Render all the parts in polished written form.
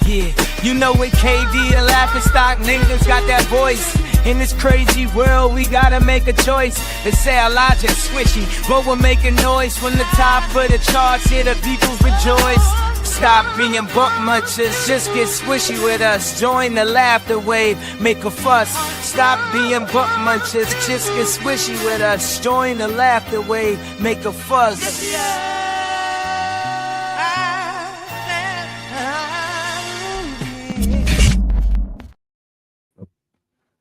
Yeah, you know with KD and laughing stock niggas got that voice. In this crazy world, we gotta make a choice. They say Elijah squishy, but we're making noise from the top of the charts. Here the people rejoice. Stop being buck munchers, just get squishy with us. Join the laughter wave, make a fuss. Stop being buck munchers, just get squishy with us. Join the laughter wave, make a fuss.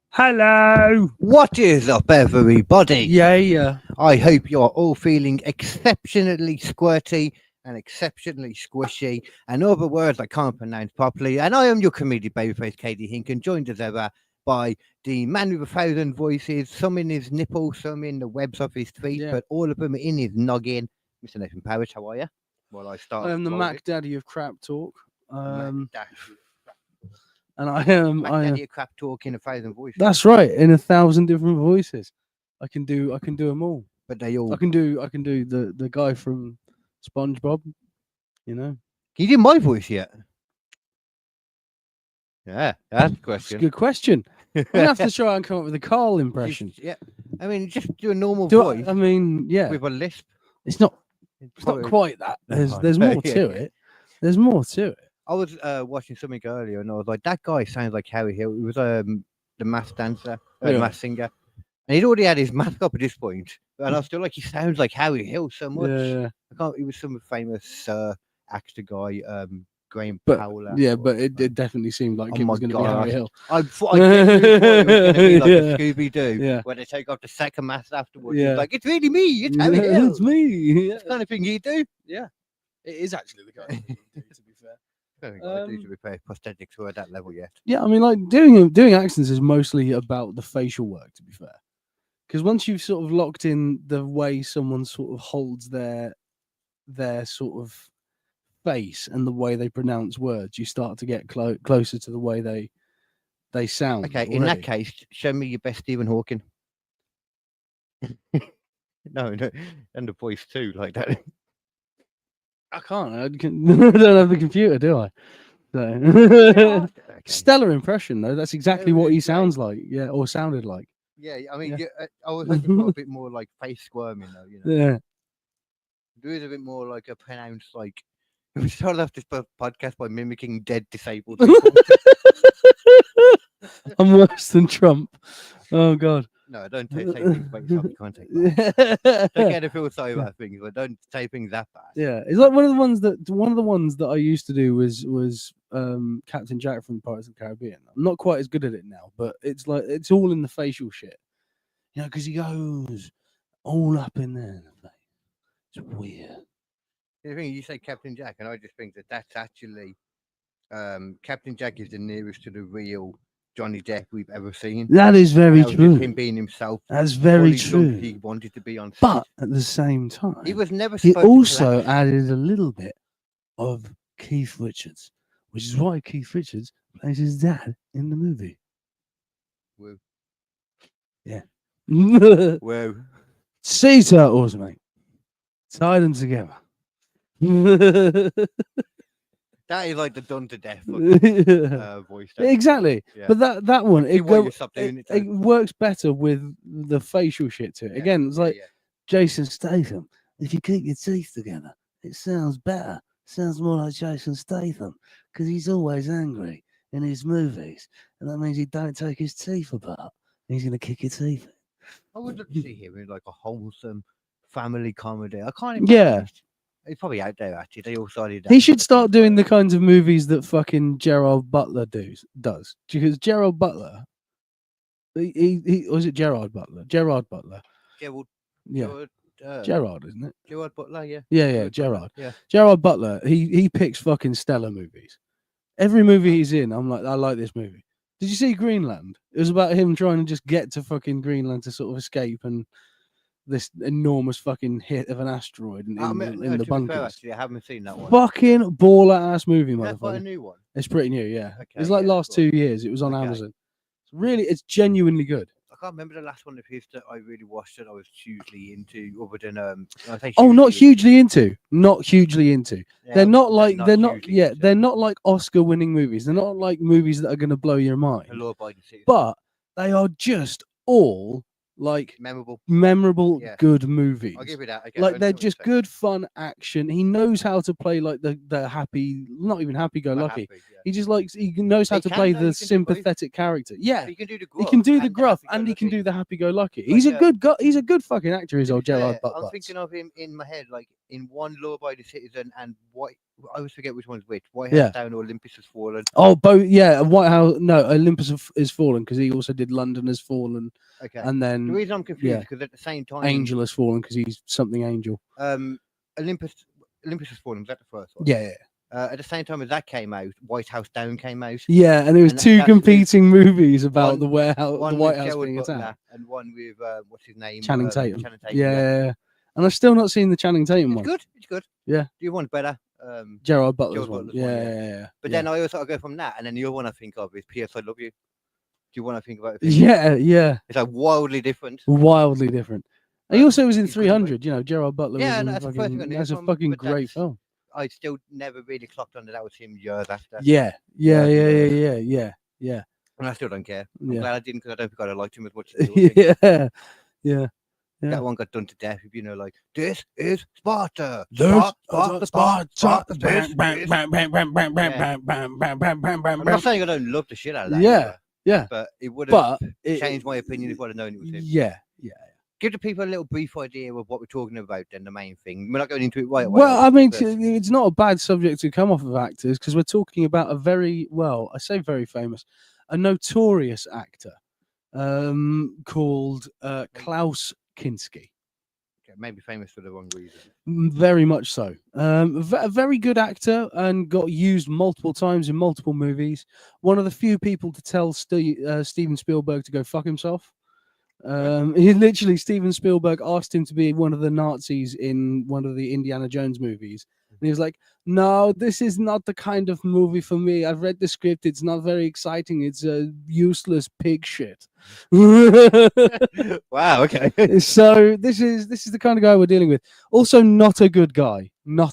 Hello. What is up, everybody? Yeah. I hope you're all feeling exceptionally squirty and exceptionally squishy, and other words I can't pronounce properly. And I am your comedian babyface, Kd Hinken, joined as ever by the man with 1,000 voices, some in his nipple, some in the webs of his feet, but all of them in his noggin. Mr. Nathan Parish, how are you? Well, I am the Mac Daddy of crap talk. And I am crap talk in 1,000 voices. That's right, in 1,000 different voices. I can do them all. But they all. I can do the guy from SpongeBob. You know. Can you do my voice yet? Yeah, that's a question. It's a good question. I'm gonna have to try and come up with a Carl impression. Yeah, I mean, just do a normal voice. I mean, yeah, with a lisp. It's not quite that. There's more to it. There's more to it. I was watching something earlier, and I was like, "That guy sounds like Harry Hill." He was the masked dancer, masked singer, and he'd already had his mask up at this point. And I was still like, he sounds like Harry Hill so much. Yeah. I can't. He was some famous actor guy, Graham but, Powler. Yeah, but it definitely seemed like it was going to be Harry Hill. I thought it was going to be like a Scooby Doo, yeah, where they take off the second mask afterwards. Yeah. It's like, it's really me. It's Harry Hill. It's me. Yeah. It's the kind of thing you do. Yeah, it is actually the kind of thing you do, to be fair. I don't think I do to repair prosthetics who are at that level yet. Yeah, I mean, like doing accents is mostly about the facial work, to be fair. Because once you've sort of locked in the way someone sort of holds their sort of face and the way they pronounce words, you start to get closer to the way they sound. Okay, already. In that case, show me your best Stephen Hawking. No, and the voice too, like that. I can't. I don't have the computer, do I? So. Stellar impression, though. That's exactly what he sounds like. Yeah, or sounded like. Yeah, I mean, I was hoping for a bit more like face squirming, though. You know. Yeah. There is a bit more like a pronounced like. We started off this podcast by mimicking dead disabled people. I'm worse than Trump. Oh God. No, don't say things about yourself. You can't take that. Don't get to feel sorry about things, but don't say things that bad. Yeah, it's like one of the ones that I used to do was Captain Jack from Pirates of the Caribbean. I'm not quite as good at it now, but it's like it's all in the facial shit, you know, because he goes all up in there. It's weird. The thing you say Captain Jack, and I just think that's actually Captain Jack is the nearest to the real Johnny Depp we've ever seen. That is very true. Him being himself. That's very true. He wanted to be on set. But at the same time, he was never. He also added a little bit of Keith Richards, which is why Keith Richards plays his dad in the movie. Whoa. Yeah. Whoa. Sea turtles, mate. Tie them together. That is like the done to death voice. Exactly. Yeah. But that one, it works better with the facial shit to it. Yeah. Again, it's like Jason Statham. If you keep your teeth together, it sounds better. It sounds more like Jason Statham because he's always angry in his movies. And that means he don't take his teeth apart. He's going to kick your teeth in. I would love to see him in like a wholesome family comedy. I can't imagine. Yeah. He's probably out there actually. They all started. He should start doing the kinds of movies that fucking Gerard Butler does. Because Gerard Butler, he was it Gerard Butler? Gerard Butler. Gerard, Gerard, isn't it? Gerard Butler, yeah. Yeah, Gerard. Yeah. Gerard Butler. He picks fucking stellar movies. Every movie he's in, I'm like, I like this movie. Did you see Greenland? It was about him trying to just get to fucking Greenland to sort of escape and this enormous fucking hit of an asteroid in the bunkers. Fair, actually, I haven't seen that one. Fucking baller ass movie, motherfucker. That's quite a new one. It's pretty new, yeah. Okay, it's like last 2 years. It was on Amazon. It's genuinely good. I can't remember the last one of his that I really watched that I was hugely into, other than not hugely into. Yeah, They're not like they're they're not like Oscar-winning movies. They're not like movies that are going to blow your mind. But they are just all like memorable, good movies. I'll give you that. Like they're just good, fun action. He knows how to play like the happy, not even happy-go-lucky. He just he knows how to play the sympathetic character. Yeah, he can do the gruff. He can do the gruff, and he can do the happy-go-lucky. He's a good guy. He's a good fucking actor. He's old Gerard Butler. I'm thinking of him in my head, like in one Law-Abiding Citizen and what. I always forget which one's which. White House Down or Olympus Has Fallen. Oh, both. Yeah, White House. No, Olympus Has Fallen because he also did London Has Fallen. Okay. And then the reason I'm confused because at the same time, Angel Has Fallen because he's something angel. Olympus Has Fallen. Was that the first one? Yeah. At the same time as that came out, White House Down came out. Yeah, and there was two competing movies about the warehouse, the White House being attacked, and one with what's his name, Channing Tatum. Yeah. And I've still not seen the Channing Tatum one. It's good. Yeah. The other one's better. Gerard Butler's one. Yeah. But then I also go from that, and then the other one I think of is P.S. I Love You. Do you want to think about it? Yeah. It's like wildly different. He also was in 300. You know, Gerard Butler. Yeah, that's a fucking great film. I still never really clocked on that was him years after. Yeah. And I still don't care. I'm glad I didn't because I don't think I'd have liked him as much as Yeah. That one got done to death. If like, this is Sparta. Sparta. I'm not saying I don't love the shit out of that. Yeah. But it would have changed my opinion if I'd have known it was him. Yeah. Give the people a little brief idea of what we're talking about. Then the main thing. We're not going into it right away. Well, I mean, it's not a bad subject to come off of actors because we're talking about a very famous, a notorious actor, called Klaus Kinski. Maybe famous for the wrong reason. Very much so. A very good actor and got used multiple times in multiple movies. One of the few people to tell Steven Spielberg to go fuck himself. Steven Spielberg asked him to be one of the Nazis in one of the Indiana Jones movies. And he was like, no, this is not the kind of movie for me. I've read the script. It's not very exciting. It's a useless pig shit. Wow. Okay. So this is the kind of guy we're dealing with. Also, not a good guy. No.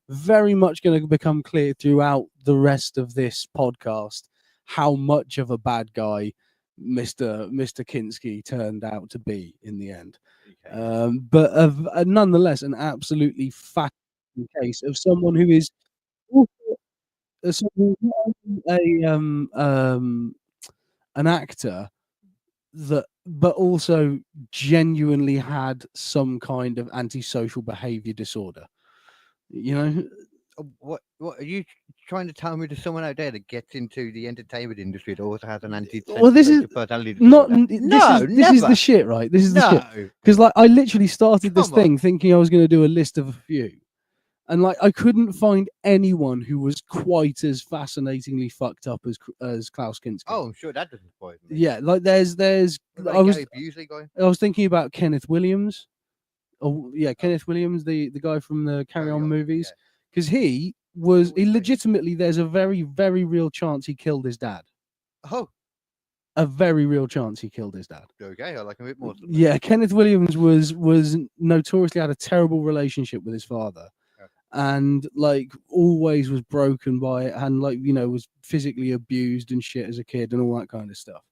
Very much going to become clear throughout the rest of this podcast how much of a bad guy Mr. Kinski turned out to be in the end. Okay. But nonetheless, an absolutely fascinating case of someone who is an actor but also genuinely had some kind of antisocial behavior disorder. You know, what are you trying to tell me? There's someone out there that gets into the entertainment industry that also has an antisocial personality disorder? This is the shit, right? This is the shit. Because I literally started this thing thinking I was going to do a list of a few. And I couldn't find anyone who was quite as fascinatingly fucked up as Klaus Kinski. Oh, I'm sure that doesn't surprise me. Yeah, there's. I was thinking about Kenneth Williams. Kenneth Williams, the guy from the Carry On movies, because he legitimately. There's a very, very real chance he killed his dad. Oh. A very real chance he killed his dad. Okay, I like him a bit more. Yeah, Kenneth Williams was notoriously had a terrible relationship with his father. And always was broken by it and was physically abused and shit as a kid and all that kind of stuff.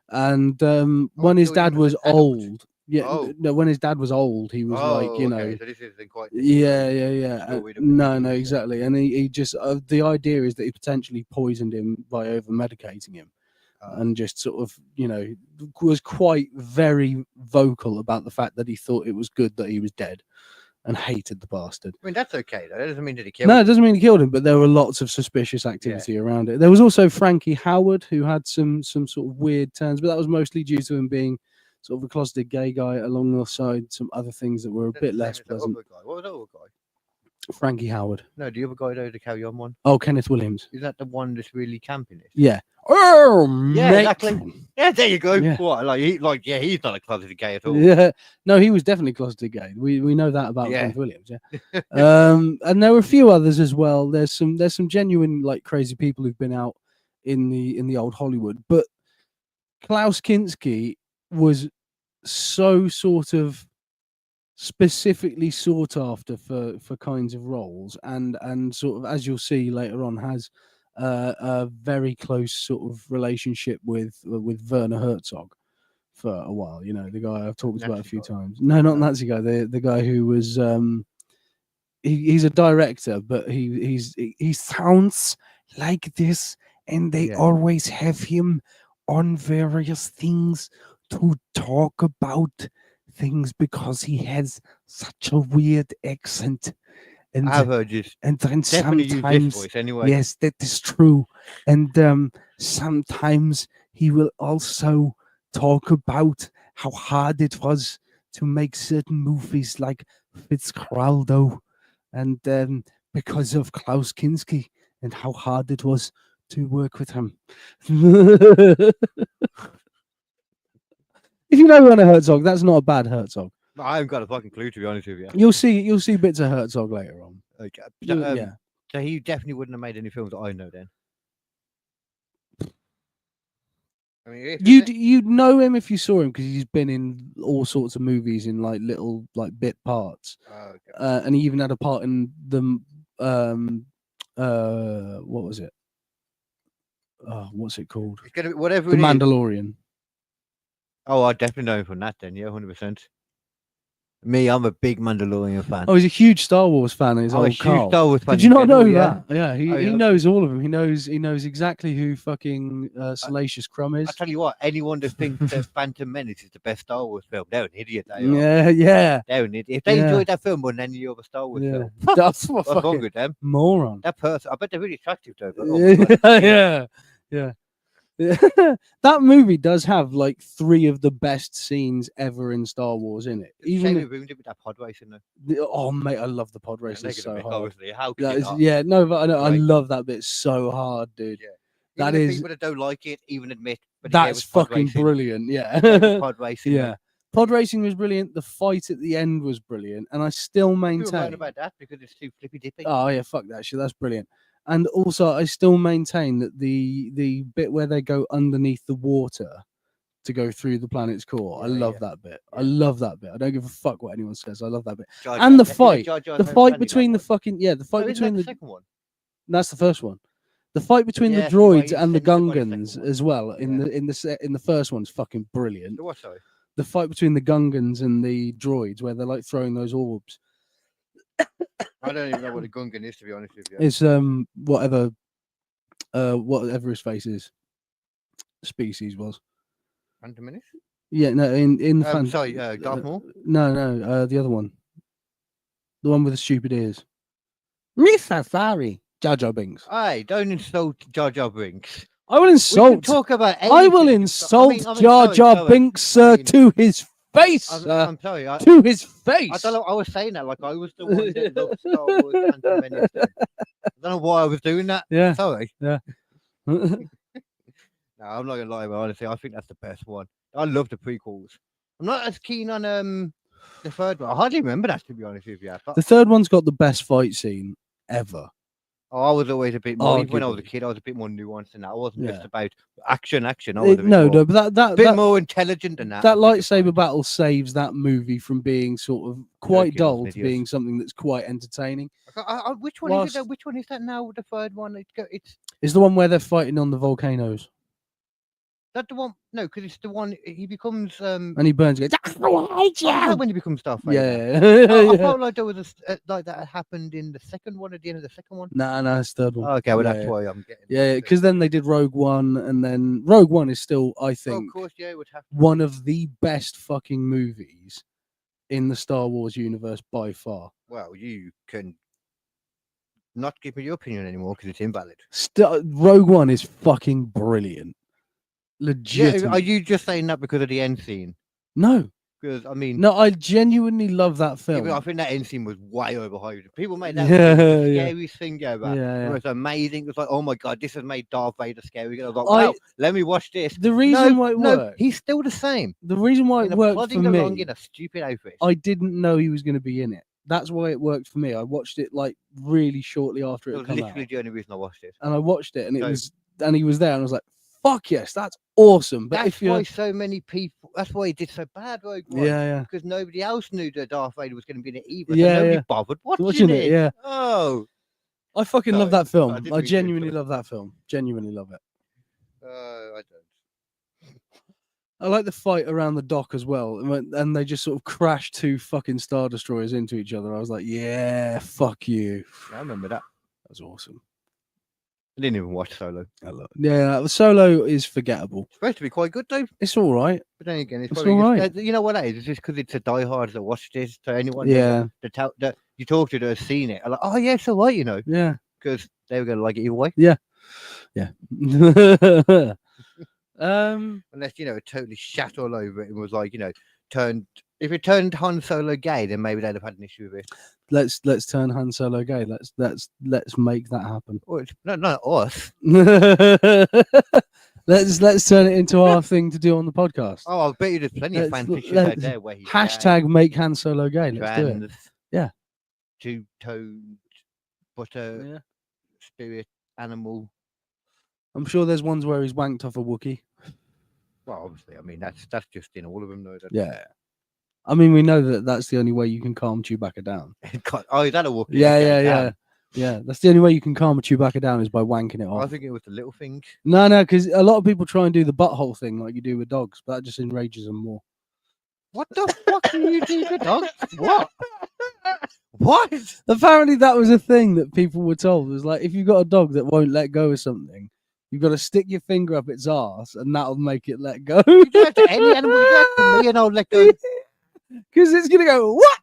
And when his dad was old, when his dad was old, he was so this isn't quite no, exactly. And he just the idea is that he potentially poisoned him by over medicating him. And just sort of, was quite very vocal about the fact that he thought it was good that he was dead. And hated the bastard. I mean, that's okay, though. That doesn't mean that he killed him. No, it doesn't mean he killed him, but there were lots of suspicious activity around it. There was also Frankie Howard, who had some sort of weird turns, but that was mostly due to him being sort of a closeted gay guy alongside some other things that were a bit less pleasant. What was that other guy? Frankie Howard. No, the other guy, though, the Carry On one. Oh, Kenneth Williams. Is that the one that's really camping it? Yeah. Oh, yeah, mate. Exactly. Yeah, there you go. Yeah. What? He's not a closeted gay at all. Yeah. No, he was definitely closeted gay. We know that about Kenneth Williams. Yeah. And there were a few others as well. There's some genuine crazy people who've been out in the old Hollywood, but Klaus Kinski was so sort of specifically sought after for kinds of roles, and sort of, as you'll see later on, has a very close sort of relationship with Werner Herzog for a while. You know, the guy I've talked about a few times. No, not Nazi guy. The guy who was he's a director, but he sounds like this, and they always have him on various things to talk about things because he has such a weird accent. And I've heard you. And then Definitely use this voice anyway. Yes, that is true. And sometimes he will also talk about how hard it was to make certain movies like Fitzcarraldo, and because of Klaus Kinski, and how hard it was to work with him. If you know Werner Herzog, that's not a bad Herzog. No, I haven't got a fucking clue, to be honest with you. You'll see bits of Herzog later on. Okay. Yeah. So he definitely wouldn't have made any films that I know then. I mean, you'd know him if you saw him, because he's been in all sorts of movies in like little like bit parts. Oh, okay. And he even had a part in the what was it? What's it called? It's gonna be whatever. The Mandalorian. Oh, I definitely know him from that then. Yeah, 100%. Me, I'm a big Mandalorian fan. Oh, he's a huge Star Wars fan. He's a huge Star Wars fan. Did you not know that? Yeah, he knows all of them. He knows exactly who fucking Salacious Crumb is. I tell you what, anyone that thinks that Phantom Menace is the best Star Wars film, they're an idiot. They are. Yeah. They're an idiot. If they enjoyed that film more than any other Star Wars film, that's what what's wrong with them? Moron. That person, I bet they're really attractive though. But yeah. That movie does have like 3 of the best scenes ever in Star Wars in it. Even they ruined it with that pod racing though. Oh mate, I love the pod racing so hard. Obviously, how but I love that bit so hard, dude. Yeah. That even is people that don't like it even admit. But that's fucking brilliant. Yeah. Pod racing. Yeah. Pod racing was brilliant. The fight at the end was brilliant, and I still maintain. You're right about that because it's too flippy dippy. Oh yeah, fuck that shit. That's brilliant. And also, I still maintain that the bit where they go underneath the water to go through the planet's core, I love that bit. I love that bit. I don't give a fuck what anyone says. I love that bit. And the fight between the fucking the fight between the second one. That's the first one. The fight between the droids and the Gungans as well in the first one's fucking brilliant. What, sorry? The fight between the Gungans and the droids, where they're like throwing those orbs. I don't even know what a Gungan is, to be honest with you. It's whatever his face is. Species was. Phantom Menace? Yeah, no, in the sorry, Darth Maul? No, the other one. The one with the stupid ears. Mr. Sorry. Jar Jar Binks. Hey, don't insult Jar Jar Binks. I will insult. We can talk about anything. I will insult Jar Jar Binks, sir, to his face. I'm sorry. To his face. I don't know. I was saying that like I was the one that loved Star Wars Phantom Menace. I don't know why I was doing that. Yeah. Sorry. Yeah. No, I'm not gonna lie, but honestly, I think that's the best one. I love the prequels. I'm not as keen on the third one. I hardly remember that, to be honest with you. The third one's got the best fight scene ever. Oh, I was always a bit more. Even when I was a kid, I was a bit more nuanced than that. I wasn't just about action. I was but that more intelligent than that. That lightsaber battle saves that movie from being sort of quite dull to being something that's quite entertaining. Which one is it? Which one is that now? The third one? It's the one where they're fighting on the volcanoes. That the one? No, because it's the one he becomes. And he burns. Goes, when he becomes Darth Vader. Yeah. I felt like there was like that happened in the second one at the end of the second one. No, it's the third one. Okay, well that's why I'm getting. Yeah, because then they did Rogue One, and then Rogue One is still, I think, of course, it would have one of the best fucking movies in the Star Wars universe by far. Well, you can not give me your opinion anymore because it's invalid. Rogue One is fucking brilliant. Legit. Yeah, are you just saying that because of the end scene? No. Because I mean, no, I genuinely love that film. Yeah, I think that end scene was way overhyped. People made that the scariest thing ever. It was amazing. It was like, oh my god, this has made Darth Vader scary. I was like, wow, let me watch this. The reason why it worked, he's still the same. The reason why it worked for me, in a stupid outfit. I didn't know he was going to be in it. That's why it worked for me. I watched it like really shortly after it was come literally out. the only reason I watched it. And I watched it, and it was, and he was there, and I was like, fuck yes, that's awesome. But that's if you're why so many people. That's why he did so bad, Rogue One. yeah, Because nobody else knew that Darth Vader was going to be in it either. Yeah, so nobody yeah. bothered watching it. Yeah. Oh, I fucking love Sorry, that film. I didn't I mean to genuinely interrupt. love that film. Genuinely love it. I don't. I like the fight around the dock as well, and they just sort of crash two fucking Star Destroyers into each other. I was like, yeah, fuck you. I remember that. That was awesome. I didn't even watch Solo. Yeah, Solo is forgettable. It's supposed to be quite good though. It's all right. But then again, it's It's probably all just, you know what that is? It's just because it's a diehard that watched it. So anyone Yeah. that you talk to that has seen it are like, oh yeah, it's all right, you know, Yeah. because they were going to like it either way. Yeah. Unless it totally shat all over it and was like, if it turned Han Solo gay, then maybe they'd have had an issue with it. Let's turn Han Solo gay. Let's make that happen. Well, it's not us. let's turn it into our thing to do on the podcast. Oh, I bet you there's plenty of fan pictures out there where he's hashtag make Han Solo gay. Let's do it. Yeah. Two-toned butter spirit animal. I'm sure there's ones where he's wanked off a Wookiee. Well, obviously, I mean that's just in all of them, though. Yeah. I mean, we know that that's the only way you can calm Chewbacca down. Oh, is that a Wookiee? Yeah. That's the only way you can calm a Chewbacca down is by wanking it off. I think it was the little thing. No, because a lot of people try and do the butthole thing like you do with dogs, but that just enrages them more. What the fuck do you do with dogs? What? What? Apparently, that was a thing that people were told. It was like, if you've got a dog that won't let go of something, you've got to stick your finger up its arse, and that'll make it let go. You do that to any animal. You do that to me, and I'll let go. Because it's going to go, what?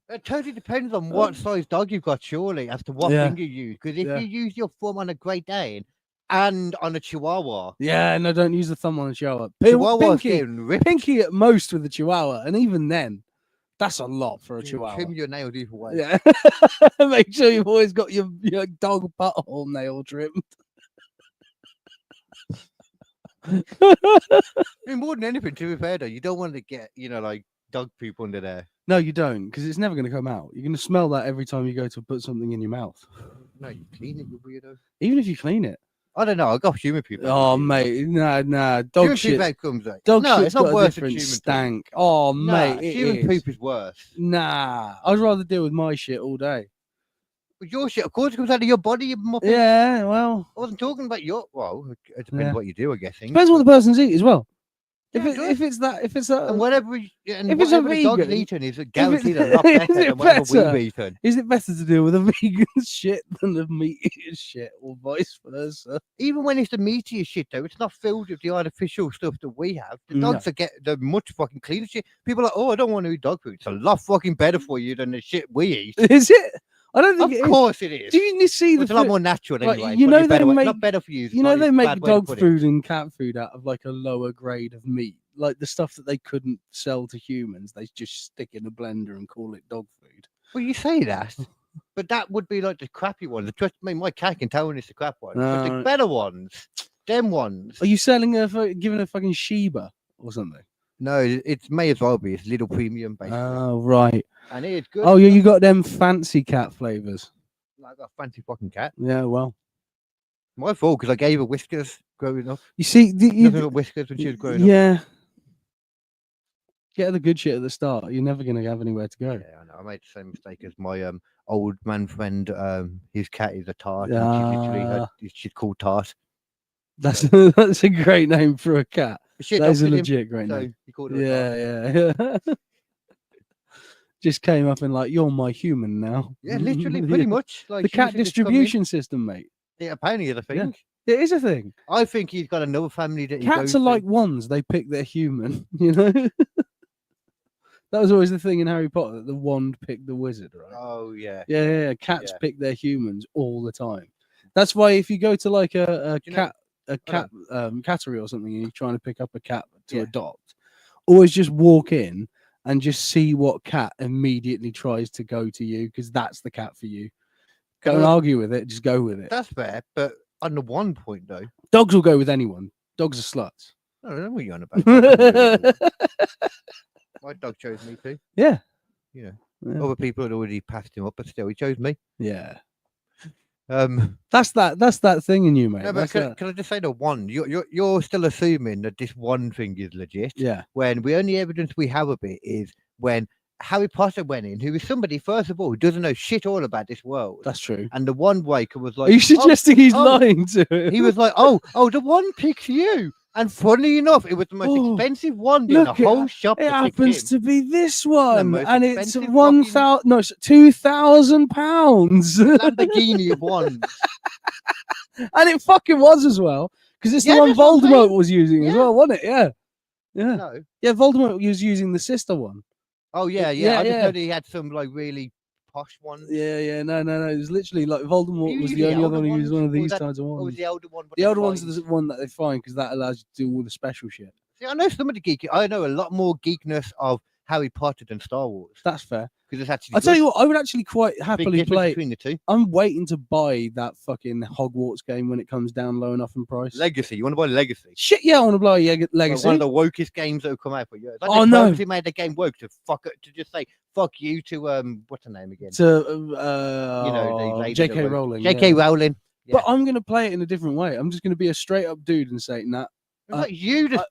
It totally depends on what size dog you've got, surely, as to what finger you use. Because if you use your thumb on a Great Dane and on a Chihuahua. Yeah, no, don't use the thumb on a Chihuahua. Pinky at most with a Chihuahua, and even then, that's a lot for a Chihuahua. Trim your nails either way. Yeah. Make sure you've always got your dog butthole nail trimmed. I mean, more than anything, to be fair, though, you don't want to get, like dog poop under there. No, you don't, because it's never going to come out. You're going to smell that every time you go to put something in your mouth. No, you clean it, you weirdo. Even if you clean it. I don't know. I got human people. Oh, mate, nah. Dog human shit. Dog shit's it's not got worse a than different human stank. Poop. Oh, mate, human poop is worse. Nah, I'd rather deal with my shit all day. But your shit, of course, comes out of your body. You muppet. Yeah, well, I wasn't talking about your. Well, it depends what you do, I guess. Depends what the person's eating as well. If it's and whatever, if it's a vegan, dog's eaten is guaranteed a lot better than whatever we've eaten. Is it better to deal with a vegan's shit than the meat eater's shit, or vice versa? Even when it's the meatier shit, though, it's not filled with the artificial stuff that we have. The dogs they're much fucking cleaner shit. People are like, oh, I don't want to eat dog food. It's a lot fucking better for you than the shit we eat. Is it? I don't think. Of course it is. Do you see it's a lot more natural anyway. You know they make not better for you. You know they make dog food and cat food out of like a lower grade of meat, like the stuff that they couldn't sell to humans. They just stick in a blender and call it dog food. Well, you say that, but that would be like the crappy ones. My cat can tell when it's the crap ones, but the better ones, them ones. Are you selling her giving her fucking Sheba or something? No, it may as well be. It's little premium, basically. Oh, right. And it's good. Oh, yeah, you got them fancy cat flavors. I got a fancy fucking cat. Yeah, well. My fault, because I gave her whiskers growing up. You see, nothing but whiskers when she was growing up. Yeah. Get her the good shit at the start. You're never going to have anywhere to go. Yeah, I know. I made the same mistake as my old man friend. His cat is a tart. And she's called Tart. That's a great name for a cat. That's a legit great name. He called her yeah. Just came up and like, you're my human now. Yeah, literally, pretty much. Like the cat distribution system, mate. Yeah, apparently it's a thing. Yeah, it is a thing. I think he's got another family that cats are like wands. They pick their human, you know? That was always the thing in Harry Potter, that the wand picked the wizard, right? Oh, yeah. Yeah. Cats pick their humans all the time. That's why if you go to like a cattery or something and you're trying to pick up a cat to adopt, always just walk in and just see what cat immediately tries to go to you, because that's the cat for you. Don't argue with it, just go with it. That's fair, but on the one point though, dogs will go with anyone. Dogs are sluts. I don't know what you're on about. My dog chose me too. Yeah. Other people had already passed him up, but still he chose me. Yeah. That's that thing in you, mate. No, but can I just say the one? You're still assuming that this one thing is legit. Yeah. When the only evidence we have of it is when Harry Potter went in, who is somebody, first of all, who doesn't know shit all about this world. That's true. And the one waker was like, are you suggesting he's lying to him? He was like, oh, the one picks you. And funny enough, it was the most expensive one in the whole shop. It happens to be this one, and it's expensive £1,000. No, it's £2,000. Lamborghini of ones. And it fucking was as well, because it's the one that's what I'm Voldemort saying. was using as well, wasn't it? Yeah. No. Yeah, Voldemort was using the sister one. Oh yeah. I just know that he had some like really posh ones. Yeah. No. It was literally like Voldemort was the only other one who used one of these kinds of ones. Or was the elder one? The elder one's the one that they find because that allows you to do all the special shit. See, I know some of the geeky. I know a lot more geekness of Harry Potter than Star Wars. That's fair. Because it's actually. I'll tell you what, I would actually quite happily play between the two. I'm waiting to buy that fucking Hogwarts game when it comes down low enough in price. Legacy. You want to buy Legacy? Shit, yeah, I want to buy Legacy. Like one of the wokest games that have come out for years. Like oh they no! purposely made the game woke to just say fuck you to what's her name again? To J.K. Rowling. J.K. Rowling. Yeah. But I'm gonna play it in a different way. I'm just gonna be a straight up dude and say, nah. Like you just.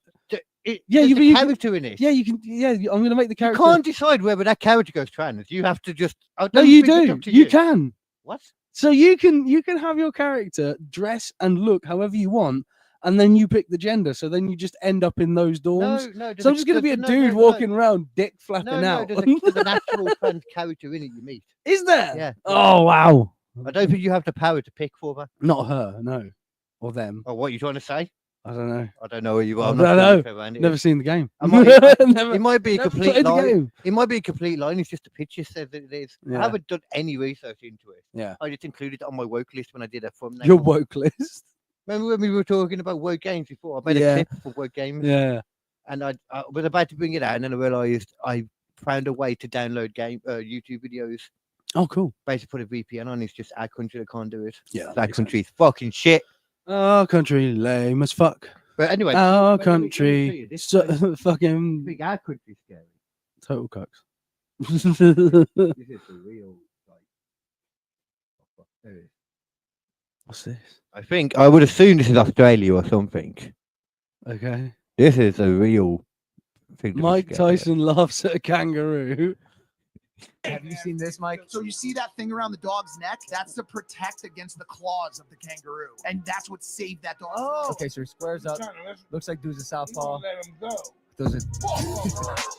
You a character in it. Yeah, you can. Yeah, I'm going to make the character. You can't decide whether that character goes trans. You have to just. No, you do. You can. What? So you can have your character dress and look however you want, and then you pick the gender. So then you just end up in those dorms. No. So I'm just going to be a dude walking around, dick flapping out. There's an actual trans character in it you meet. Is there? Yeah. Oh wow. I don't think you have the power to pick for her. Not her, no, or them. Oh, what are you trying to say? I don't know. I don't know who you are. I don't know. Never seen the game. It might be a complete lie. It might be a complete lie. It's just a picture says that it is. Yeah. I haven't done any research into it. Yeah. I just included it on my woke list when I did a thumbnail. Your woke list. Remember when we were talking about woke games before? I made a clip for woke games. Yeah. And I was about to bring it out, and then I realized I found a way to download YouTube videos. Oh, cool. Basically, put a VPN on. It's just our country that can't do it. Yeah. That country's fucking shit. Our country lame as fuck. But anyway, our country fucking big. Our country's scary. Total cucks. This is the real. What's this? I think I would assume this is Australia or something. Okay. This is a real thing. Mike Tyson laughs at a kangaroo. Have you seen this, Mike? So you see that thing around the dog's neck? That's to protect against the claws of the kangaroo. And that's what saved that dog. Oh. Okay, so he squares up. Looks like dude's a southwapw. Let him go. Does it?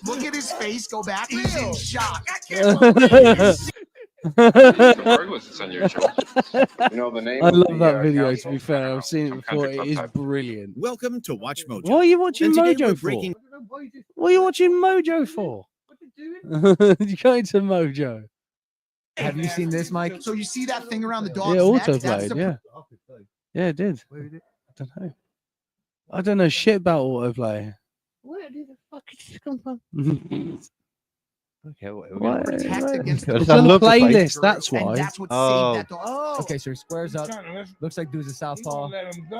Look at his face. Go back. He's in shock. I can't believe It's unusual. You know the name. I love that video. To be fair, I've seen it before. It is brilliant. Welcome to Watch Mojo. What are you watching Mojo for? breaking- What are you watching Mojo for? You going to Mojo? Have you seen this, Mike? So you see that thing around the dog's Yeah, neck? auto That's played. to Yeah, yeah, it did. Where is it? I don't know. I don't know shit about autoplay. Where did the fuck did this come from? Okay, What? protect against the It's on love the playlist. kangaroo. That's And why. that's what Oh. saved that dog. Oh. Okay, so he squares up. Looks like dude's a southpaw. Let him go.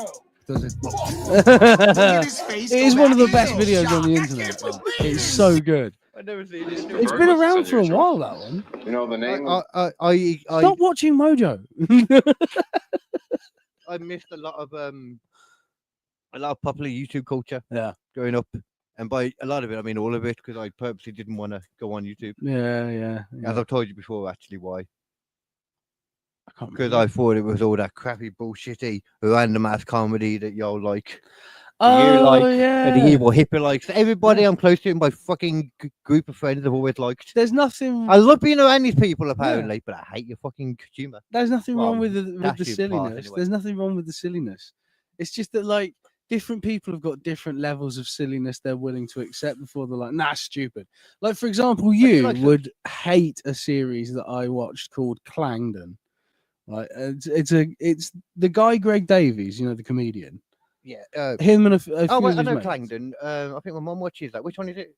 Does it? Look at his face. It is Go one of the back. best He's in videos on the shock. I internet. can't It's so good. I never seen it. It's been around for a while, that one. You know the name. I Stop watching Mojo. I missed a lot of popular YouTube culture. Yeah. Growing up, and by a lot of it, I mean all of it, because I purposely didn't want to go on YouTube. Yeah. As I've told you before, actually, why? I can't Because remember. I thought it was all that crappy, bullshitty, random ass comedy that y'all like. Oh, like, yeah. And the evil hippie likes. Everybody I'm close to in my fucking group of friends have always liked. There's nothing. I love being around these people apparently, but I hate your fucking humour. There's nothing wrong Well, with the that's your silliness. part anyway. There's nothing wrong with the silliness. It's just that like different people have got different levels of silliness they're willing to accept before they're like, nah, stupid. Like for example, you like would hate a series that I watched called Clangdon. Like it's the guy Greg Davies, you know, the comedian. Yeah. Him and a few Oh, of wait, I his know mates. Clangdon. I think my mum watches that. Which one is it?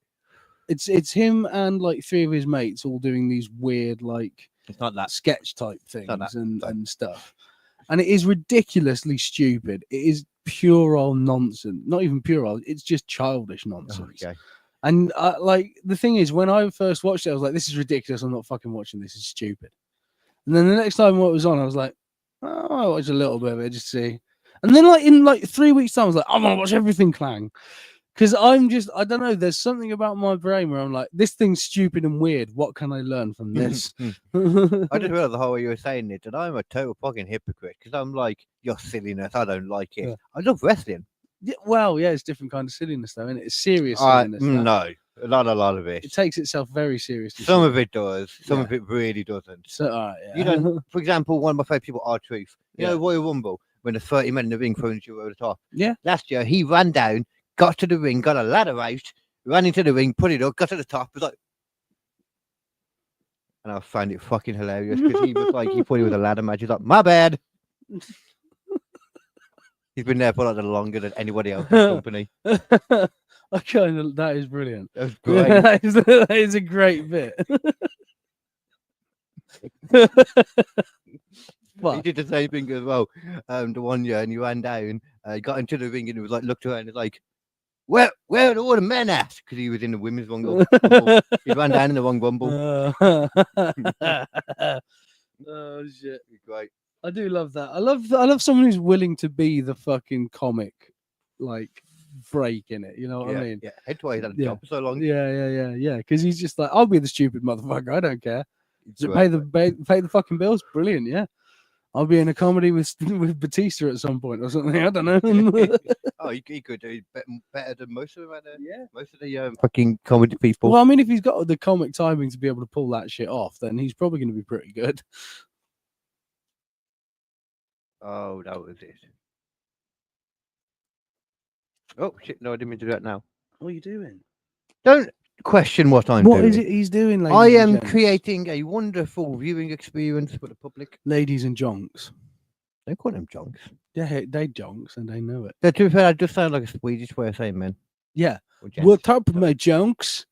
It's him and like three of his mates all doing these weird like It's not that. sketch type things not that. and stuff. And it is ridiculously stupid. It is pure old nonsense. Not even pure old. It's just childish nonsense. Okay. And like the thing is, when I first watched it, I was like, "This is ridiculous. I'm not fucking watching this. It's stupid." And then the next time what was on, I was like, I watched a little bit of it, just see. And then, like, in like 3 weeks' time, I was like, I want to watch everything Clang. Because I don't know, there's something about my brain where I'm like, this thing's stupid and weird. What can I learn from this? I just realized the whole way you were saying it, and I'm a total fucking hypocrite because I'm like, your silliness, I don't like it. Yeah. I love wrestling. Yeah, well, yeah, it's different kind of silliness, though, isn't it? It's serious silliness. No, not a lot of it. It takes itself very seriously. Some of it does, some of it really doesn't. So, all right, yeah. You don't, for example, one of my favorite people, R-Truth. You know, Royal Rumble, when the 30 men in the ring thrown you over the top. Yeah. Last year, he ran down, got to the ring, got a ladder out, ran into the ring, put it up, got to the top, was like, and I found it fucking hilarious because he was like, he thought he was a ladder match. He's like, my bad. He's been there for like longer than anybody else in the company. That is brilliant. That was great. that is a great bit. He did the same thing as well. The one year, and he ran down, got into the ring, and he was like, looked around, and was like, where are all the men at? Because he was in the women's rumble. He ran down in the wrong rumble. Oh shit! Great. I do love that. I love someone who's willing to be the fucking comic, like, break in it. You know what I mean? Yeah. Head to head had a job for so long. Yeah. Because he's just like, I'll be the stupid motherfucker. I don't care. Does it pay the fucking bills? Brilliant. Yeah. I'll be in a comedy with Batista at some point or something. I don't know. Oh, he could do better than most of them. Most of the fucking comedy people. Well, I mean, if he's got the comic timing to be able to pull that shit off, then he's probably going to be pretty good. Oh, that was it. Oh shit! No, I didn't mean to do that now. What are you doing? Don't question what I'm doing. What is it he's doing, ladies I and am gents? creating a wonderful viewing experience for the public. Ladies and jonks. Don't call them jonks. Yeah, they jonks and they know it. To be fair, I just sound like a Swedish way of saying men. Yeah. Or gents. What's up, my jonks?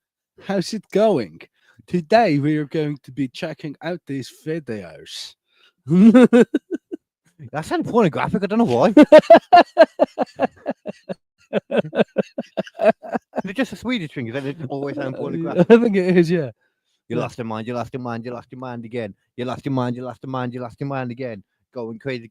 How's it going? Today we are going to be checking out these videos. That sounded pornographic. I don't know why. It's just a Swedish thing. Is that it always sound pornographic? I think it is, yeah. You lost your mind. You lost your mind. You lost your mind again. You lost your mind. You lost your mind. You lost your mind again. Going crazy.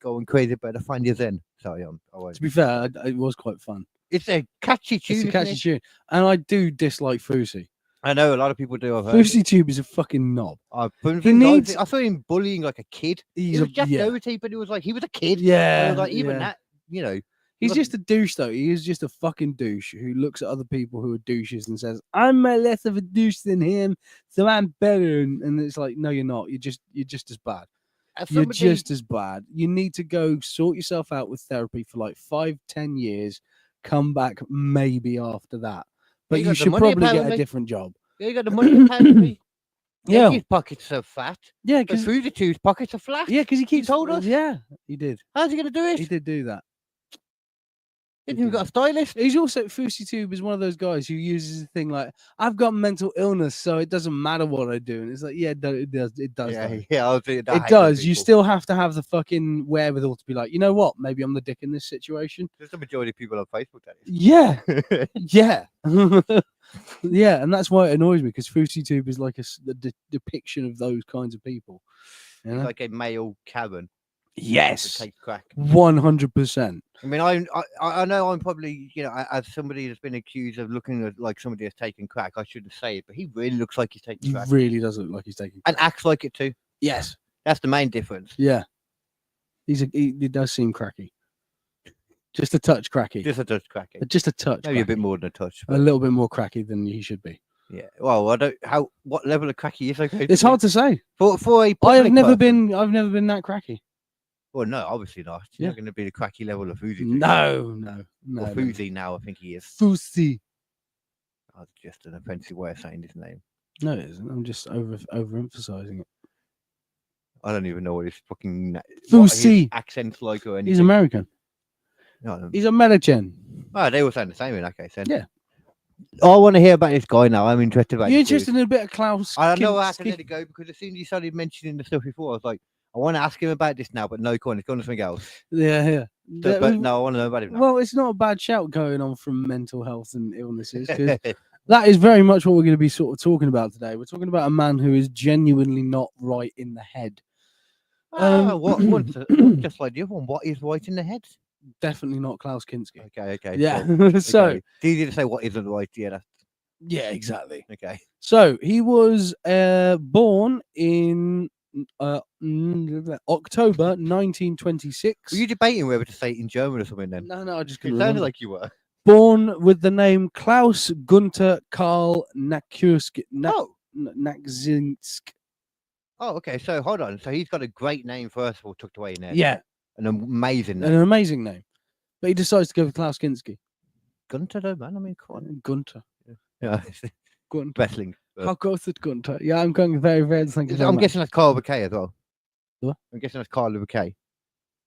Better find your zen. Sorry, To be fair, it was quite fun. It's a catchy tune. It's a catchy tune, and I do dislike Fousey. I know a lot of people do. Fousey Tube is a fucking knob. I saw him bullying like a kid. He was just irritated, but he was like, he was a kid. Yeah. Like, even that, you know. He's just a douche, though. He is just a fucking douche who looks at other people who are douches and says, "I'm less of a douche than him, so I'm better." And it's like, no, you're not. You're just as bad. You're just as bad. You need to go sort yourself out with therapy for like 5-10 years. Come back maybe after that. But you should probably get a different job. Yeah, you got the money apparently. Yeah. His pockets are fat. Yeah, because Fousey Tube's pockets are flat. Yeah, because he keeps told us. Yeah, he did. How's he gonna do it? He did do that. Didn't even got a stylist. He's also Fousey Tube is one of those guys who uses the thing like, I've got mental illness, so it doesn't matter what I do. And it's like, yeah, it does. Yeah, I'll do that. It does. You still have to have the fucking wherewithal to be like, you know what? Maybe I'm the dick in this situation. There's the majority of people on Facebook. That is. Yeah, yeah, yeah, and that's why it annoys me because Fousey Tube is like the depiction of those kinds of people. You know? He's like a male Karen. Yes, take crack. 100%. I mean, I know I'm probably, you know, as somebody that's been accused of looking like somebody that's taken crack, I shouldn't say it, but he really looks like he's taking crack. He really does look like he's taking crack. And acts like it too. Yes, that's the main difference. Yeah, he does seem cracky. Just a touch cracky. Just a touch cracky. Just a touch. Maybe a bit more than a touch. But a little bit more cracky than he should be. Yeah. Well, what level of cracky is okay? It's hard to say. For a I've never been that cracky. Well, no, obviously not. You're not going to be the cracky level of Fousey. No. Or Fousey now, I think he is. Fousey. That's just an offensive way of saying his name. No, it isn't. I'm just overemphasizing it. I don't even know what his fucking Fousey accent's like or anything. He's American. No, he's American. Oh, they all sound the same in that case then. Yeah. I want to hear about this guy now. I'm interested about. You're interested in a bit of Klaus Kinski? I know I had to let it go because as soon as you started mentioning the stuff before, I was like, I want to ask him about this now, but no, go on, it's gone to something else. Yeah. But no, I want to know about him now. Well, it's not a bad shout going on from mental health and illnesses. That is very much what we're going to be sort of talking about today. We're talking about a man who is genuinely not right in the head. What's just like the other one? What is right in the head? Definitely not Klaus Kinski. Okay. Yeah. Cool. So Okay. It's easy to say what isn't right. Yeah. yeah, exactly. Okay. So he was born in October 1926. Were you debating whether to say it in German or something then? No, I just It couldn't sounded remember. like you were. Born with the name Klaus Gunther Karl Nakzinsk. Oh, okay. So hold on. So he's got a great name first of all, tucked away in there. Yeah, An amazing name. an amazing name. But he decides to go with Klaus Kinski. Gunter, though, man. I mean, come on. Gunther. Yeah. Gunther. Wrestling. How goes it, Gunther? Yeah, I'm going very, very. Thank you very I'm much. guessing that's Carl with a K as well. What? I'm guessing that's Carl with a K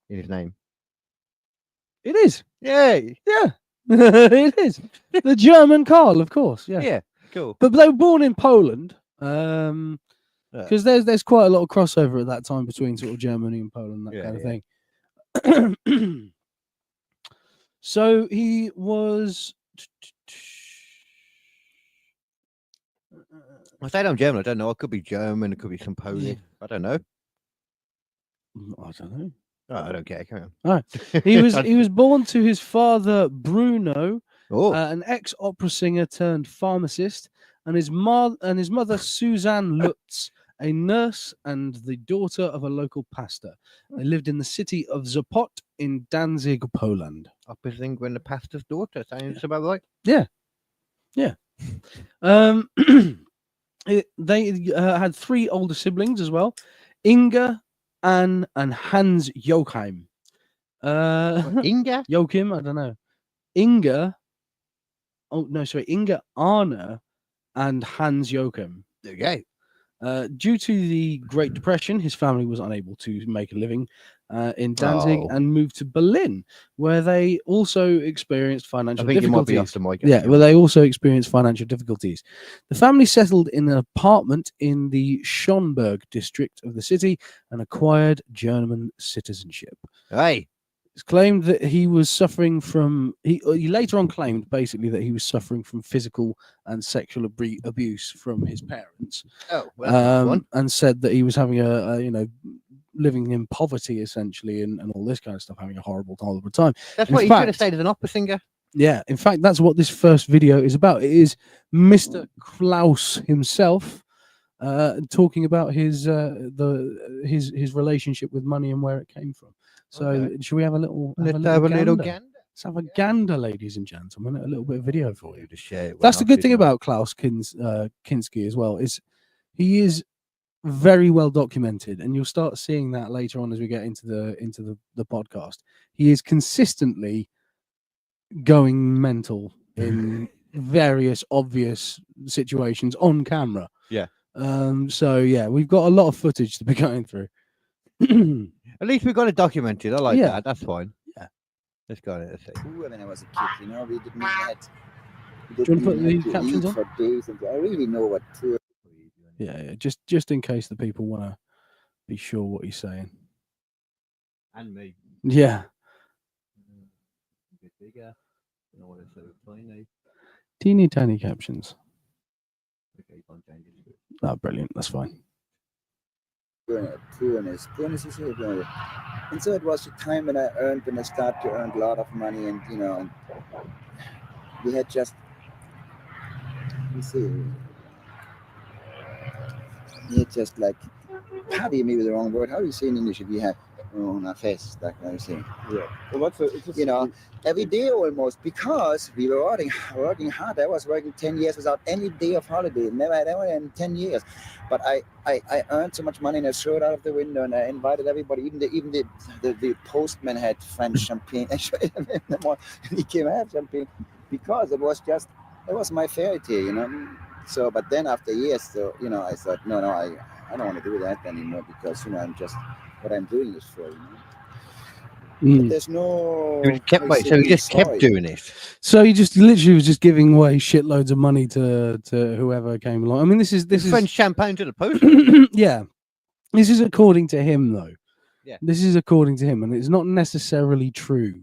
in his name. It is. Yay! Yeah, it is. The German Karl, of course. Yeah. Yeah. Cool. But they were born in Poland. Because there's quite a lot of crossover at that time between sort of Germany and Poland, that kind of thing. So he was. I said I'm German. I don't know. It could be German. It could be some Polish. I don't know. I don't know. Oh, I don't care. Carry on. All right. He was born to his father Bruno, an ex-opera singer turned pharmacist, and his mother Suzanne Lutz, a nurse and the daughter of a local pastor. They lived in the city of Sopot in Danzig, Poland. Opera singer and the pastor's daughter. Sounds about right. Yeah. They had three older siblings as well: Inga, Anne, and Hans Joachim. Inga? Joachim, I don't know. Inga. Oh no, sorry, Inga, Anna, and Hans Joachim. Okay. Due to the Great Depression, his family was unable to make a living in Danzig and moved to Berlin, where they also experienced financial difficulties. They also experienced financial difficulties. The family settled in an apartment in the Schönberg district of the city and acquired German citizenship. Hey. It's claimed that he was suffering from. He later on claimed basically that he was suffering from physical and sexual abuse from his parents. Oh, well, and said that he was having living in poverty essentially and all this kind of stuff, having a horrible time. That's what he should have stayed as an opera singer. Yeah, in fact, that's what this first video is about. It is Mr. Klaus himself talking about his relationship with money and where it came from. So should we have a little? Let's have a little gander. Let's have a gander, ladies and gentlemen. A little bit of video for you to share. That's the good thing about Klaus Kinski as well, is he is very well documented, and you'll start seeing that later on as we get into the podcast. He is consistently going mental in various obvious situations on camera. Yeah. So yeah, we've got a lot of footage to be going through. At least we got it documented. I like that. That's fine. Yeah. Let's go. Let's see. When I was a kid, we didn't have. Do you want to put the captions on? For days, and I really know what tour. Yeah. Just in case the people want to be sure what he's saying. And me. Yeah. A bit bigger. I want to tiny. Teeny tiny captions. Okay, can't change it. Oh, brilliant. That's fine. Poorness, and so it was the time when I started to earn a lot of money, and and we had just, like party, maybe the wrong word. How do you say in English? We had on a fest, like I was saying. Yeah. Well, every day almost, because we were working hard. I was working 10 years without any day of holiday. Never in 10 years. But I earned so much money, and I threw it out of the window, and I invited everybody. Even the postman had French champagne. I showed him and he came and had champagne, because it was my fairy tale, So, but then after years, I thought, no, I don't want to do that anymore, because I'm just, what I'm doing is for. There's no. He just kept doing it. So he just literally was just giving away shitloads of money to whoever came along. I mean, this is French champagne to the postman. Yeah, this is according to him, though. Yeah, this is according to him, and it's not necessarily true.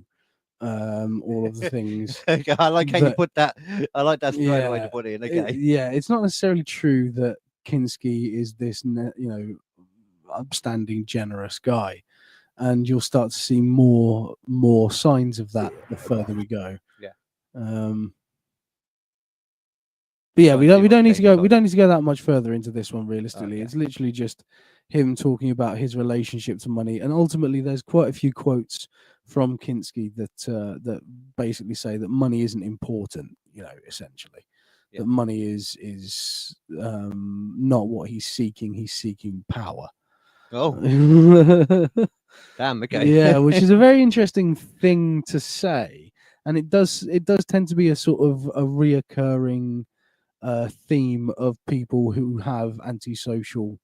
All of the things. I like how you put that. I like that straight way to put it in. Okay. It's not necessarily true that Kinski is this, upstanding, generous guy. And you'll start to see more signs of that the further we go. Yeah. But yeah, we don't need to go that much further into this one. Realistically, it's literally just him talking about his relationship to money, and ultimately, there's quite a few quotes from Kinski that basically say that money isn't important. Essentially, that money is not what he's seeking. He's seeking power. Oh, damn. Okay. Yeah, which is a very interesting thing to say, and it does tend to be a sort of a reoccurring theme of people who have antisocial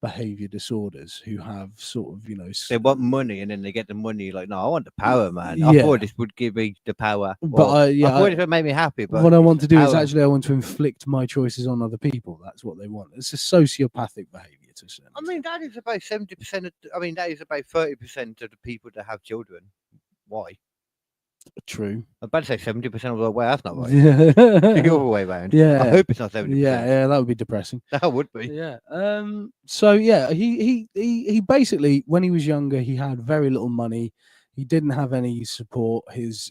behavior disorders, who have sort of they want money, and then they get the money. Like, no, I want the power, man. Yeah. I thought this would give me the power, but I thought it would make me happy. But what I want to do is power. actually I want to inflict my choices on other people. That's what they want. It's a sociopathic behavior to some I mean, that is about 70%. That is about 30% of the people that have children. Why? True. I'm about to say 70% of the way. That's not right. Yeah. The other way around. Yeah. I hope it's not 70%. Yeah, that would be depressing. That would be. Yeah. So yeah, he basically, when he was younger, he had very little money. He didn't have any support. His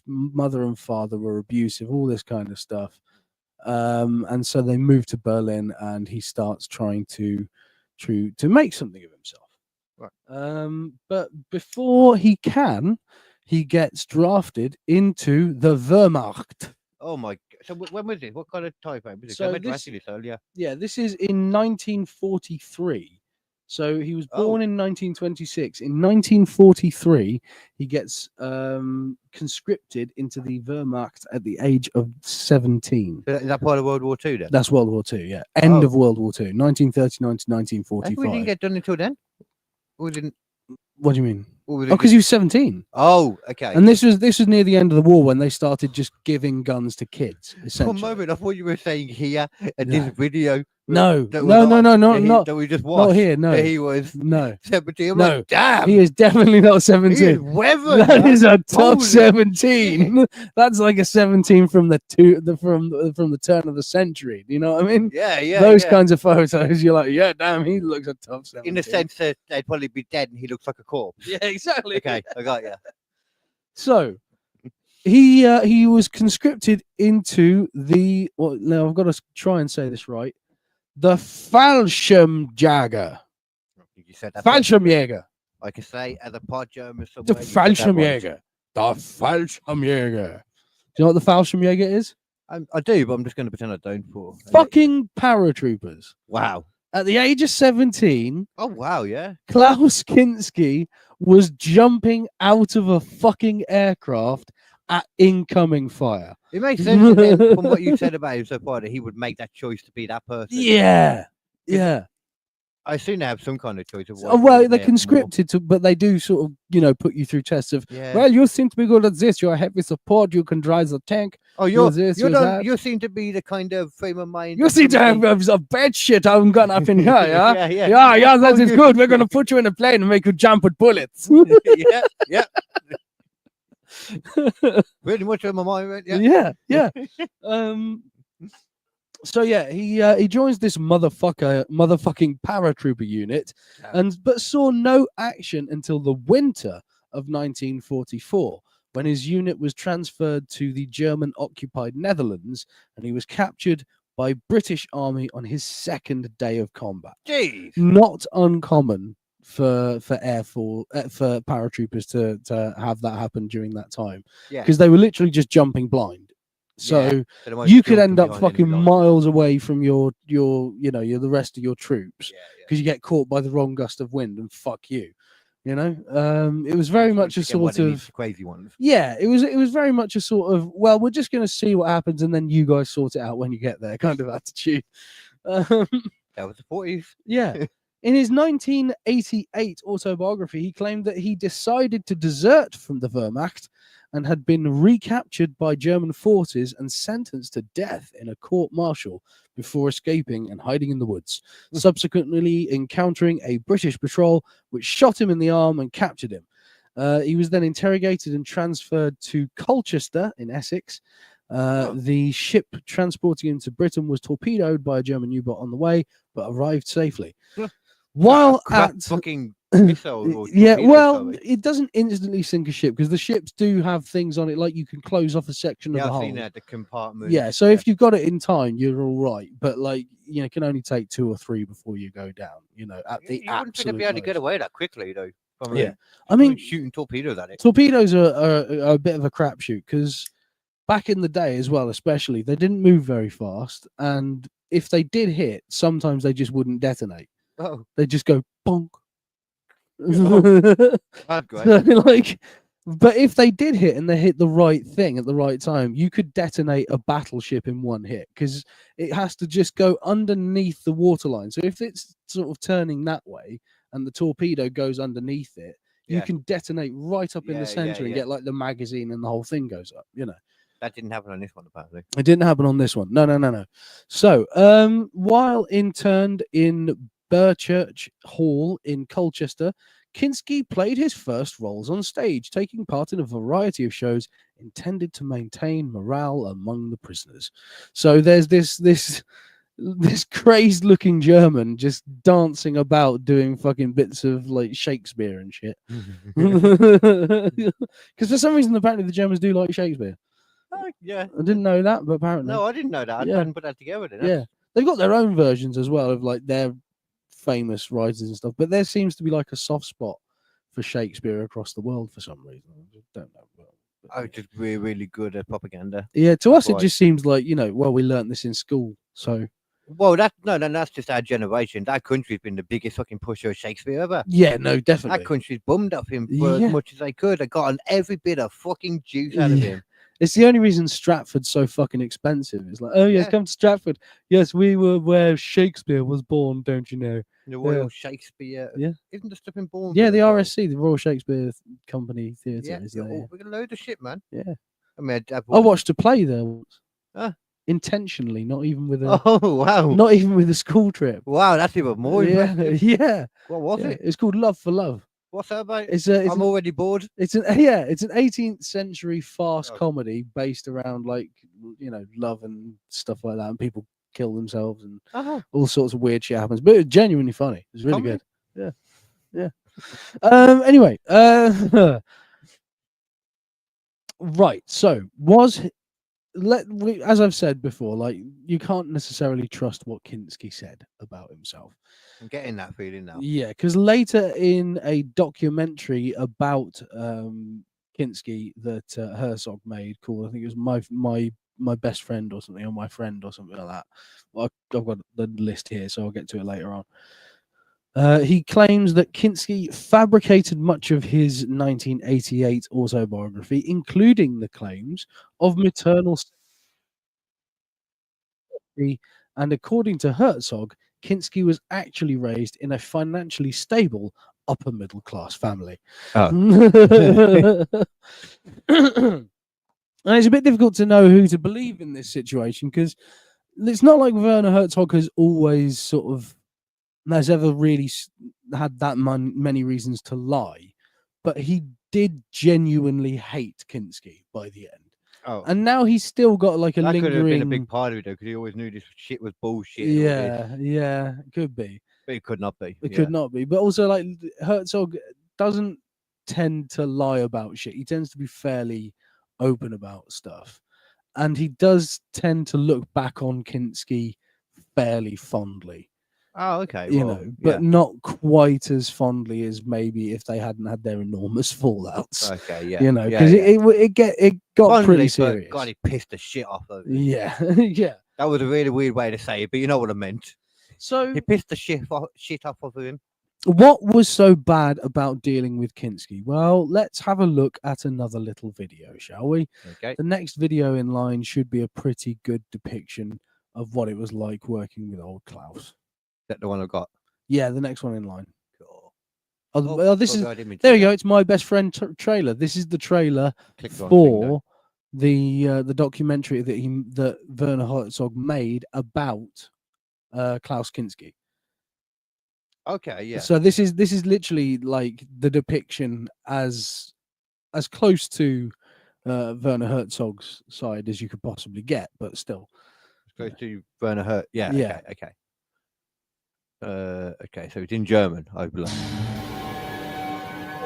mother and father were abusive, all this kind of stuff. And so they moved to Berlin, and he starts trying to make something of himself. Right. But before he can, he gets drafted into the Wehrmacht. Oh my! So when was it? What kind of time frame was it? So I meant to this- ask you this earlier. Yeah, this is in 1943. So he was born in 1926. In 1943, he gets conscripted into the Wehrmacht at the age of 17. Is that part of World War II then? That's World War II, yeah. End of World War II, 1939 to We 1945. didn't get done until then. We didn't. What do you mean? Or was it Oh, because he was 17. Oh, okay. And this was near the end of the war when they started just giving guns to kids. For a Essentially. moment, I thought you were saying here in No. this video. No, that was no, on, not that we just watched. not here. No, that he was no. 17. I'm No. like, damn. He is definitely not He is 17. weathered. That man. is a top Holy 17. That's like a 17 from the turn of the century. Do you know what I mean? Yeah. Those kinds of photos, you're like, yeah, damn, he looks a top 17. In the sense that they'd probably be dead and he looks like a corpse. Yeah, exactly. Okay, I got you. So he was conscripted into the now I've got to try and say this right. The Fallschirmjäger. You said that. Fallschirmjäger. I can say as a pod German The somewhere. you said that once. Fallschirmjäger. The Fallschirmjäger. Do you know what the Fallschirmjäger is? I do, but I'm just going to pretend I don't. For Fucking paratroopers. wow. At the age of 17, Oh wow, yeah. Klaus Kinski was jumping out of a fucking aircraft at incoming fire. It makes sense then, from what you said about him so far that he would make that choice to be that person. Yeah. Yeah. I assume they have some kind of choice of Oh, what well, they they're have more. conscripted to, but they do sort of, put you through tests of, Yeah. well, you seem to be good at this. You're a heavy support. You can drive the tank. Oh, you're this, you're you're done, that. you seem to be the kind of frame of mind. You that seem to have somebody- a bed shit I'm gonna up in here, yeah? yeah. That Oh, is you- good. We're gonna put you in a plane and make you jump with bullets. yeah. Pretty much on my mind, right? Yeah. So yeah, he joins this motherfucking paratrooper unit, but saw no action until the winter of 1944, when his unit was transferred to the German-occupied Netherlands, and he was captured by British Army on his second day of combat. Jeez. Not uncommon for paratroopers to have that happen during that time, Yeah. because they were literally just jumping blind. So So they might you still could end be up behind fucking enemy lines. miles away from you're the rest of your troops, Yeah. because you get cauut by the wrong gust of wind and fuck you. It was very much a Again, one sort of these of crazy ones. yeah. It was very much a sort of, well, we're just going to see what happens and then you guys sort it out when you get there kind of attitude. That was the 40s. Yeah. In his 1988 autobiography, he claimed that he decided to desert from the Wehrmacht and had been recaptured by German forces and sentenced to death in a court-martial before escaping and hiding in the woods, subsequently encountering a British patrol which shot him in the arm and captured him. He was then interrogated and transferred to Colchester in Essex. The ship transporting him to Britain was torpedoed by a German U-boat on the way, but arrived safely. While crap at fucking missile or yeah, torpedo, well, sorry. it doesn't instantly sink a ship because the ships do have things on it, like you can close off a section Yeah, of the I've hull. seen that, the compartment. Yeah, so if you've got it in time, you're all right. But like, you know, it can only take 2 or 3 before you go down. You know, at the you wouldn't think they'd absolute be able to get most. away that quickly, though. From Yeah, I mean, shooting torpedoes at it. torpedoes are a bit of a crapshoot because back in the day as well, especially, they didn't move very fast, and if they did hit, sometimes they just wouldn't detonate. Oh, They just go bonk. that's great. So, like, but if they did hit and they hit the right thing at the right time, you could detonate a battleship in one hit because it has to just go underneath the waterline. So if it's sort of turning that way and the torpedo goes underneath it, you Yeah. can detonate right up in Yeah, the center yeah, and yeah. get like the magazine and the whole thing goes up, you know. That didn't happen on this one, apparently. It didn't happen on this one. No. So, while interned in Burchurch Hall in Colchester, Kinski played his first roles on stage, taking part in a variety of shows intended to maintain morale among the prisoners. So there's this crazed-looking German just dancing about doing fucking bits of like Shakespeare and shit. Because for some reason, apparently the Germans do like Shakespeare. Yeah. I didn't know that, but apparently. No, I didn't know that. I Yeah. hadn't put that together. Then. Yeah, they've got their own versions as well of like their famous writers and stuff. But there seems to be like a soft spot for Shakespeare across the world for some reason. I just don't know. Oh, just really, really good at propaganda. Yeah, to us it Right. just seems like, you know, well, we learnt this in school, so Well, that's just our generation. That country's been the biggest fucking pusher of Shakespeare ever. yeah, no, definitely. That country's bummed up him for Yeah. as much as they could. They got every bit of fucking juice out of Yeah. him. It's the only reason Stratford's so fucking expensive. It's like, oh yes, Yeah. come to Stratford. Yes, we were where Shakespeare was born, don't you know? The Royal Yeah. Shakespeare. Yeah. Isn't the stuff in Bournemouth? Yeah, the as well? RSC, the Royal Shakespeare Company Theatre. Yeah, is yeah, there, yeah. we got a load of shit, man. Yeah. I mean, I watched a play there once. Ah. Intentionally, not even with a Oh wow! not even with a school trip. Wow, that's even more Yeah, impressive. yeah. What was yeah. it? It's called Love for Love. What's that about? It's I'm already bored. it's an 18th century farce Oh. comedy based around like, you know, love and stuff like that, and people kill themselves and Uh-huh. all sorts of weird shit happens. But it's genuinely funny. It's really Comedy? good. Yeah. Anyway, right. So as I've said before, like, you can't necessarily trust what Kinski said about himself. I'm getting that feeling now. Yeah, because later in a documentary about Kinski that Herzog made, called, I think it was my best friend or something, or my friend or something like that. Well, I've got the list here, so I'll get to it later on. He claims that Kinski fabricated much of his 1988 autobiography, including the claims of maternal safety, and according to Herzog, Kinski was actually raised in a financially stable upper middle class family. And it's a bit difficult to know who to believe in this situation, because it's not like Werner Herzog has always sort of has ever really had that many reasons to lie, but he did genuinely hate Kinski by the end. Oh, And now he's still got like a that lingering. could have been a big part of it though, because he always knew this shit was bullshit. and all this, Yeah, it could be. but it could not be. It could not be. But also, like, Herzog doesn't tend to lie about shit. He tends to be fairly open about stuff, and he does tend to look back on Kinski fairly fondly. Oh, okay. You well, know, but not quite as fondly as maybe if they hadn't had their enormous fallouts. okay, yeah. You know, yeah, because yeah. it got Fondly, pretty but serious. God, he pissed the shit off of it. Yeah, yeah. That was a really weird way to say it, but you know what I meant. So, He pissed the shit off of him. what was so bad about dealing with Kinski? Well, let's have a look at another little video, shall we? Okay. The next video in line should be a pretty good depiction of what it was like working with old Klaus. Is that the one I got? Yeah, the next one in line. Cool. Oh, this is I didn't mean to there do we go. that. It's my best friend trailer. This is the trailer Clicked the wrong thing, though. for the documentary that Werner Herzog made about Klaus Kinski. Okay, yeah. So this is literally like the depiction as close to Werner Herzog's side as you could possibly get, but still. Goes to Werner Hurt. Yeah. Yeah. Okay. Okay, so it's in German, I believe.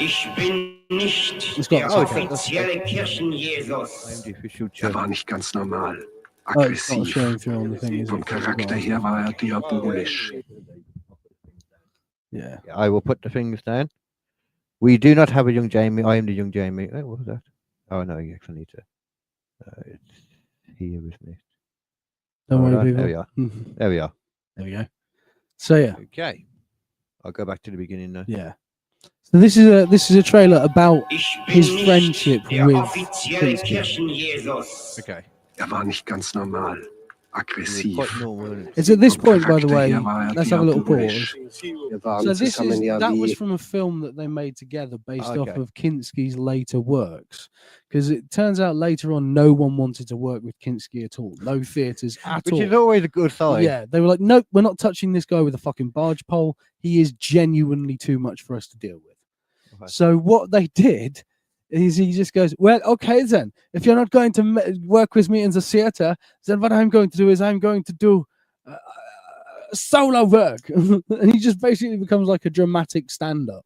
Ich bin nicht It's got der subtitles. offizielle I am Kirchenjesus. the official Er war church. nicht ganz normal. Oh, it's not Aggressiv. showing through on the thing, is Vom it? Charakter her war er diabolisch. Yeah. Yeah, I will put the things down. We do not have a young Jamie. I am the young Jamie. Oh, what was that? Oh no, you actually need to. It's here, isn't it? Don't Hold worry, on, people. there we are. There we are. There we go. So yeah, Okay. I'll go back to the beginning now. yeah. So this is a trailer about Ich bin his nicht friendship der with offizielle Kinski. Kirchenjesus. Okay. Er war nicht ganz normal. He Aggressiv. was quite normal. Isn't it? It's at this Vom point, by the Charakter way. her war er Let's have a little diabolisch. pause. So this is that was from a film that they made together based off Okay. of Kinski's later works, because it turns out later on no one wanted to work with Kinski at all, no theaters at Which all. is always a good sign. Yeah, they were like, nope, we're not touching this guy with a fucking barge pole. He is genuinely too much for us to deal with. Okay. So what they did is he just goes, well, okay then, if you're not going to work with me in the theater, then what I'm going to do is I'm going to do solo work. And he just basically becomes like a dramatic stand-up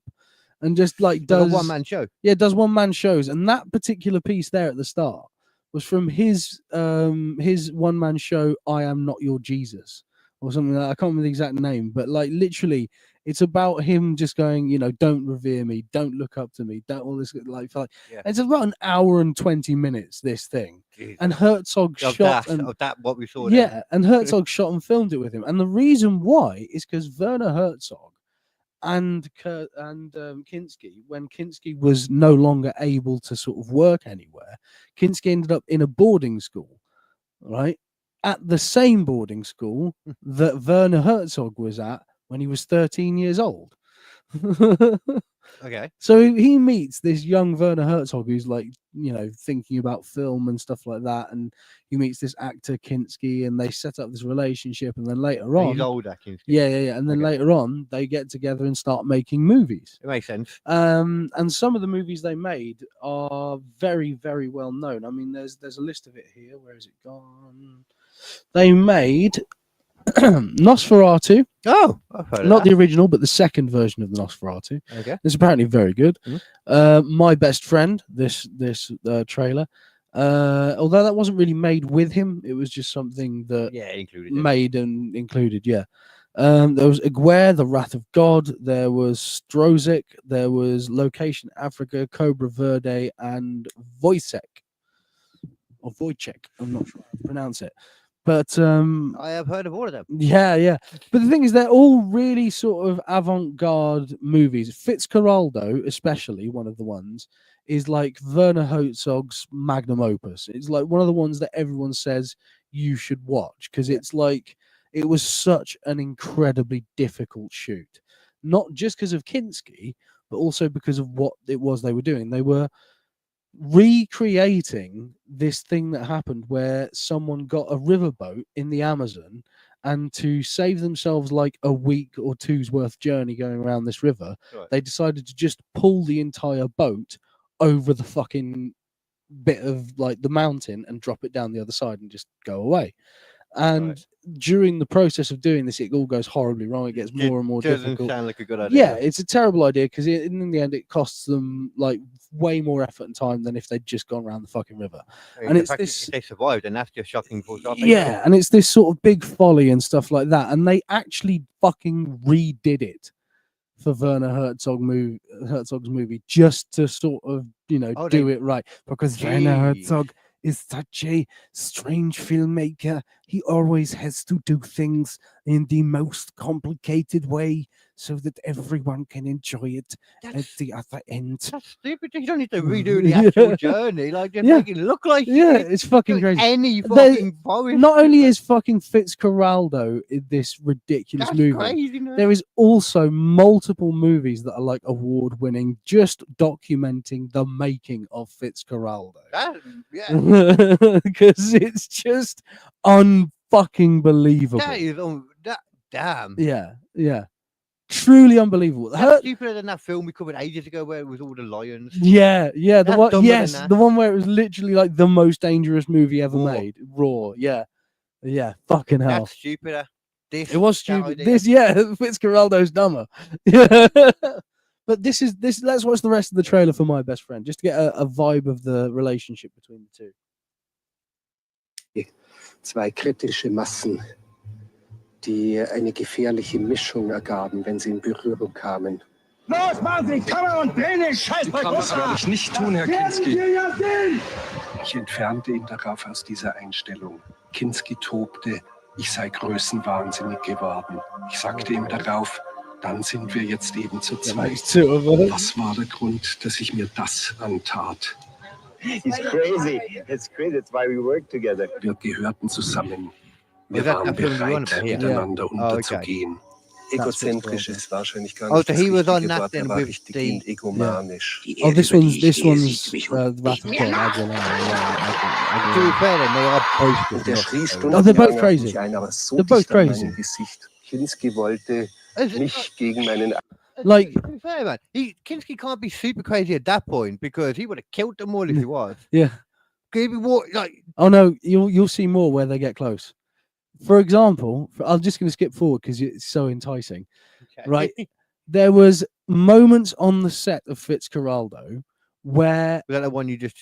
and just like does a one-man show. Yeah, does one-man shows. And that particular piece there at the start was from his one-man show, I Am Not Your Jesus, or something like that. I can't remember the exact name, but like literally it's about him just going, you know, don't revere me, don't look up to me, don't all this like Yeah. It's about an hour and 20 minutes, this thing. Jesus. And Herzog Of shot that, and of that, what we saw. yeah, and Herzog shot and filmed it with him. And the reason why is because Werner Herzog and Kinski, when Kinski was no longer able to sort of work anywhere, Kinski ended up in a boarding school, right? At the same boarding school that Werner Herzog was at when he was 13 years old. Okay. So he meets this young Werner Herzog who's like, you know, thinking about film and stuff like that. And he meets this actor Kinski and they set up this relationship. And then later on, He's older. Kinski. yeah. And then Okay. later on, they get together and start making movies. It makes sense. And some of the movies they made are very, very well known. I mean, there's a list of it here. Where is it gone? They made Nosferatu. Oh, I've heard of Not that. the original, but the second version of the Nosferatu. Okay. It's apparently very good. Mhm. My Best Friend, this trailer. Although that wasn't really made with him, it was just something that Yeah, included. it. made and included. Yeah. There was Aguirre, The Wrath of God. There was Strozik. There was Location Africa, Cobra Verde, and Wojciech. Or Wojciech. I'm not sure how to pronounce it. But I have heard of all of them. yeah. But the thing is, they're all really sort of avant-garde movies. Fitzcarraldo, especially one of the ones, is like Werner Herzog's magnum opus. It's like one of the ones that everyone says you should watch because it's like it was such an incredibly difficult shoot, not just because of Kinski, but also because of what it was they were doing. They were recreating this thing that happened where someone got a riverboat in the Amazon and to save themselves like a week or two's worth journey going around this river, Right. they decided to just pull the entire boat over the fucking bit of like the mountain and drop it down the other side and just go away. And Right. during the process of doing this, it all goes horribly wrong. It gets more and more Doesn't difficult. sound like a good idea. Yeah, it's a terrible idea because in the end, it costs them like way more effort and time than if they'd just gone around the fucking river. And and the it's fact that this- if they survived, and that's just shocking for stuff. Yeah, and it's this sort of big folly and stuff like that. And they actually fucking redid it for Werner Herzog's movie just to sort of, you know, Oh, do they- it right. Because Werner Jeez. Herzog is such a strange filmmaker. He always has to do things in the most complicated way so that everyone can enjoy it at That's, the other end. that's stupid. You don't need to redo the actual journey. Like, just Yeah. make it look like Yeah, it. it's fucking crazy. Any They- fucking forest. Not only is fucking Fitzcarraldo in this ridiculous that's movie, crazy. No? there is also multiple movies that are like award winning, just documenting the making of Fitzcarraldo. Yeah. Because it's just unfucking believable. That is that. Damn. Yeah. Truly unbelievable. That's stupider than that film we covered ages ago where it was all the lions. Yeah, the That's one, dumber than yes, that. the one where it was literally like the most dangerous movie ever Raw. made. Raw, yeah, fucking hell. That's stupider. this. It was that stupid. idea. This, yeah, Fitzcarraldo's dumber. But this is this. Let's watch the rest of the trailer for My Best Friend, just to get a vibe of the relationship between the two. Zwei kritische Massen, die eine gefährliche Mischung ergaben, wenn sie in Berührung kamen. Los, machen Sie die Kamera und drehen den Scheiß bei Das werde ich nicht tun, Herr Kinski. Ich entfernte ihn darauf aus dieser Einstellung. Kinski tobte, ich sei größenwahnsinnig geworden. Ich sagte ihm darauf, dann sind wir jetzt eben zu zweit. Was war der Grund, dass ich mir das antat? It's crazy. It's crazy. That's why we work together. Wir gehörten zusammen. Wir that waren a film you bereit, want about here? miteinander Oh, okay. unterzugehen. Egozentrisch ist wahrscheinlich gar Oh, nicht so das he was on richtige that Wort. then Er war with richtig the- egomanisch. Oh, this one's Wrath of God. To be fair, then they are both Und er schrie Oh, they're stundenlang both auf crazy. mich ein, aber so They're both dicht an crazy. meinem Gesicht. Kinski wollte mich gegen meinen... Like, To be fair, man, Kinski can't be super crazy at that point because he would have killed them all if he was. yeah. Give me what, like, Oh no, you'll see more where they get close. For example, I'm just going to skip forward because it's so enticing. okay. Right, there was moments on the set of Fitzcarraldo where, Was that the one you just?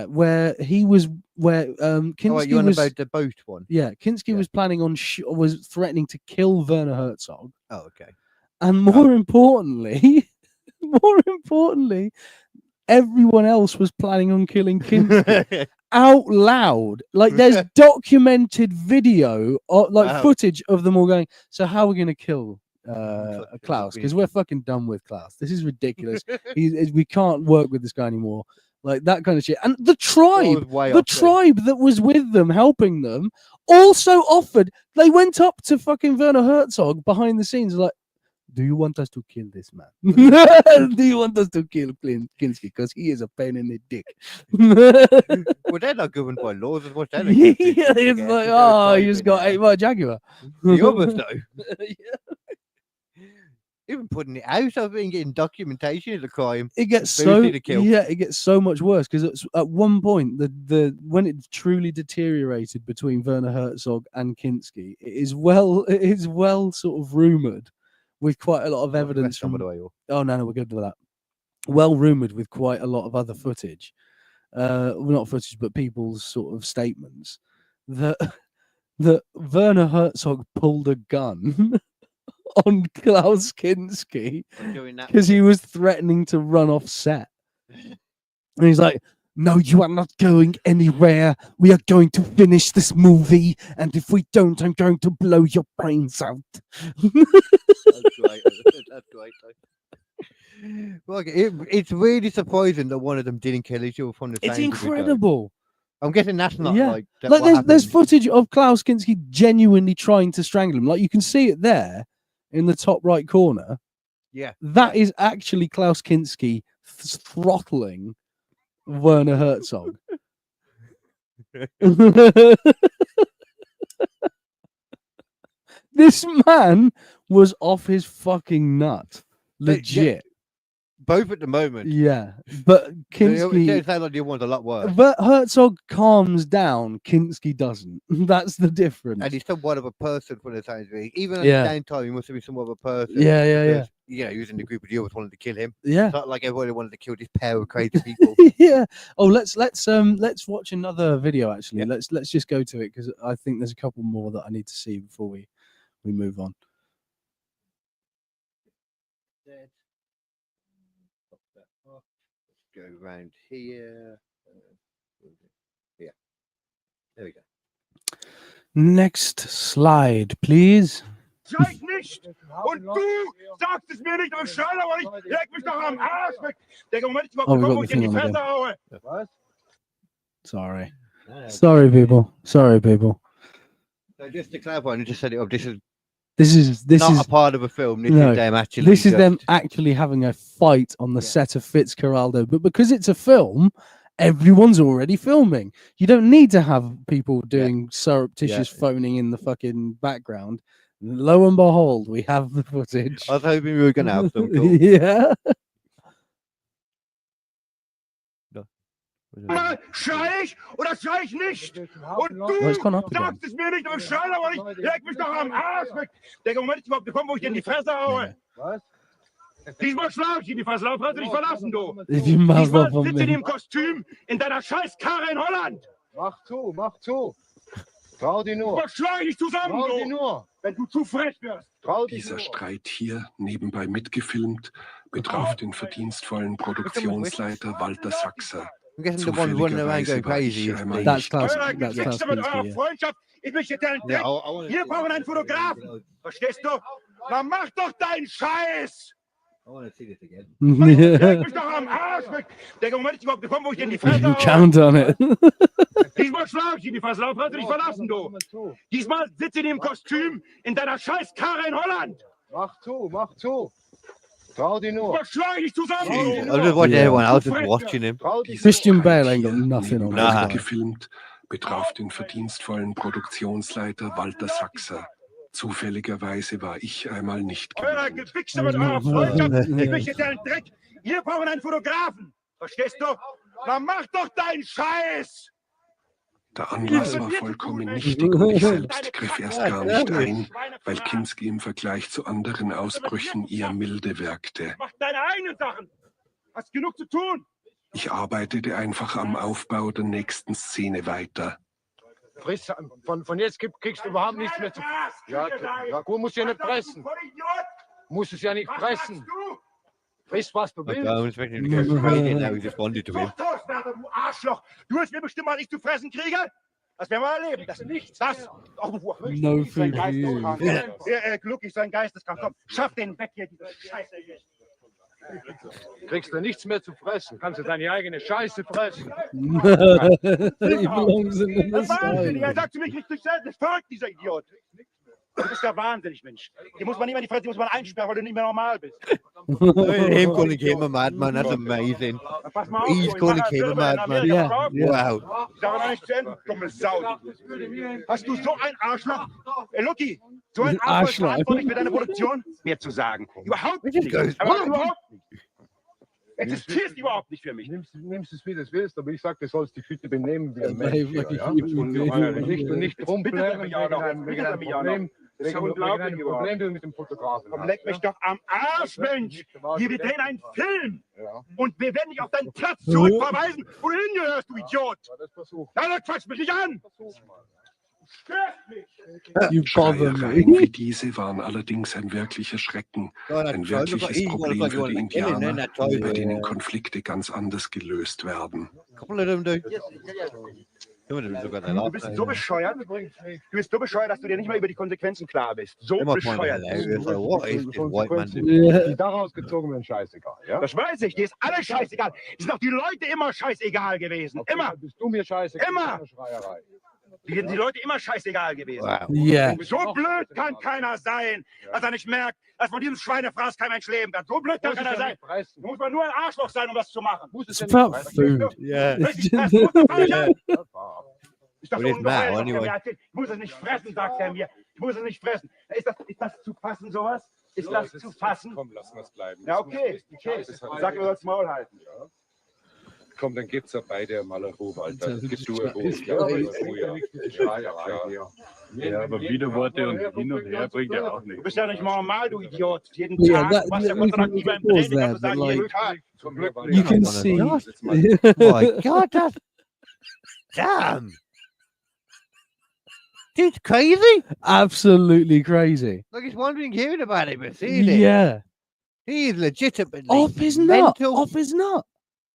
where he was, where Oh, wait, Kinski you on was, about the boat one? yeah, Kinski Yeah. was planning on, was threatening to kill Werner Herzog, Oh, okay. and more importantly, everyone else was planning on killing Kinski. Out loud, like there's documented video or like Wow. footage of them all going, so how are we going to kill Fuck, Klaus, we because need we're fucking done with Klaus, this is ridiculous. We can't work with this guy anymore, like that kind of shit. And the tribe that was with them helping them also offered, they went up to fucking Werner Herzog behind the scenes like, do you want us to kill this man? Do you want us to kill Kinski? Because he is a pain in the dick. Well, they're not governed by laws as much. Yeah, it's like, oh, you just got ate by a jaguar. The others, though. Even putting it out of it and getting documentation is a crime. It gets so Conspiracy to kill. yeah, it gets so much worse because at one point the when it truly deteriorated between Werner Herzog and Kinski, it is well sort of rumored with quite a lot of evidence from. Oh no, we're good with that. Well rumored with quite a lot of other footage, well, not footage, but people's sort of statements that Werner Herzog pulled a gun on Klaus Kinski because he was threatening to run off set. And he's like, no, you are not going anywhere. We are going to finish this movie. And if we don't, I'm going to blow your brains out. That's great. That's great. Well, it's really surprising that one of them didn't kill each other from the same. It's incredible. I'm guessing that's not Yeah. like that. Like there's footage of Klaus Kinski genuinely trying to strangle him. Like you can see it there in the top right corner. Yeah. That is actually Klaus Kinski throttling Werner Herzog. This man was off his fucking nut. Legit. Both at the moment. Yeah. But Kinski. It sounds like the other one's a lot worse. But Herzog calms down. Kinski doesn't. That's the difference. And he's somewhat of a person for the time being. Even at Yeah. the same time, he must have been somewhat of a person. Yeah. because, you know, he was in the group of the others wanted to kill him. Yeah. It's not like everybody wanted to kill this pair of crazy people. Yeah. Oh, let's watch another video. Actually, let's just go to it because I think there's a couple more that I need to see before we move on. Go around here. Yeah. There we go. Next slide, please. Zeig nicht! Und du sagst es mir nicht, aber schau aber nicht! Leg mich doch am Arsch weg! Der Moment, ich überhaupt Oh, we got bekomme, wo the ich in die thing on Fresse haue! Was? Sorry. Sorry, people. Sorry, people. So just to clarify, and just set it up, this is This not is a part of a film. This no, is them actually. This is them just- actually having a fight on the set of Fitzcarraldo. But because it's a film, everyone's already filming. You don't need to have people doing surreptitious phoning in the fucking background. Lo and behold, we have the footage. I was hoping we were going to have some. Cool. Yeah. Mal schrei ich oder schrei ich nicht? Und du sagst es mir nicht, aber schrei aber nicht. Leg mich doch am Arsch weg. Der Moment ist überhaupt gekommen, wo ich dir in die Fresse haue. Was? Diesmal schlage ich in die Fresse, lauf, hast du dich verlassen, du. Diesmal sitze in dem Kostüm in deiner scheiß Karre in Holland. Mach zu. Trau dich nur. Was schlage ich zusammen, Trau dich nur. Wenn du zu frech wirst. Dieser Streit hier, nebenbei mitgefilmt, betraf den verdienstvollen Produktionsleiter Walter Sachser. Zufälligerweise war ich einmal nicht Freundschaft ist mich hier entdeckt. Wir brauchen einen Fotografen. Verstehst du? Na mach doch deinen Scheiß. Leg mich doch am Arsch weg. Der Moment ist überhaupt gekommen, wo ich dir in die Fresse haue. Diesmal schlage ich in die Fresse, lauf, hast du dich verlassen, du. Diesmal sitze in dem Kostüm in deiner scheiß Karre in Holland. Mach zu. Trau dich nur. Was schlage ich zusammen? I just want everyone else is watching him. Christian Bale ain't got nothing on that. Gefilmt, betraf den verdienstvollen Produktionsleiter Walter Sachser. Zufälligerweise war ich einmal nicht Euer Gewichse mit eurer Freundschaft, ich mich jetzt einen Dreck. Wir brauchen einen Fotografen. Verstehst du? Na mach doch deinen Scheiß. Der Anlass war vollkommen nichtig und ich selbst griff erst gar nicht ein, weil Kinski im Vergleich zu anderen Ausbrüchen eher milde wirkte. Mach deine eigenen Sachen. Hast genug zu tun. Ich arbeitete einfach am Aufbau der nächsten Szene weiter. Friss, von jetzt kriegst du überhaupt nichts mehr zu. Ja, gut, musst du ja nicht pressen. Musst es ja nicht pressen. Friss, was du willst. Du Arschloch. Du willst mir bestimmt mal nicht zu fressen kriegen? Das werden wir erleben. Das nichts. Das. No food for you. Glücklich, sein Geisteskrank. Komm, schaff den weg hier, diese Scheiße hier. Kriegst du nichts mehr zu fressen. Kannst du deine eigene Scheiße fressen. Er sagt zu mir, kriegst du selbst. Das ist verrückt, dieser Idiot. Du bist ja wahnsinnig, Mensch. Die muss man nicht mehr in die Fresse, die muss man einsperren, weil du nicht mehr normal bist. Him calling him a madman, that's amazing. He's calling him a madman. Yeah. Wow. Ich sage noch nicht zu Ende, dumme Sau. Hast du so ein Arschloch? Lucky, so ein Arschloch verantwortlich für deine Produktion? Mehr zu sagen. Überhaupt nicht. Aber überhaupt nicht. Existierst überhaupt nicht für mich. Nimmst es, wie du es willst, aber ich sag, du sollst dich bitte benehmen wie ein Mensch. Und nicht rumblären wegen einem Problem mit dem Fotografen. Komm, leck mich doch am Arsch, Mensch! Wir drehen einen Film! Und wir werden dich auf deinen Platz zurückverweisen, wo du hingehörst, du Idiot! Ja, quatsch mich nicht an! Schreiereien wie diese waren allerdings ein wirklicher Schrecken, ein wirkliches Problem für die Indianer, bei denen Konflikte ganz anders gelöst werden. Du bist so bescheuert, dass du dir nicht mal über die Konsequenzen klar bist. So bescheuert. Die daraus gezogen werden, scheißegal. Ja? Das weiß ich, dir ist alles scheißegal. Es sind auch die Leute immer scheißegal gewesen. Okay, immer. Bist du mir scheißegal? Immer. Die Leute immer scheißegal gewesen. Wow. Yeah. So blöd kann keiner sein, dass er nicht merkt, dass von diesem Schweinefraß kein Mensch leben kann. So blöd kann keiner sein. Da muss man nur ein Arschloch sein, um das zu machen. It's about food. Yeah. Ich muss es nicht fressen, sagt er mir. Ich muss es nicht fressen. Ist das zu fassen, sowas? Ist das zu fassen? Komm, lass uns bleiben. Ja, okay. Sag mir, das Maul halten. Komm, dann gibt's ja beide mal eine Ruhe, Alter. Gib du eine Ruhe. Ja, aber Widerworte und hin und her bringt ja auch nichts. Du bist ja nicht normal, du Idiot. Jeden Tag. Du machst ja Gott sei Dank nie beim Training, kannst du sagen, jeden Tag. You can see. Oh my God, that's... Damn. Dude's crazy. Absolutely crazy. Like he's wondering hearing about it, but seriously. Yeah. He is legitimately Off his nut. Off his nut.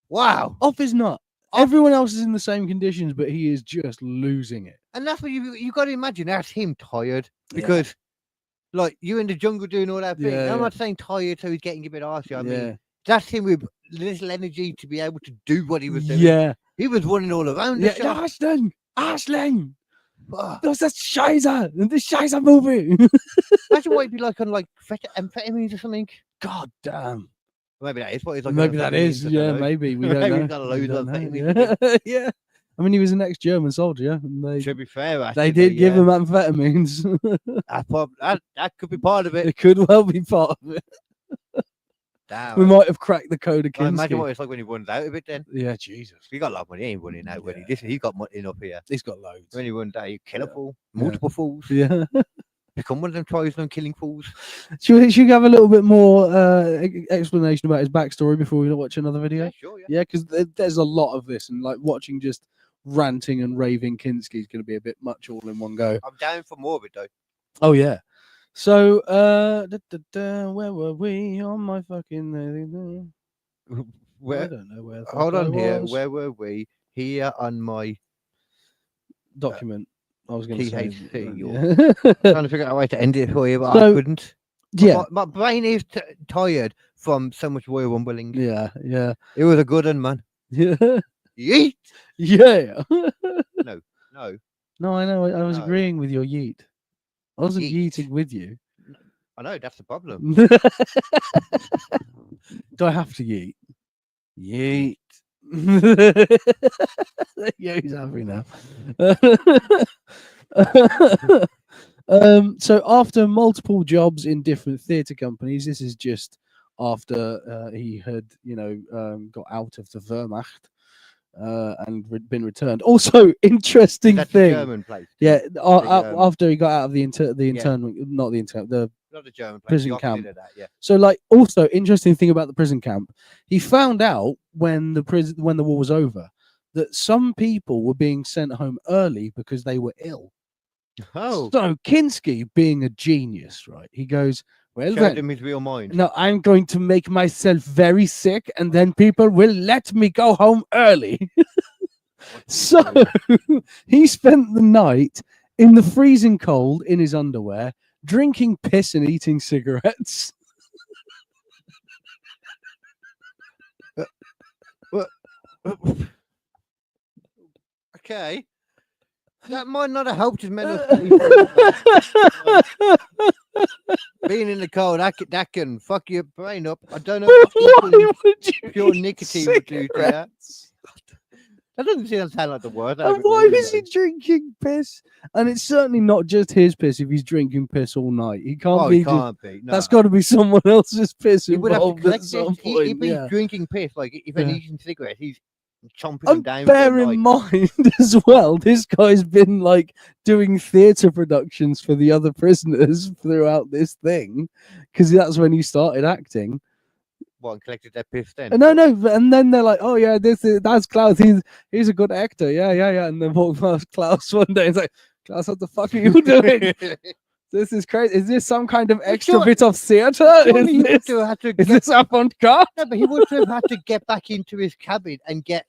Wow. Off his nut. Everyone else is in the same conditions, but he is just losing it. And that's what you got to imagine. That's him tired because, like, you in the jungle doing all that thing. Yeah. I'm not saying tired, so he's getting a bit arsey. I mean, that's him with little energy to be able to do what he was doing. Yeah. He was running all around. Ja, Arschling! Das ist Scheiße! Das ist Scheiße-Movie! Imagine what it'd be like on, like, amphetamines or something. God damn. Maybe that is what he's like. Maybe that is, yeah, maybe. We don't know. Yeah. I mean, he was an ex-German soldier. And they, to be fair, they did give him amphetamines. that could be part of it. It could well be part of it. Damn. We might have cracked the code of I Kinski. imagine what it's like when he runs out of it then. Yeah, Jesus. He got a lot of money. He ain't running out when he got money enough here. He's got loads. When he runs out, he kill a fool, multiple fools. Yeah. Become one of them tries on killing fools. Should we have a little bit more explanation about his backstory before we watch another video? Yeah, sure. Yeah, because there's a lot of this, and like watching just ranting and raving Kinski is going to be a bit much all in one go. I'm down for more of it though. Oh yeah. So where were we on my fucking? Where? I don't know where. Hold on here. Was. Where were we? Here on my document. I was going to say. Trying to figure out a way to end it for you, but I couldn't. Yeah, my brain is tired from so much Royal Rumbling. Yeah. It was a good one, man. Yeah. Yeet. Yeah. No. No, I know. I was agreeing with your yeet. I wasn't yeeting with you. I know, that's the problem. Do I have to yeet? Yeet. Yeah, he's happy now. So after multiple jobs in different theatre companies, this is just after he had, got out of the Wehrmacht and been returned. Also, interesting That's thing. The German place. Yeah, after he got out of the intern, not the German place, prison the camp. opposite of that, yeah. So, like, also interesting thing about the prison camp, he found out when the war was over that some people were being sent home early because they were ill. Oh, so Kinski, being a genius, right? He goes, well, showed him his real mind. No, I'm going to make myself very sick, and then people will let me go home early. So he spent the night in the freezing cold in his underwear, drinking piss and eating cigarettes. Okay. That might not have helped his mental being in the cold, that can fuck your brain up. I don't know what pure nicotine would do to that. That doesn't sound like the word. And why was he drinking piss? And it's certainly not just his piss if he's drinking piss all night. He can't be. No. That's got to be someone else's piss He would have to involved collect at some it. point. He'd be Yeah. drinking piss. Like, if he's eating cigarettes, he's chomping them And down. bear in mind as well, this guy's been like doing theatre productions for the other prisoners throughout this thing, because that's when he started acting. What, and collected their piss then? No, and then they're like, "Oh yeah, that's Klaus. He's a good actor. Yeah." And then walk past Klaus one day and it's like, "Klaus, what the fuck are you doing? This is crazy. Is this some kind of extra bit of theatre? Is this avant-garde?" No, but he would have had to get back into his cabin and get,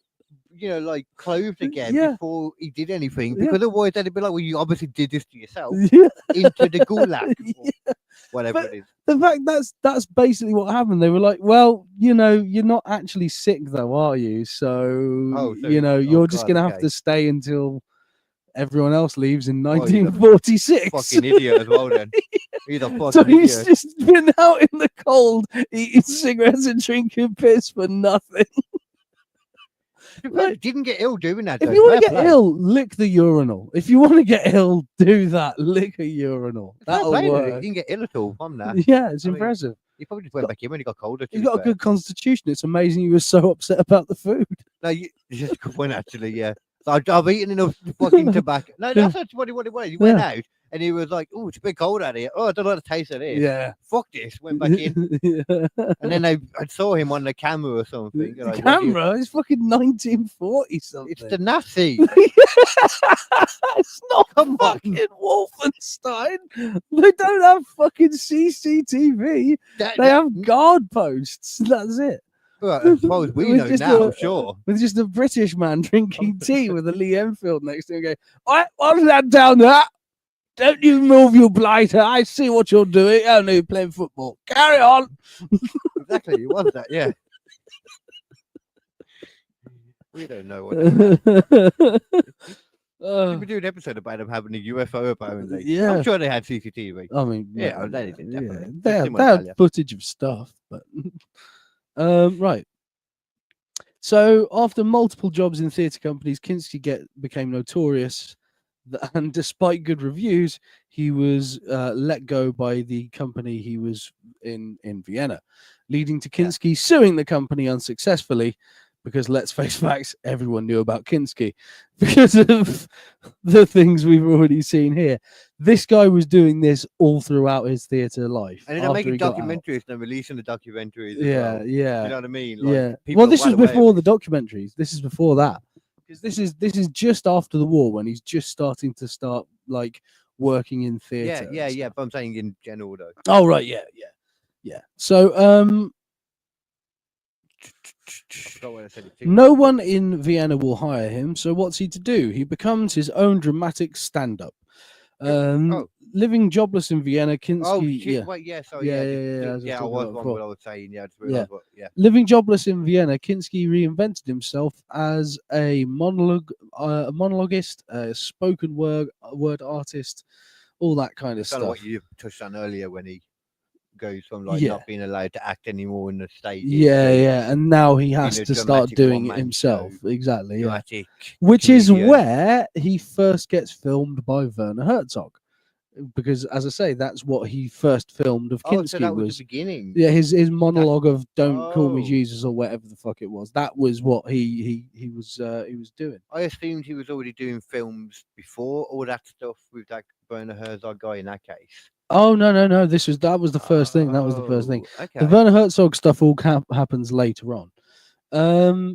like, clothed again before he did anything, because otherwise they'd be like, well, you obviously did this to yourself into the gulag, whatever it is. The fact that's basically what happened. They were like, well, you're not actually sick though, are you? So, you're just gonna have to stay until everyone else leaves in 1946. Fucking idiot as well then. He's a fucking So he's idiot. just been out in the cold eating cigarettes and drinking piss for nothing. Like, didn't get ill doing that. If you want to get ill, lick the urinal. If you want to get ill, do that. Lick a urinal. That'll work. He didn't get ill at all from that. Yeah, it's impressive. He probably just went back in when he got colder. He's got a good constitution. It's amazing he was so upset about the food. No, it's just a good one actually. Yeah, so I've eaten enough fucking tobacco. No, that's actually what it was. He went out and he was like, "Oh, it's a bit cold out here. Oh, I don't know the taste of this. Yeah, fuck this." Went back in, and then I saw him on the camera or something. The camera? It's fucking 1940 something. It's the Nazi. It's not fucking Wolfenstein. They don't have fucking CCTV. They have guard posts. That's it. Well, as far as we know now, sure. With just a British man drinking tea with a Lee Enfield next to him going, "All right, what's that down there? Don't you move, you blighter. I see what you're doing. Oh, no, you're playing football. Carry on." Exactly, it was that, yeah. We don't know what we do an episode about them having a UFO apparently. Yeah. I'm sure they had CCTV. I mean, yeah, they did, definitely. They had footage of stuff, but right. So after multiple jobs in theatre companies, Kinski became notorious, and despite good reviews, he was let go by the company he was in Vienna. leading to Kinski suing the company unsuccessfully. Because let's face facts, everyone knew about Kinski because of the things we've already seen here. This guy was doing this all throughout his theatre life. And they're making documentaries and releasing the documentaries. Yeah. You know what I mean? Like, well, this was before the documentaries. This is before that. Because this is just after the war when he's just starting to like working in theatre. Yeah. But I'm saying in general though. Oh right, yeah. So no one in Vienna will hire him, so what's he to do? He becomes his own dramatic stand-up. Living jobless in Vienna, Kinski. I was wrong what I was saying. Living jobless in Vienna, Kinski reinvented himself as a monologuist, a spoken word artist, all that kind of stuff. Kind of what you touched on earlier when he goes from like not being allowed to act anymore in the stage. And now he has to start doing it himself. Exactly. Which is where he first gets filmed by Werner Herzog. Because as I say, that's what he first filmed of Kinski. So that was the beginning. Yeah, his monologue of "Don't call me Jesus" or whatever the fuck it was. That was what he was doing. I assumed he was already doing films before all that stuff with that Werner Herzog guy in that case. Oh no! That was the first thing. That was the first thing. Okay. The Werner Herzog stuff all happens later on.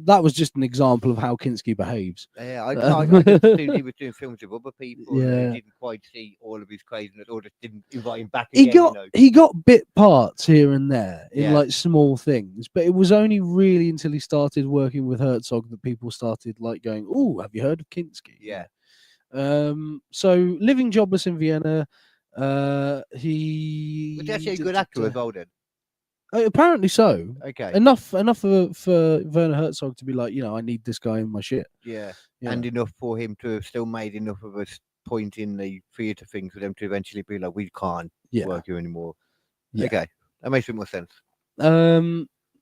That was just an example of how Kinski behaves. Yeah, I just assumed he was doing films with other people. And he didn't quite see all of his craziness, or just didn't invite him back again. He got bit parts here and there in like small things, but it was only really until he started working with Herzog that people started like going, "Oh, have you heard of Kinski?" Yeah. So living jobless in Vienna. He was actually a good actor as well then. Apparently so. Okay. Enough for Werner Herzog to be like, I need this guy in my shit. Yeah. And enough for him to have still made enough of a point in the theatre thing for them to eventually be like, we can't work here anymore. Yeah. Okay. That makes a bit more sense.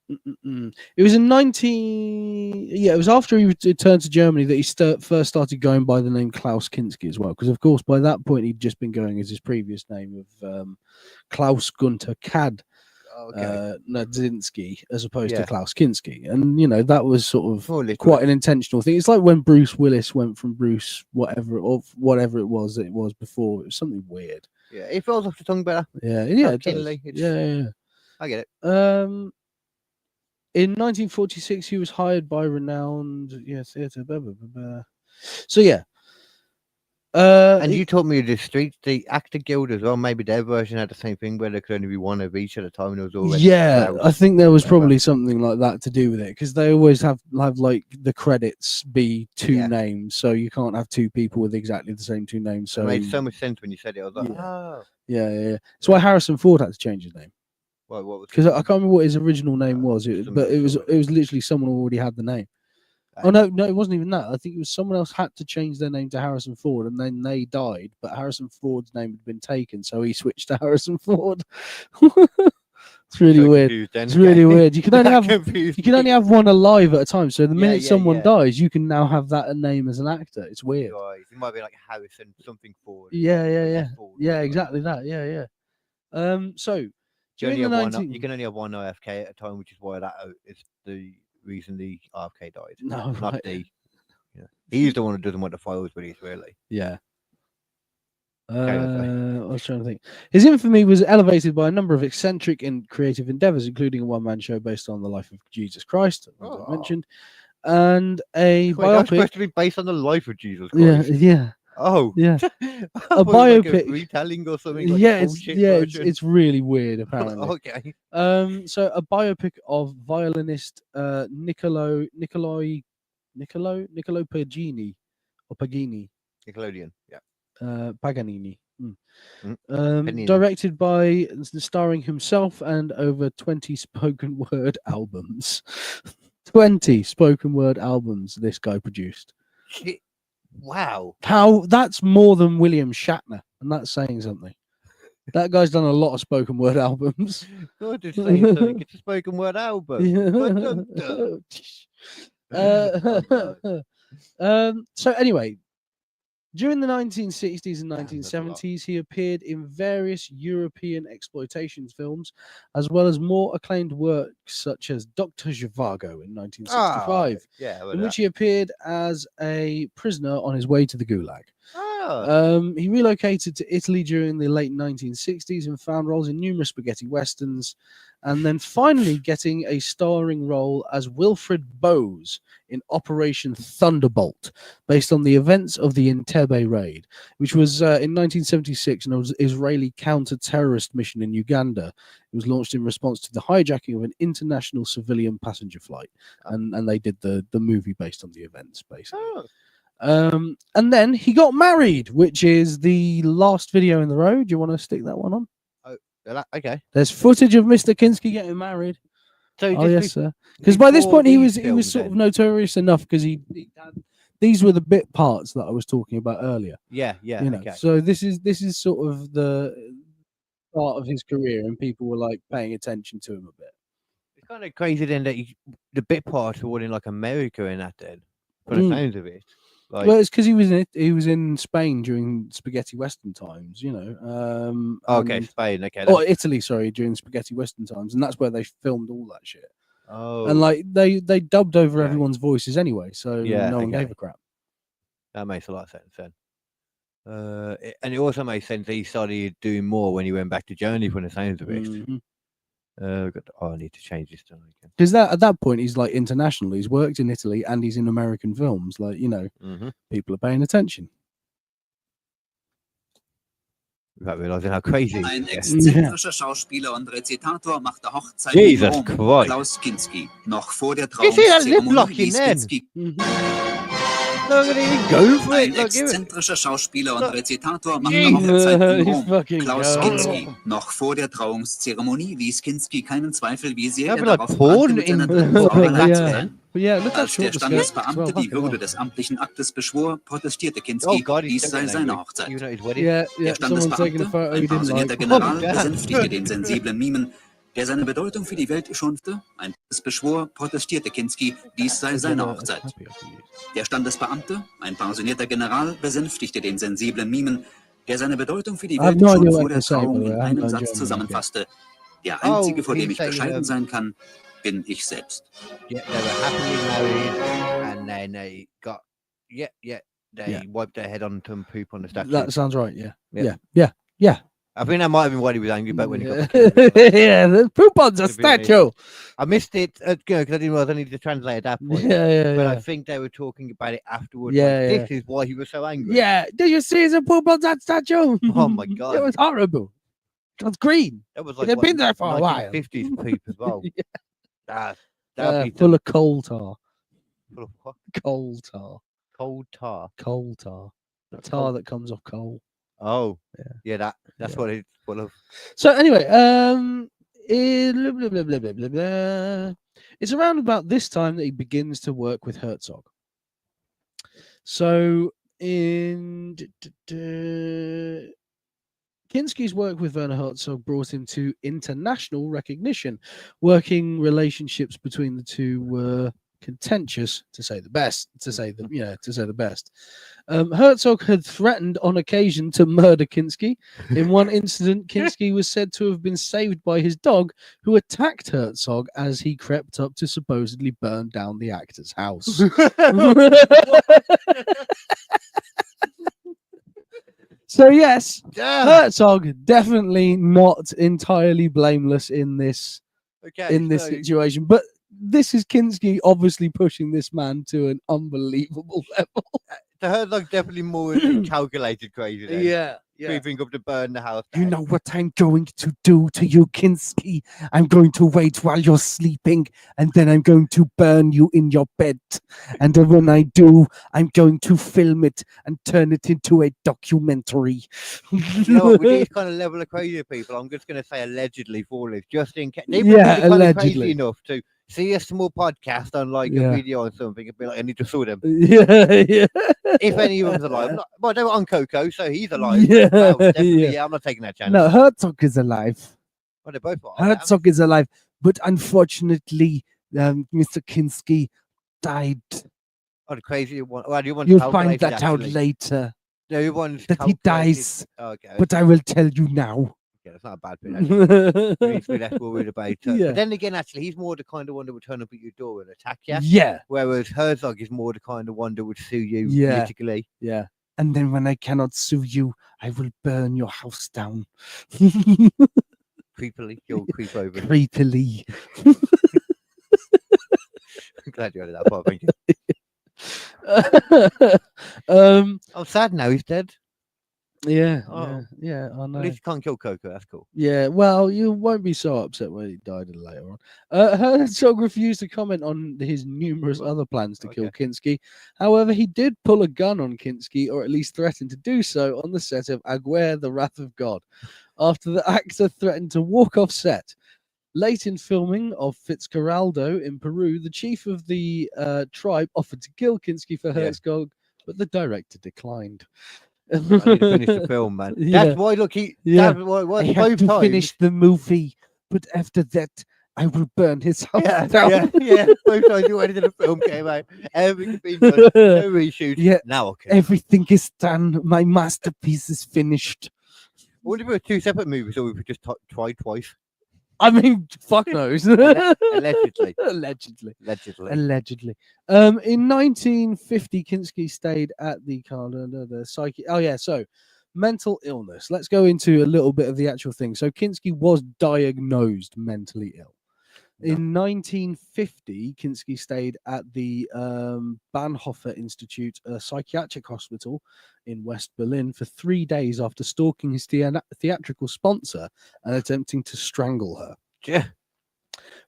It was in it was after he returned to Germany that he first started going by the name Klaus Kinski as well, because of course by that point he'd just been going as his previous name of Klaus Gunther Kd Nadzinski as opposed to Klaus Kinski, and that was sort of quite an intentional thing. It's like when Bruce Willis went from Bruce whatever it was before. It was something weird. Yeah, it rolls off the tongue better. Yeah, it does. Yeah. I get it. In 1946, he was hired by renowned theatre. So yeah. And you told me the Actor Guild as well. Maybe their version had the same thing where there could only be one of each at a time. It was already I think there was probably something like that to do with it, because they always have like the credits be two names, so you can't have two people with exactly the same two names. So it made so much sense when you said it. I was like, yeah. That's why Harrison Ford had to change his name. Because I can't remember what his original name was, but it was literally someone who already had the name. Oh no, it wasn't even that. I think it was someone else had to change their name to Harrison Ford, and then they died. But Harrison Ford's name had been taken, so he switched to Harrison Ford. It's really weird. It's really weird. You can only have one alive at a time. So the minute someone dies, you can now have that a name as an actor. It's weird. Right. It might be like Harrison something Ford. Yeah. Yeah, exactly that. Yeah. So. You can only have one RFK at a time, which is why that is the reason the RFK died. No, not the. He's the one who doesn't want the files released, really. Yeah. I was trying to think. His infamy was elevated by a number of eccentric and creative endeavors, including a one-man show based on the life of Jesus Christ, as I mentioned, and a biopic. That's supposed to be based on the life of Jesus Christ. Yeah. Oh yeah, a biopic, like a retelling or something. Like it's really weird apparently. Okay. So a biopic of violinist Niccolo Pagini or Pagini. Nickelodeon, yeah. Paganini. Directed by starring himself and over 20 spoken word albums. 20 spoken word albums this guy produced. Wow. That's more than William Shatner, and that's saying something. That guy's done a lot of spoken word albums. God, it's saying something. It's a spoken word album. So anyway, During the 1960s and 1970s, he appeared in various European exploitation films, as well as more acclaimed works such as Dr. Zhivago in 1965, in which he appeared as a prisoner on his way to the Gulag. He relocated to Italy during the late 1960s and found roles in numerous spaghetti westerns, and then finally getting a starring role as Wilfred Bowes in Operation Thunderbolt, based on the events of the Entebbe raid, which was in 1976 an Israeli counter-terrorist mission in Uganda. It was launched in response to the hijacking of an international civilian passenger flight, and they did the movie based on the events, basically. And then he got married, which is the last video in the row. Do you want to stick that one on? Okay. There's footage of Mr. Kinski getting married. So yes, sir. Because by this point he was sort of notorious enough because he had, these were the bit parts that I was talking about earlier. Yeah. You know, so this is sort of the part of his career, and people were like paying attention to him a bit. It's kind of crazy then that the bit parts were all in like America and that then, for the sounds of it. Like, well, it's because he was in Spain during spaghetti western times, you know. Spain, okay. Or Italy, sorry, during spaghetti western times, and that's where they filmed all that shit. Oh, and like they dubbed over everyone's voices anyway, so no one gave a crap. That makes a lot of sense then. And it also makes sense that he started doing more when he went back to Germany, from the sounds of it. I need to change this down again. Because at that point he's like international. He's worked in Italy and he's in American films. Like, you know, people are paying attention. Without realizing how crazy. Ein exzentrischer Schauspieler und Rezitator machte Hochzeit in Rom, Klaus Kinski. Noch vor der Trauungszeremonie ließ Kinski. Ein exzentrischer Schauspieler und Rezitator machte Hochzeit in Rom, Klaus Kinski. Noch vor der Trauungszeremonie ließ Kinski keinen Zweifel, wie sehr er darauf brannte, mit seiner dritten Frau bekannt zu sein. Als der Standesbeamte die Würde des amtlichen Aktes beschwor, protestierte Kinski, dies sei seine Hochzeit. Der Standesbeamte, ein pensionierter General, besänftigte den sensiblen Mimen, der seine Bedeutung für die Welt schonte. Ein beschwor, protestierte Kinski, dies sei seine Hochzeit. Der Standesbeamte, ein pensionierter General, besänftigte den sensiblen Mimen, der seine Bedeutung für die Welt schon vor der Trauung in einem Satz zusammenfasste. Der Einzige, vor dem ich bescheiden sein kann, bin ich selbst. Yeah, they were happily married, and then they got, they wiped their head on some poop on the statue. That sounds right, yeah. I think that might have been what he was angry about when he got the poop on the statue. I missed it because I didn't realize I needed to translate at that point. But I think they were talking about it afterwards. This is why he was so angry. Yeah, did you see the poop on that statue? Oh my god, it was horrible. It was green. That was like it had been there for a while. 50s poop as well. Full of coal tar. Full of what? Coal tar. Coal tar. Coal tar. The tar that comes off coal. Oh, that's what it's full of. So anyway, it's around about this time that he begins to work with Herzog. So Kinski's work with Werner Herzog brought him to international recognition. Working relationships between the two were contentious, to say the best. Herzog had threatened on occasion to murder Kinski. In one incident, Kinski was said to have been saved by his dog, who attacked Herzog as he crept up to supposedly burn down the actor's house. So yes, Herzog definitely not entirely blameless in this situation, but this is Kinski obviously pushing this man to an unbelievable level. The Herzog definitely more calculated crazy. Creeping up to burn the house down. You know what I'm going to do to you, Kinski? I'm going to wait while you're sleeping, and then I'm going to burn you in your bed. And then when I do, I'm going to film it and turn it into a documentary. You know what, with these kind of level of crazy people, I'm just going to say allegedly for this, just in case. They would be kind of crazy enough to see a small podcast on like a video or something and be like, I need to sue them. If any of them's alive. Well, they were on Coco, so he's alive. I'm not taking that chance. No, Herzog is alive. Well, they both are. Herzog is alive, but unfortunately, Mr. Kinski died. Oh, the crazy one. Well, You'll find that out later. that he dies. Okay. But I will tell you now. Yeah, that's not a bad bit. Actually. We need to be less worried about it. Yeah. But then again, actually, he's more the kind of one that would turn up at your door and attack you. Yeah. Whereas Herzog is more the kind of one that would sue you politically. Yeah. And then when I cannot sue you, I will burn your house down. Creepily, you'll creep over. Creepily. I'm glad you added that part. Thank you. I'm sad now. He's dead. Yeah, Oh. yeah, I know. At least you can't kill Coco. That's cool. Yeah, well, you won't be so upset when he died later on. Herzog refused to comment on his numerous other plans to kill Kinski. However, he did pull a gun on Kinski, or at least threatened to do so, on the set of Aguirre, The Wrath of God, after the actor threatened to walk off set. Late in filming of Fitzcarraldo in Peru, the chief of the tribe offered to kill Kinski for Herzog, but the director declined. I need to finish the film, man. Yeah. That's why. Look, I both have to times. finish the movie, but after that, I will burn his house down. Both times you went into the film came out, everything's been done, no reshoot. Yeah, now okay. Everything is done. My masterpiece is finished. I wonder if it were two separate movies, or we could just try twice. I mean, fuck knows. Allegedly. Allegedly. Allegedly. In 1950, Kinski stayed at the psyche. Oh yeah, so mental illness. Let's go into a little bit of the actual thing. So Kinski was diagnosed mentally ill. In 1950, Kinski stayed at the Bahnhofer Institute, a psychiatric hospital in West Berlin, for 3 days after stalking his theatrical sponsor and attempting to strangle her. Yeah.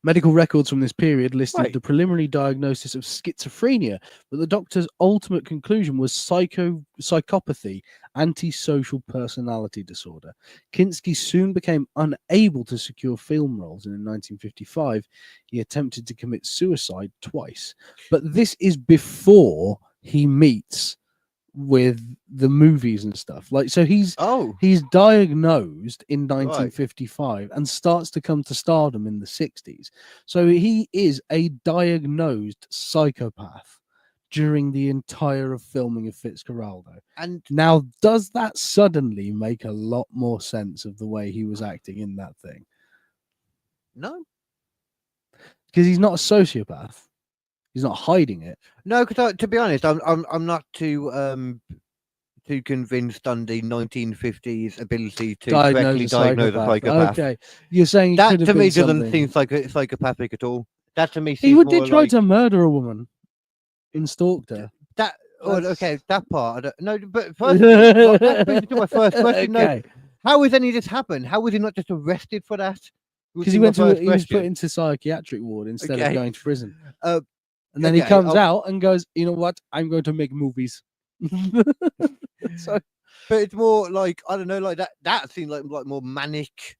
Medical records from this period listed the preliminary diagnosis of schizophrenia, but the doctor's ultimate conclusion was psychopathy, antisocial personality disorder. Kinski soon became unable to secure film roles, and in 1955 he attempted to commit suicide twice. But this is before he meets with the movies and stuff. Like, so he's diagnosed in 1955 and starts to come to stardom in the 60s. So he is a diagnosed psychopath during the entire filming of Fitzcarraldo. And now, does that suddenly make a lot more sense of the way he was acting in that thing? No, because he's not a sociopath. He's not hiding it. No, because to be honest, I'm not too convinced on the 1950s ability to correctly diagnose a psychopath. Okay, you're saying that to me doesn't seem psychopathic at all. That to me seems he did try to murder a woman and stalked her. That okay, that part. I don't, no, but first, that brings me to my first question. Okay. No, how has any of this happened? How was he not just arrested for that? Because he was put into psychiatric ward instead of going to prison. And then he comes out and goes, you know what? I'm going to make movies. So, but it's more like, I don't know, like that seemed like more manic.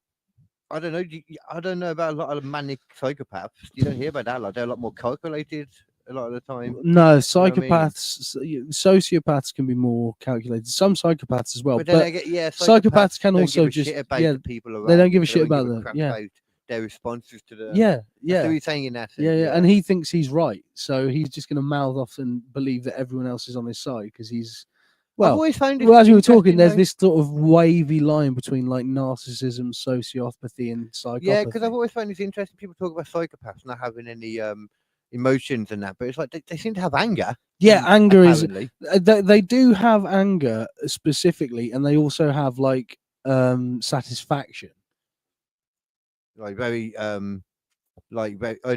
I don't know. I don't know about a lot of manic psychopaths. You don't hear about that. Like they're a lot more calculated a lot of the time. No, psychopaths, sociopaths can be more calculated. Some psychopaths as well. But psychopaths can also just the people around. They don't give a shit about them. Yeah. Their responses to the That's what he's saying in that sense. Yeah, and he thinks he's right, so he's just going to mouth off and believe that everyone else is on his side because he's I've always found as we were talking, there's this sort of wavy line between like narcissism, sociopathy, and psychopathy. Yeah, because I've always found it's interesting. People talk about psychopaths not having any emotions and that, but it's like they seem to have anger. Yeah, anger apparently. They do have anger specifically, and they also have like satisfaction. Like very only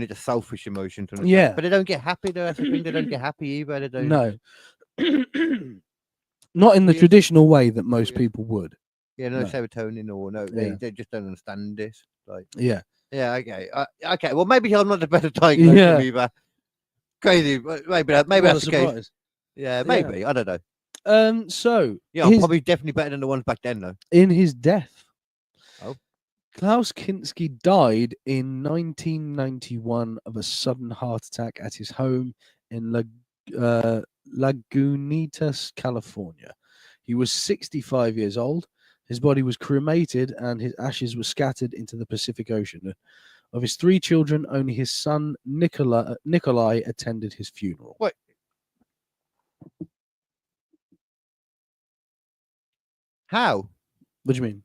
the selfish emotions. Yeah, but they don't get happy. That's the thing. They don't get happy either. They don't. No, not in the traditional way that most people would. Yeah, no serotonin or no. They just don't understand this. Like yeah. Okay. Okay. Well, maybe I'm not the better diagnosis either. Crazy. Maybe that's the case. Yeah, maybe. Yeah. I don't know. So yeah, I'm probably definitely better than the ones back then, though. In his death. Klaus Kinski died in 1991 of a sudden heart attack at his home in Lagunitas, California. He was 65 years old. His body was cremated and his ashes were scattered into the Pacific Ocean. Of his 3 children, only his son Nikolai attended his funeral. Wait. How? What do you mean?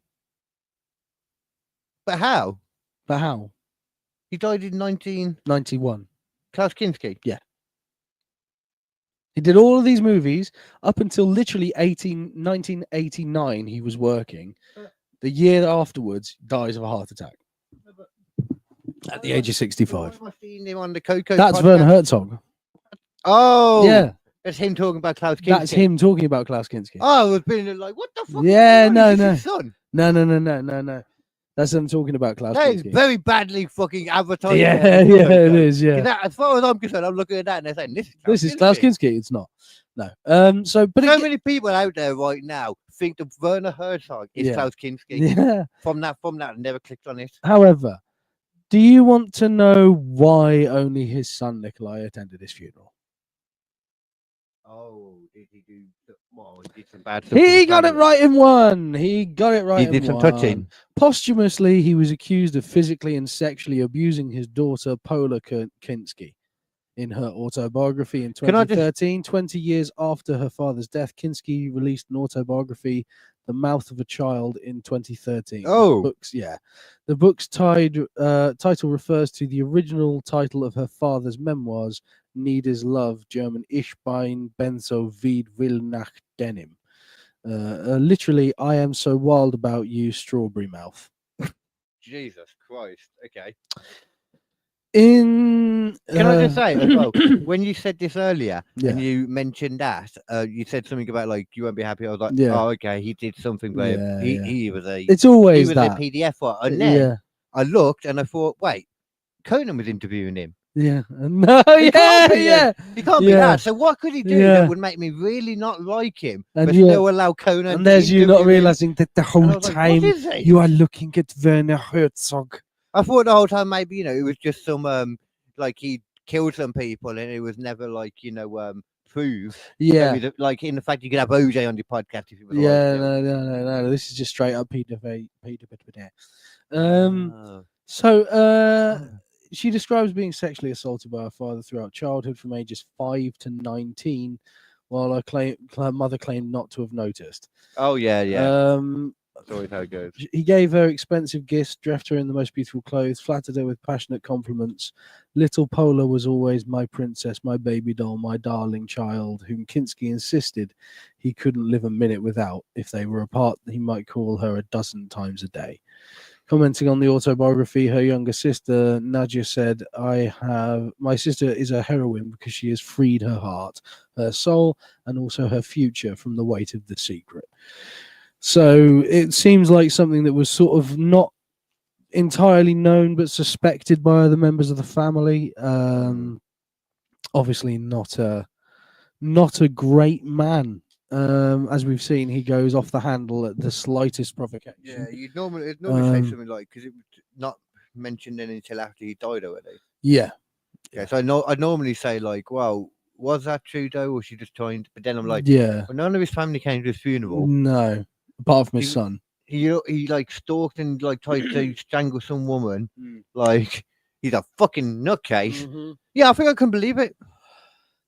But how? But how? He died in 1991. Klaus Kinski? Yeah. He did all of these movies up until literally 1989. He was working. The year afterwards, dies of a heart attack at the age of 65. Have I seen him on the Coco That's podcast? Werner Herzog. Oh, yeah. That's him talking about Klaus Kinski. That's him talking about Klaus Kinski. Oh, it's been like, what the fuck? Yeah, no. His son? No. That's them talking about Klaus That is Kinski. very badly fucking advertised. Yeah, it is. Yeah. That, as far as I'm concerned, I'm looking at that and they're saying This is Klaus Kinski. It's not. No. But so many people out there right now think that Werner Herzog is Klaus Kinski. Yeah. From that, I never clicked on it. However, do you want to know why only his son Nikolai attended his funeral? Oh, did he do? Well, he did some bad stuff. He got it right in one. He got it right. He did some touching. Posthumously, he was accused of physically and sexually abusing his daughter Paula Kinski. In her autobiography in 2013, 20 years after her father's death, Kinski released an autobiography, The Mouth of a Child, in 2013. Oh. The book's title refers to the original title of her father's memoirs, Need is Love, German Ich bin so wild will nach denim. Literally, I am so wild about you, strawberry mouth. Jesus Christ. Okay. Can I just say as well, when you said this earlier and Yeah. you mentioned that, you said something about like you won't be happy. I was like, Yeah. oh, okay, he did something where Yeah, he was a It's always he was that. a PDF one. And then Yeah. I looked and I thought, wait, Conan was interviewing him. Yeah. No, He can't be yeah. then. He can't be Yeah. that. So what could he do Yeah. that would make me really not like him, And but yeah. still allow Conan? And to there's you not interview him? realizing that the And I whole was like, time what is he? you are looking at Werner Herzog. I thought the whole time maybe it was just some like he killed some people and it was never like proved. Yeah. Maybe like in the fact you could have OJ on your podcast if you would Yeah, like. no. This is just straight up Peter. Oh. So she describes being sexually assaulted by her father throughout childhood from ages 5 to 19, while her mother claimed not to have noticed. Oh yeah. That's always how it goes. He gave her expensive gifts, dressed her in the most beautiful clothes, flattered her with passionate compliments. Little Paula was always my princess, my baby doll, my darling child, whom Kinski insisted he couldn't live a minute without. If they were apart, he might call her a dozen times a day. Commenting on the autobiography, her younger sister, Nadia, said, my sister is a heroine because she has freed her heart, her soul, and also her future from the weight of the secret. So it seems like something that was sort of not entirely known, but suspected by other members of the family. Obviously not a great man. As we've seen, he goes off the handle at the slightest provocation. Yeah, you'd normally say something like, because it was not mentioned until after he died already. Yeah. Yeah, so I'd normally say like, well, was that true though, or she just trying to? But then I'm like, Yeah. well, none of his family came to his funeral. No, apart from his son. He like stalked and like tried to strangle some woman. Like he's a fucking nutcase. Yeah, I think I can believe it.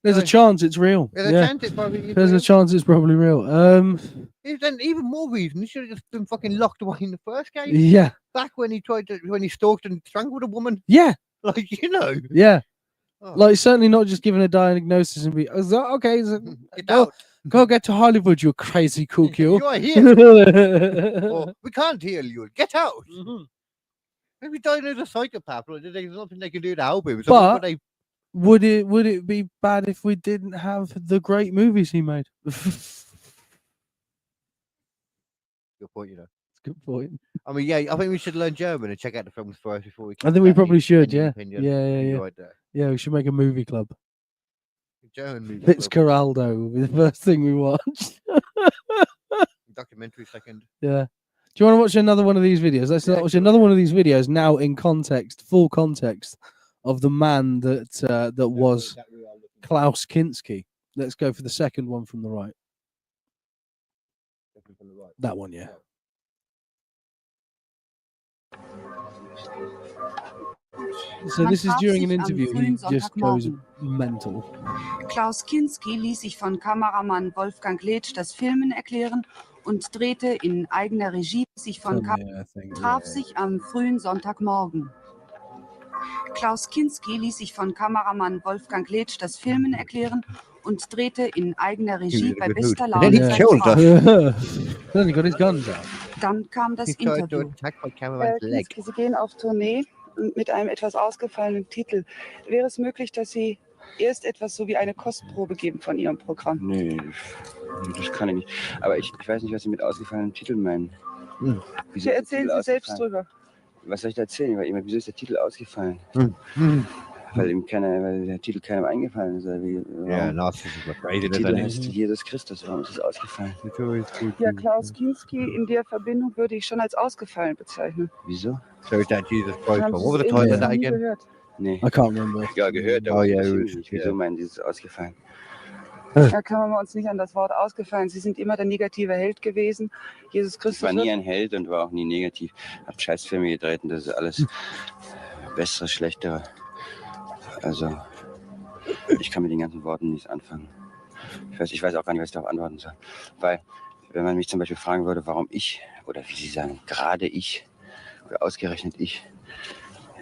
There's a chance it's real. There's a Yeah. chance it's probably There's a real. chance it's probably real. Then even more reason he should have just been fucking locked away in the first case. Yeah. Back when he stalked and strangled a woman. Yeah. Like Yeah. Oh. Like certainly not just given a diagnosis and be okay. Go get to Hollywood, you crazy kook. You are here. Oh, we can't heal you. Get out. Maybe diagnosed a psychopath. Like, there's nothing they can do to help him. So But they... would it be bad if we didn't have the great movies he made? Good point, It's a good point. I mean, yeah, I think we should learn German and check out the films first before we. I think we probably should. any Yeah. opinion. Yeah. Right there. Yeah, we should make a movie club. German movie. Fitzcarraldo will be the first thing we watch. Documentary second. Yeah. Do you want to watch another one of these videos? Let's watch another one of these videos now in context, full context of the man that was Klaus Kinski. Let's go for the second one from the right. That one, yeah. So this is during an interview. He just goes mental. Klaus Kinski ließ sich von Kameramann Wolfgang Letsch das Filmen erklären und drehte in eigener Regie sich von traf sich am frühen Sonntagmorgen. Klaus Kinski ließ sich von Kameramann Wolfgang Letsch das Filmen erklären und drehte in eigener Regie bei bester Laune seine Frau. Dann kam das Interview. Kinski, Sie gehen auf Tournee mit einem etwas ausgefallenen Titel. Wäre es möglich, dass Sie erst etwas so wie eine Kostprobe geben von Ihrem Programm? Nee, das kann ich nicht. Aber ich weiß nicht, was Sie mit ausgefallenem Titel meinen. Ja, erzählen Sie selbst drüber. Was soll ich da erzählen? Wieso ist der Titel ausgefallen? Weil der Titel keinem eingefallen ist. Ja, das ist der Titel heißt Jesus Christus. Warum ist es ausgefallen? Ja, Klaus Kinski in der Verbindung würde ich schon als ausgefallen bezeichnen. Wieso? So that Jesus Christ. Haben What Sie was the es title of that nie again? gehört? Nee. I can't remember. Ja, gehört, aber wieso meinen Sie, es ist ausgefallen? Da können wir uns nicht an das Wort ausgefallen. Sie sind immer der negative Held gewesen. Jesus Christus. Ich war nie ein Held und war auch nie negativ. Hab Scheißfilme gedreht und das ist alles Bessere, Schlechtere. Also, ich kann mit den ganzen Worten nichts anfangen. Ich weiß auch gar nicht, was ich darauf antworten soll. Weil, wenn man mich zum Beispiel fragen würde, warum ich, oder wie Sie sagen, gerade ich, oder ausgerechnet ich,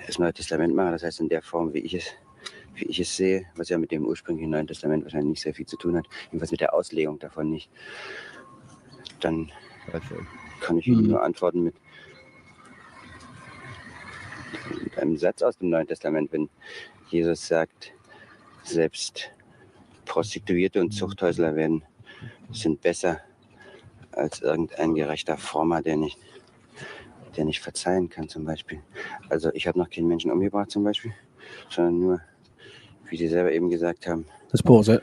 das Neue Testament mache, das heißt in der Form, wie ich es sehe, was ja mit dem ursprünglichen Neuen Testament wahrscheinlich nicht sehr viel zu tun hat, jedenfalls mit der Auslegung davon nicht, dann kann ich Ihnen nur antworten mit einem Satz aus dem Neuen Testament, wenn Jesus sagt, selbst Prostituierte und Zuchthäusler sind besser als irgendein gerechter Frommer, der nicht verzeihen kann zum Beispiel. Also ich habe noch keinen Menschen umgebracht zum Beispiel, sondern nur, wie Sie selber eben gesagt haben. Let's pause it.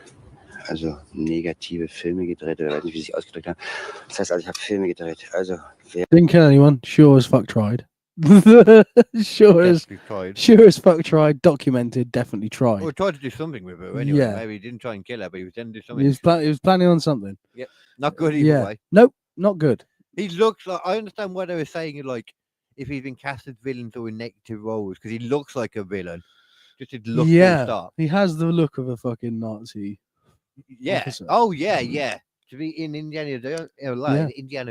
Also negative Filme gedreht, oder weiß nicht, wie Sie sich ausgedrückt haben. Das heißt also, ich habe Filme gedreht. Also Didn't kill anyone. Sure as fuck tried. sure as fuck tried. Documented. Definitely tried. Well, he tried to do something with her anyway. Yeah. Maybe he didn't try and kill her, but he was going to do something. He was planning on something. Yep. Not good either way. Nope. Not good. He looks like, I understand what they were saying, like, if he's been cast as villains or in negative roles, because he looks like a villain. Just his look and stuff. He has the look of a fucking Nazi. Yeah. officer. Oh, yeah, yeah. To be in Indiana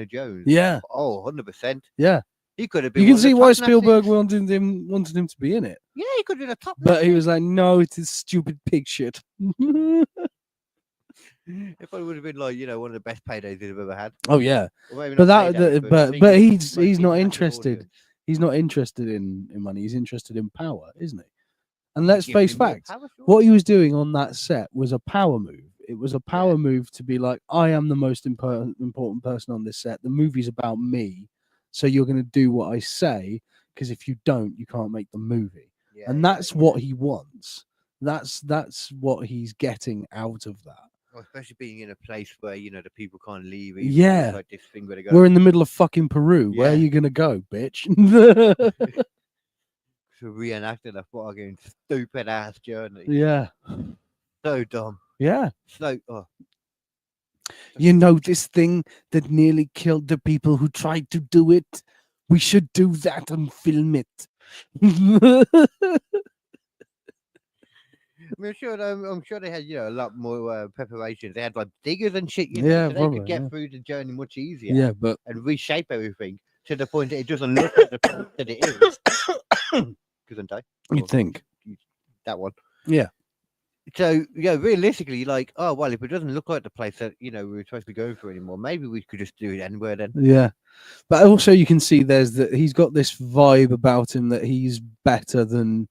Jones. Yeah. Oh, 100%. Yeah. He could have been. You can one of the see why top Spielberg Nazis. wanted him to be in it. Yeah, he could have been a top. But he was like, no, it is stupid pig shit. It probably would have been like, one of the best paydays he'd have ever had. Oh yeah, Or maybe but not payday, but he's like not international interested. audience. He's not interested in money. He's interested in power, isn't he? And let's Give face him more facts. power, sure. What he was doing on that set was a power move. It was a power move to be like, I am the most important person on this set. The movie's about me, so you're going to do what I say. Because if you don't, you can't make the movie. Yeah, And that's what he wants. That's what he's getting out of that. Well, especially being in a place where the people can't leave. Yeah. Like this thing where they go. We're in the middle of fucking Peru. Where are Yeah. you gonna go, bitch? To reenacting a fucking stupid ass journey. Yeah. So dumb. Yeah. So You know this thing that nearly killed the people who tried to do it? We should do that and film it. I'm sure they had a lot more preparations. They had like diggers and shit. Yeah, so they probably, could get yeah. through the journey much easier. Yeah, but and reshape everything to the point that it doesn't look like the place that it is. Couldn't I? you'd think. That one. Yeah. So realistically, like, oh well, if it doesn't look like the place that we were supposed to be going for anymore, maybe we could just do it anywhere then. Yeah. But also you can see he's got this vibe about him that he's better than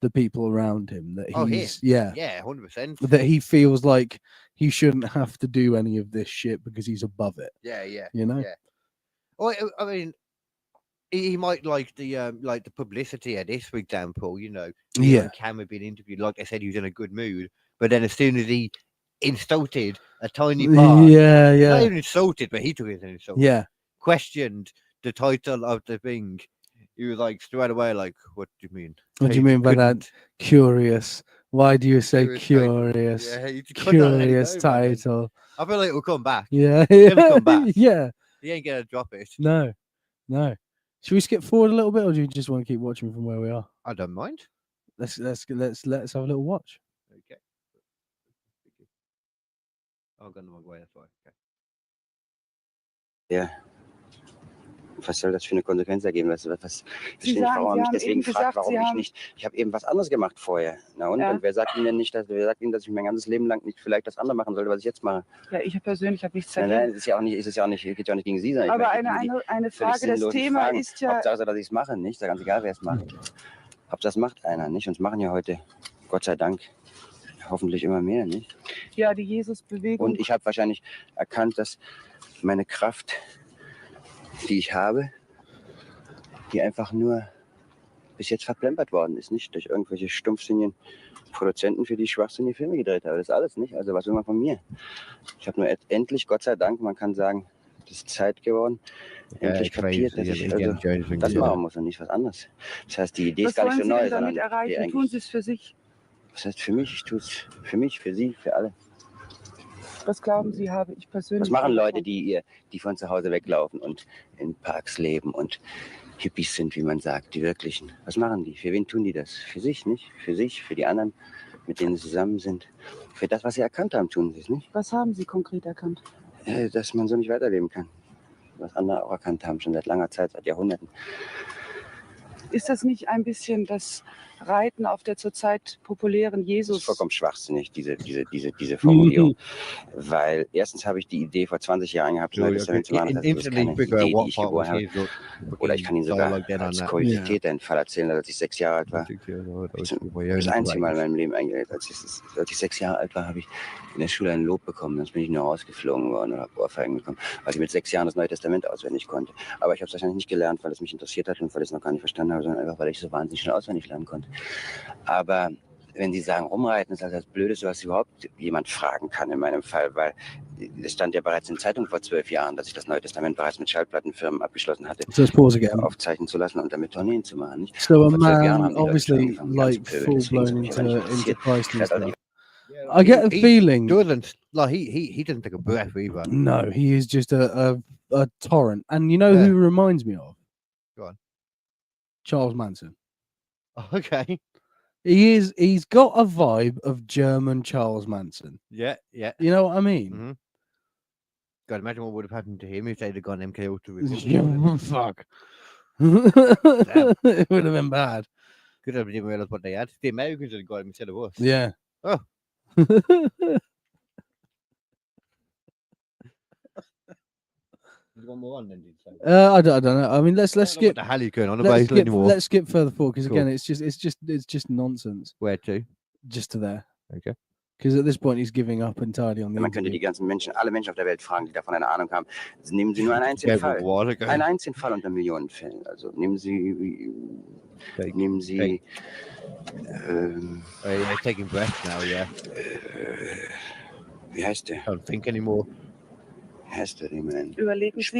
the people around him. That he's yeah, 100%. that he feels like he shouldn't have to do any of this shit because he's above it. Yeah, yeah. You know? Yeah. Well, I mean, he might like the publicity of this, for example. Yeah. On camera being interviewed, like I said, he was in a good mood. But then as soon as he insulted a tiny part, not even insulted, but he took it as an insult. Yeah. Questioned the title of the thing. He was like straight away, like, "What do you mean? What do you mean by that? Curious. Why do you say curious? Yeah, you couldn't let it Curious go, man. title. I feel like it will come back. Yeah. It'll come back. Yeah. He ain't gonna drop it. No. Should we skip forward a little bit, or do you just want to keep watching from where we are? I don't mind. Let's have a little watch. Okay. I've gone the wrong way. That's why. Okay. Ja. Was soll das für eine Konsequenz ergeben? Was verstehe nicht, sagen, warum Sie er mich haben deswegen eben fragt, gesagt, warum Sie ich haben- nicht. Ich habe eben was anderes gemacht vorher. Na und? Ja. Und wer sagt Ihnen denn nicht, dass ich mein ganzes Leben lang nicht vielleicht das andere machen sollte, was ich jetzt mache? Ja, ich persönlich habe nichts Nein, dagegen. nein, es geht ja auch nicht gegen Sie, sondern Aber ich möchte Ihnen die eine völlig Frage, das sinnlosen Thema Fragen. ist ja... Hauptsache, dass ich es mache, nicht? Ist ja ganz egal, wer es macht. Hauptsache, das macht einer, nicht? Und es machen ja heute, Gott sei Dank, hoffentlich immer mehr, nicht? Ja, die Jesus-Bewegung. Und ich habe wahrscheinlich erkannt, dass meine Kraft, die ich habe, die einfach nur bis jetzt verplempert worden ist, nicht? Durch irgendwelche stumpfsinnigen Produzenten, für die ich schwachsinnige Filme gedreht habe. Das ist alles, nicht? Also was will man von mir? Ich habe nur endlich, Gott sei Dank, man kann sagen, es ist Zeit geworden, endlich kapiert, dass ich das machen muss und nicht was anderes. Das heißt, die Idee ist gar nicht so neu. Was wollen Sie denn damit erreichen? Tun Sie es für sich? Was heißt für mich? Ich tue es für mich, für Sie, für alle. Was glauben Sie, habe ich persönlich... Was machen Leute, die von zu Hause weglaufen und in Parks leben und Hippies sind, wie man sagt, die wirklichen? Was machen die? Für wen tun die das? Für sich, nicht? Für sich, für die anderen, mit denen sie zusammen sind. Für das, was sie erkannt haben, tun sie es, nicht? Was haben Sie konkret erkannt? Dass man so nicht weiterleben kann. Was andere auch erkannt haben, schon seit langer Zeit, seit Jahrhunderten. Ist das nicht ein bisschen das Reiten auf der zurzeit populären Jesus? Das ist vollkommen schwachsinnig, diese Formulierung. Weil erstens habe ich die Idee vor 20 Jahren gehabt, Neue Testament zu machen. Das ist keine Idee, die ich geboren habe. Oder ich kann Ihnen sogar als Kuriosität einen Fall erzählen, als ich 6 Jahre alt war. Das einzige Mal in meinem Leben, als ich 6 Jahre alt war, habe ich in der Schule ein Lob bekommen. Sonst bin ich nur rausgeflogen worden oder habe Ohrfeigen bekommen, weil ich mit 6 Jahren das Neue Testament auswendig konnte. Aber ich habe es wahrscheinlich nicht gelernt, weil es mich interessiert hat und weil ich es noch gar nicht verstanden habe, sondern einfach, weil ich so wahnsinnig schnell auswendig lernen konnte. Aber wenn Sie sagen, rumreiten ist das Blödeste, was überhaupt jemand fragen kann in meinem Fall, weil es stand ja bereits in der Zeitung vor 12 Jahren, dass ich das Neue Testament bereits mit Schallplattenfirmen abgeschlossen hatte, aufzeichnen zu lassen und damit Tourneen zu machen. Nicht? So a man, obviously, like full-blown into Christ and stuff. I get a feeling... He doesn't take a breath either. No, he is just a torrent. And you know who he reminds me of? Go on. Charles Manson. Okay. He's got a vibe of German Charles Manson. Yeah. You know what I mean? Mm-hmm. God, imagine what would have happened to him if they'd have gone MKO to Fuck. It would have been bad. Good, I didn't realize what they had. The Americans had got him instead of us. Yeah. Oh. One more on then, did you say? I don't know. I mean, let's skip. What the hell are you going on about anymore? Let's skip further forward because again, it's just nonsense. Where to? Just to there. Okay. Because at this point he's giving up entirely on the. Man könnte die ganzen Menschen, alle Menschen auf der Welt fragen, die davon eine Ahnung haben. Nehmen Sie nur einen einzigen Fall. Einen einzigen Fall unter Millionen Fällen. Also nehmen Sie. He's taking breath now, yeah. Wie heißt der? I don't think anymore. Wie heißt der denn? Überlegen Sie,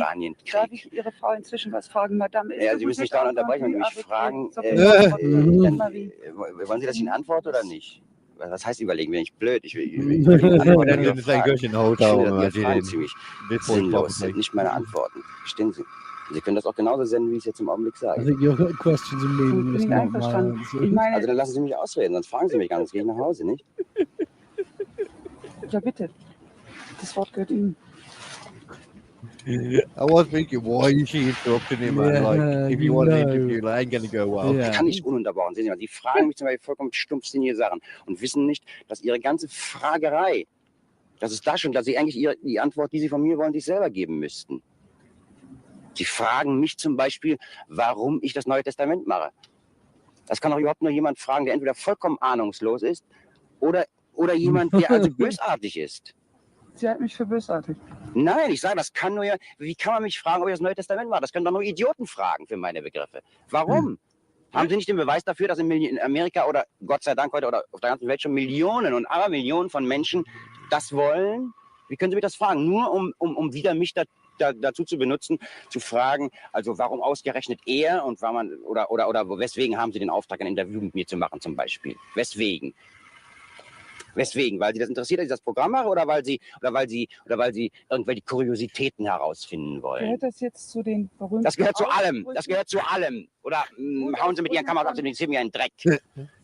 darf ich Ihre Frau inzwischen was fragen, Madame? Ja, Sie müssen mich dauernd unterbrechen und mich fragen. Wollen Sie, dass ich Ihnen antworte oder nicht? Was heißt überlegen? Bin ich blöd? Ich will antworten. Fragen ziemlich sinnlos sind nicht meine Antworten. Verstehen Sie? Sie können das auch genauso senden, wie ich es jetzt im Augenblick sage. I think your questions are meaningless, not my answers. Also dann lassen Sie mich ausreden, sonst fragen Sie mich gar nicht, sonst gehe ich nach Hause, nicht? Ja, bitte. Das Wort gehört Ihnen. I was thinking, why is she interrupting him? Man? Like, if you want to interview, like, ain't gonna go well. Ich kann nicht ununterbrochen sehen. Sie fragen mich zum Beispiel vollkommen stumpfsinnige Sachen und wissen nicht, dass Ihre ganze Fragerei, das ist da schon, dass Sie eigentlich die Antwort, die Sie von mir wollen, sich selber geben müssten. Sie fragen mich zum Beispiel, warum ich das Neue Testament mache. Das kann doch überhaupt nur jemand fragen, der entweder vollkommen ahnungslos ist oder jemand, der also bösartig ist. Sie halten mich für bösartig. Nein, ich sage, das kann nur, wie kann man mich fragen, ob ich das Neue Testament mache? Das können doch nur Idioten fragen für meine Begriffe. Warum? Haben Sie nicht den Beweis dafür, dass in Amerika oder Gott sei Dank heute oder auf der ganzen Welt schon Millionen und Abermillionen von Menschen das wollen? Wie können Sie mich das fragen? Nur um wieder mich dazu zu benutzen, zu fragen, also warum ausgerechnet er und war man oder weswegen haben Sie den Auftrag, ein Interview mit mir zu machen zum Beispiel? Weswegen? Weswegen? Weil Sie das interessiert, dass ich das Programm mache oder weil Sie irgendwelche Kuriositäten herausfinden wollen? Gehört das jetzt zu den berühmten... Das gehört zu allem. Das gehört zu allem. Oder hauen Sie mit Ihren Kameras ab, Sie interessieren mir einen Dreck.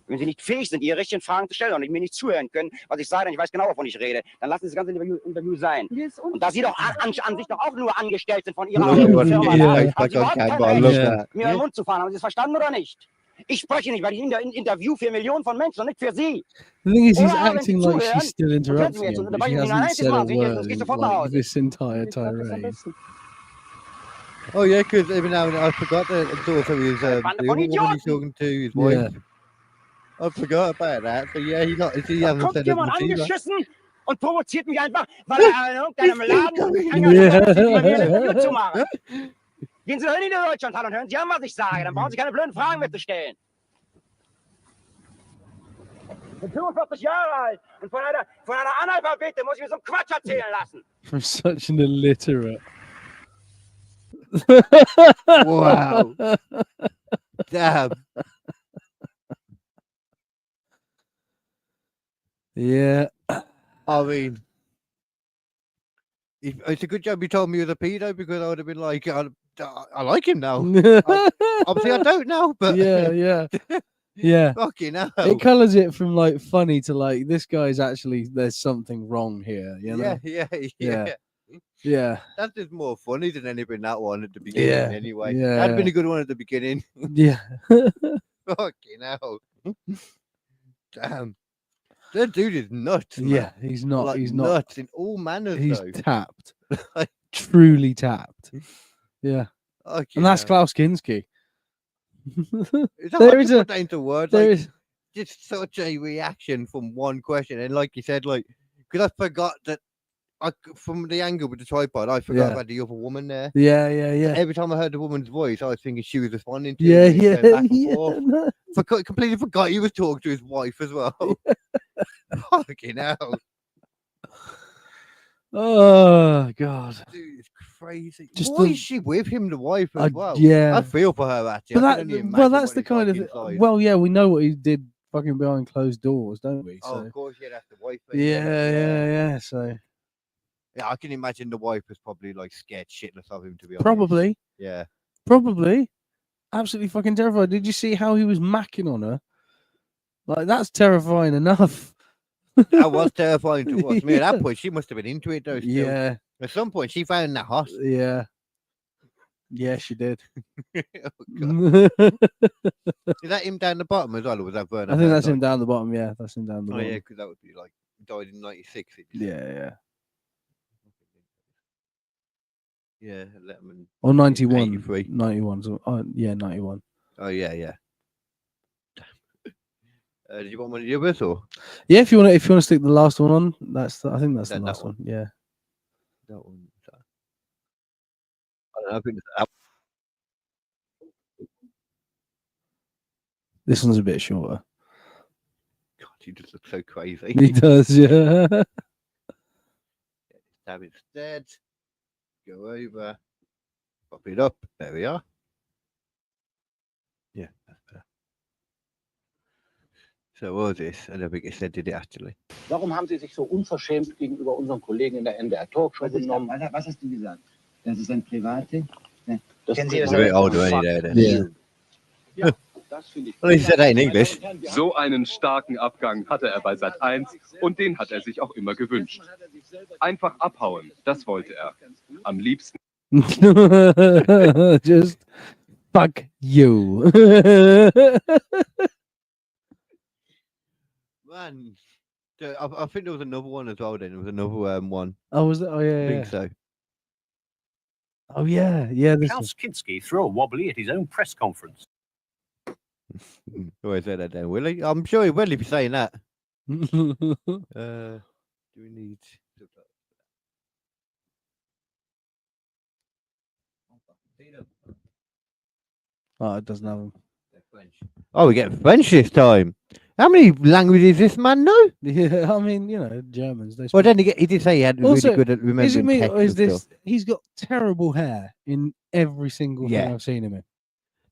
Wenn Sie nicht fähig sind, Ihre richtigen Fragen zu stellen und mir nicht zuhören können, was ich sage, dann ich weiß genau, wovon ich rede, dann lassen Sie das ganze Interview sein. Und da Sie doch an sich doch auch nur angestellt sind von Ihrer eigenen Firma, haben Sie überhaupt kein Recht, mir den Mund zu fahren. Haben Sie es verstanden oder nicht? Ich spreche nicht, weil ich Interview für Millionen von Menschen und nicht für Sie. The thing is, he's acting like she's still interrupting him, but she hasn't said a word in like this entire tirade. Oh yeah, because even now I forgot that also his the other woman he's talking to his wife. Yeah. I forgot about that. So yeah, he hasn't said anything either. Und provoziert mich einfach, weil er in irgendeinem Laden zu machen. Gehen Sie doch hin in Deutschland und hören Sie an, was ich sage. Dann brauchen Sie keine blöden Fragen mehr zu stellen. Ich bin 45 Jahre alt und von einer Analphabete muss ich mir so einen Quatsch erzählen lassen. From such an illiterate. Wow. Damn. Yeah. I mean, it's a good job you told me he was a pedo, because I would have been like, I like him now. Obviously, I don't now, but yeah. Fucking hell. It colours it from like funny to like this guy's actually there's something wrong here. You know? Yeah. That's just more funny than anything that one at the beginning. Yeah. Anyway, Yeah. that'd been a good one at the beginning. Yeah. Fucking hell. Damn. That dude is nuts. Man. Yeah, he's not. Like, he's not nuts in all manners. He's though. tapped. Truly tapped. Yeah. And that's Klaus Kinski. There is a down to words. There like, is just such a reaction from one question, and like you said, like because I forgot that from the angle with the tripod, I forgot about the other woman there. Yeah. Every time I heard the woman's voice, I was thinking she was responding to Yeah. No. Completely forgot he was talking to his wife as well. Fucking hell. Oh God. Dude, it's crazy. Why is she with him, the wife, as well? Yeah. I feel for her actually. But that's the kind of well, yeah, we know what he did fucking behind closed doors, don't we? So. Oh, of course, yeah, that's the wife. Yeah. So yeah, I can imagine the wife was probably like scared shitless of him, to be honest. probably. Yeah. Probably. Absolutely fucking terrified. Did you see how he was macking on her? Like that's terrifying enough. That was terrifying to watch. I mean, at that point, she must have been into it though. Still. Yeah. At some point, she found that hot. Yeah. Yeah, she did. Is that him down the bottom as well, or was that Werner? I think that's him down the bottom. Yeah, that's him down the bottom. Oh yeah, because that would be like died in '96. Yeah. Yeah, Letterman. Or 91. 83. 91. So, yeah, 91. Oh yeah. Did you want one of the others, or? Yeah, if you want to stick the last one on, I think that's the last one. Yeah. That one. I don't know. I think that... This one's a bit shorter. God, he just looks so crazy. He does, yeah. Stab instead. Go over. Pop it up. There we are. Yeah, that's better. So what was this? I don't think it said, did it actually? Warum haben Sie sich so unverschämt gegenüber unseren Kollegen in der NDR Talkshow genommen? Was hast du gesagt? Das ist ein private. Kennen Sie das? A bit older, ain't he, there? Yeah. Ja, das finde ich. Well, he said that in English. So einen starken Abgang hatte er bei Sat.1 und den hat er sich auch immer gewünscht. Einfach abhauen, das wollte er. Am liebsten. Just fuck you. Man, I think there was another one as well. Then there was another one. Oh, was it? Oh yeah, I think so. Oh yeah. Klaus Kinski threw a wobbly at his own press conference. Always say that then, will he? I'm sure he will if he's saying that. Do we need? Oh, it doesn't have them. Oh, we get French this time. How many languages this man know? Yeah, I mean, Germans. They Well, then he did say he had also, really good at remembering is it me text or is and this? stuff. He's got terrible hair in every single thing I've seen him in.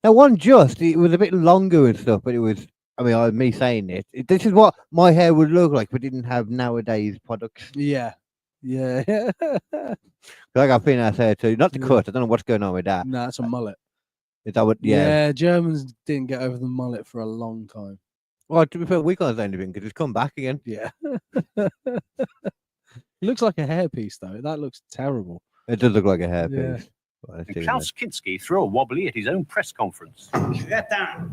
Now, it was a bit longer and stuff, but it was. I mean, me saying it. This is what my hair would look like if we didn't have nowadays products. Yeah. Like I've been out there too. Not the cut. I don't know what's going on with that. No, it's a mullet. Is that what? Yeah. Germans didn't get over the mullet for a long time. Well, to be fair, we can't say anything because it's come back again. Yeah. Looks like a hairpiece, though. That looks terrible. It does look like a hairpiece. Yeah. And Klaus Kinski threw a wobbly at his own press conference. Crétin.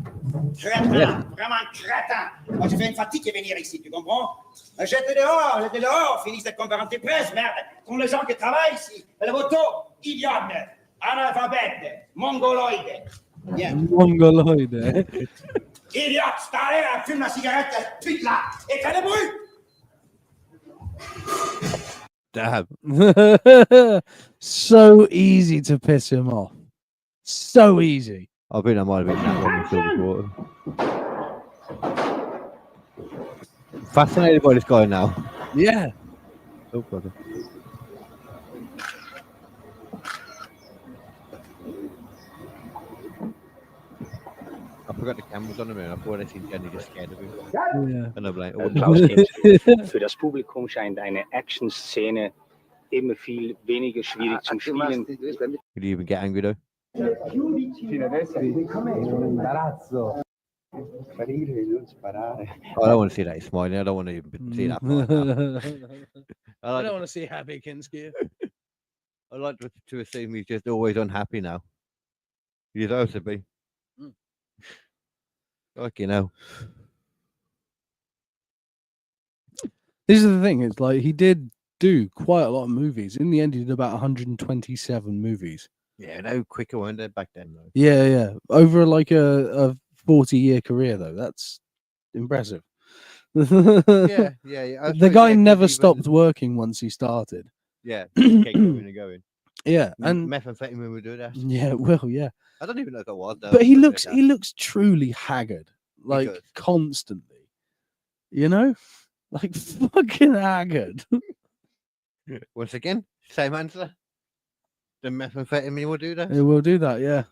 Crétin. Vraiment crétin. Moi, j'ai fait une fatigue de venir ici, tu comprends? Jette-le dehors, finis cette conférence de presse, merde. Sont les gens qui travaillent ici. Le voto, idiote, analphabète, mongoloïde. Bien. Mongoloide. Idiote, t'as l'air, fume la cigarette, pute là, et fais le bruit! Damn. So easy to piss him off. So easy. I think I might have been that one before. Fascinated by this guy now. Yeah. Oh, brother. I forgot the camera was on him. I thought I seen Jenny just scared of him. Yeah. And I'm like, Klaus Kinski. Für das Publikum scheint eine Action-Szene immer viel weniger schwierig zum Spielen. Could you even get angry though? I don't want to see that he's smiling. I don't want to even see that. I don't want to see happy Kinski. I like to assume he's just always unhappy now. He deserves to be. Like, you know. This is the thing. It's like he did do quite a lot of movies. In the end, he did about 127 movies. Yeah, no quicker, weren't they, back then, though? Yeah, yeah. Over like a 40-year career, though. That's impressive. Yeah. The guy never stopped working once he started. Yeah, kept going and going. Yeah, and methamphetamine would do that. Yeah, well, yeah. I don't even know if that was. But he looks truly haggard, like constantly. You know, like fucking haggard. Once again, same answer. The methamphetamine will do that. It will do that, yeah.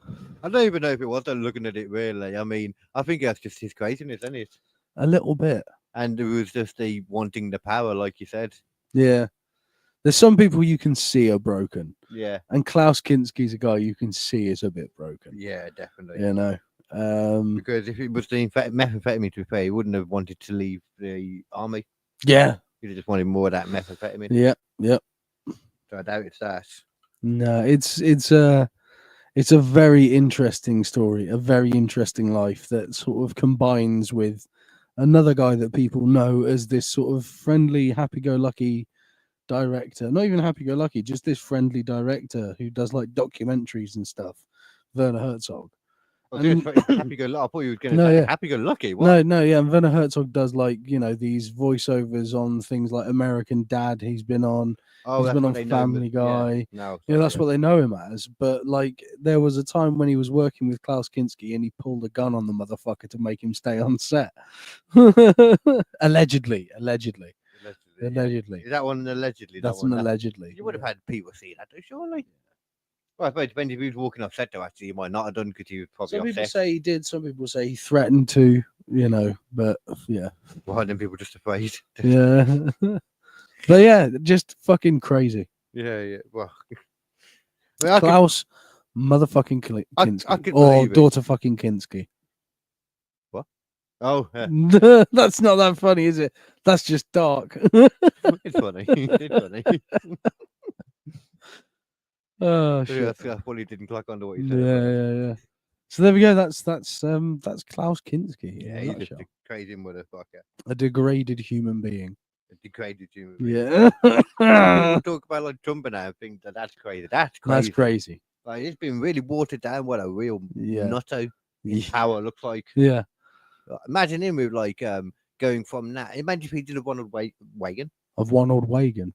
I don't even know if it was. I'm looking at it really. I mean, I think that's just his craziness, isn't it? A little bit. And it was just the wanting the power, like you said. Yeah. There's some people you can see are broken. Yeah. And Klaus Kinski's a guy you can see is a bit broken. Yeah, definitely. You know. Because if it was the methamphetamine, to be fair, he wouldn't have wanted to leave the army. Yeah. He'd have just wanted more of that methamphetamine. Yep. So I doubt it's that. No, it's a very interesting story, a very interesting life that sort of combines with another guy that people know as this sort of friendly, happy-go-lucky director. Not even happy-go-lucky, just this friendly director who does like documentaries and stuff. Werner Herzog. Happy-go-lucky. I thought you were going to say happy-go-lucky. No, yeah. And Werner Herzog does like, you know, these voiceovers on things like American Dad. He's been on. He's been on Family Guy. Yeah, that's what they know him as. But like, there was a time when he was working with Klaus Kinski and he pulled a gun on the motherfucker to make him stay on set. Allegedly. Is that one allegedly? That's an allegedly. You would have had people see that, surely. Well, I suppose it depends if he was walking off set, though. Actually, he might not have done because he was probably some off people set. say he did. Some people say he threatened to. You know, but yeah. Well, then people just afraid. Yeah. But yeah, just fucking crazy. Yeah. Well, Klaus motherfucking Kinski or daughter fucking Kinski. What? Oh, yeah. That's not that funny, is it? That's just dark. It's funny. It's funny. Oh shit! That's what he didn't clock onto what you said. Yeah. So there we go. That's Klaus Kinski. Yeah, he's just a crazy motherfucker. A degraded human being. A degraded human being. Yeah. People talk about like Trump and I think that's crazy. That's crazy. Like it's been really watered down. What a real nutto power looks like. Yeah. Imagine him with like going from that. Imagine if he did a Ronald Reagan. Of Ronald Reagan.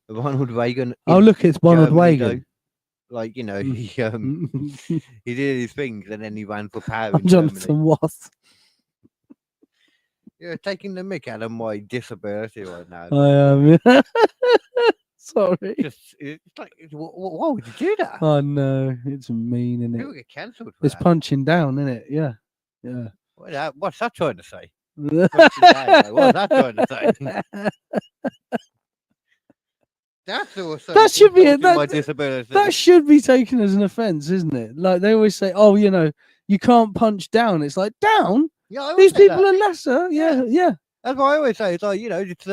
Oh, look, it's Ronald Reagan. Like, you know, he did his things and then he ran for power. I'm Jonathan Roth. You're taking the mick out of my disability right now. I am. Sorry. It's like, why would you do that? Oh no, it's mean, isn't it? People get cancelled. It's punching down, isn't it? Yeah. What's that trying to say? What's that trying to say? That's also that should be my disability. That should be taken as an offense, isn't it? Like they always say, "Oh, you know, you can't punch down." It's like down. Yeah, these people are lesser. Yeah. That's what I always say. It's like, it's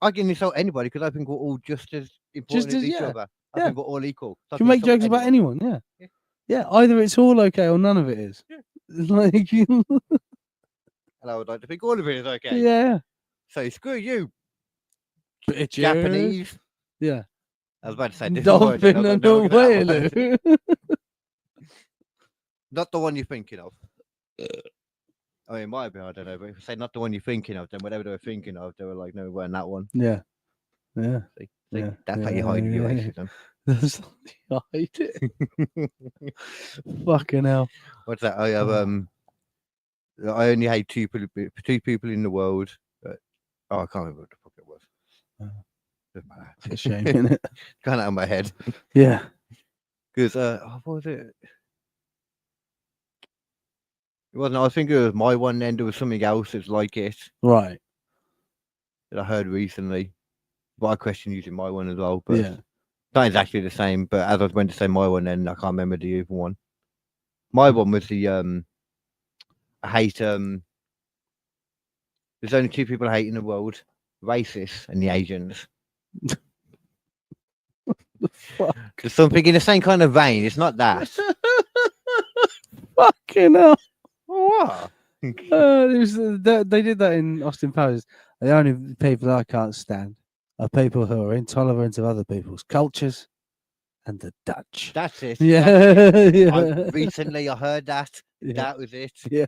I can insult anybody because I think we're all just as important as each other. I think we're all equal. So You can make jokes about anyone. Yeah. Either it's all okay or none of it is. It's like, And I would like to think all of it is okay. yeah. So screw you, Bitches. Japanese. Yeah. I was about to say dolphin and a whale. Not the one you're thinking of. I mean, it might be, I don't know, but if I say not the one you're thinking of, then whatever they were thinking of, they were like, no, we weren't that one. Yeah. See, that's how you hide your racism. That's how you hide it. Fucking hell. What's that? I have I only hate two people in the world. But, I can't remember what the fuck it was. It's a shame, isn't it? Gone out of my head. Yeah. Because what was it? It wasn't. I think it was my one. Then there was something else that's like it. Right. That I heard recently. But I question using my one as well. But yeah. Not exactly the same. But as I was going to say my one, then I can't remember the other one. My one was the I hate there's only two people I hate in the world: racists and the Asians. There's something in the same kind of vein. It's not that. Fucking hell. What? They did that in Austin Powers. The only people I can't stand are people who are intolerant of other people's cultures and the Dutch. That's it. Yeah. That's Yeah. Recently, I heard that. Yeah. That was it. Yeah.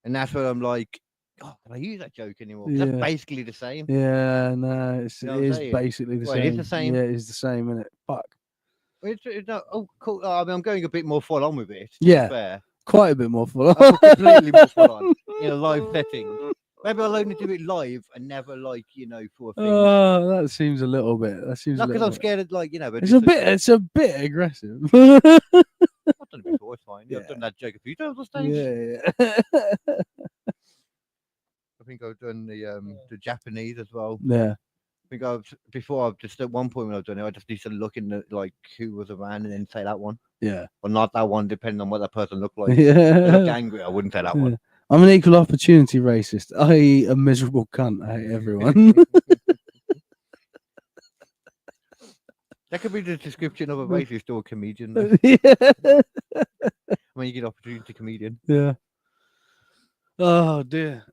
And that's what I'm like. Oh, can I use that joke anymore? Yeah. That's basically the same. Yeah, no, it You know what I'm is saying? basically the Well, same. it is the same. Yeah, it is the same, isn't it? Fuck. It's not, oh, cool. I mean, I'm going a bit more full on with it. to be Yeah. fair. Quite a bit more full on. I'm completely more full on in a live setting. Maybe I'll only do it live and never for a thing. Oh, that seems a little bit. That seems Not a because little I'm bit. scared of but It's just a bit aggressive. I've done it before. It's fine. Yeah. I've done that joke a few times on stage. Yeah. I think I've done the Japanese as well. Yeah. I think I've just at one point when I've done it, I just need to look in who was around and then say that one. Yeah. Or not that one, depending on what that person looked like. Yeah. If they looked angry, I wouldn't say that one. I'm an equal opportunity racist, i.e. a miserable cunt. I hate everyone. That could be the description of a racist or a comedian. Though. Yeah. When you get opportunity comedian. Yeah. Oh dear.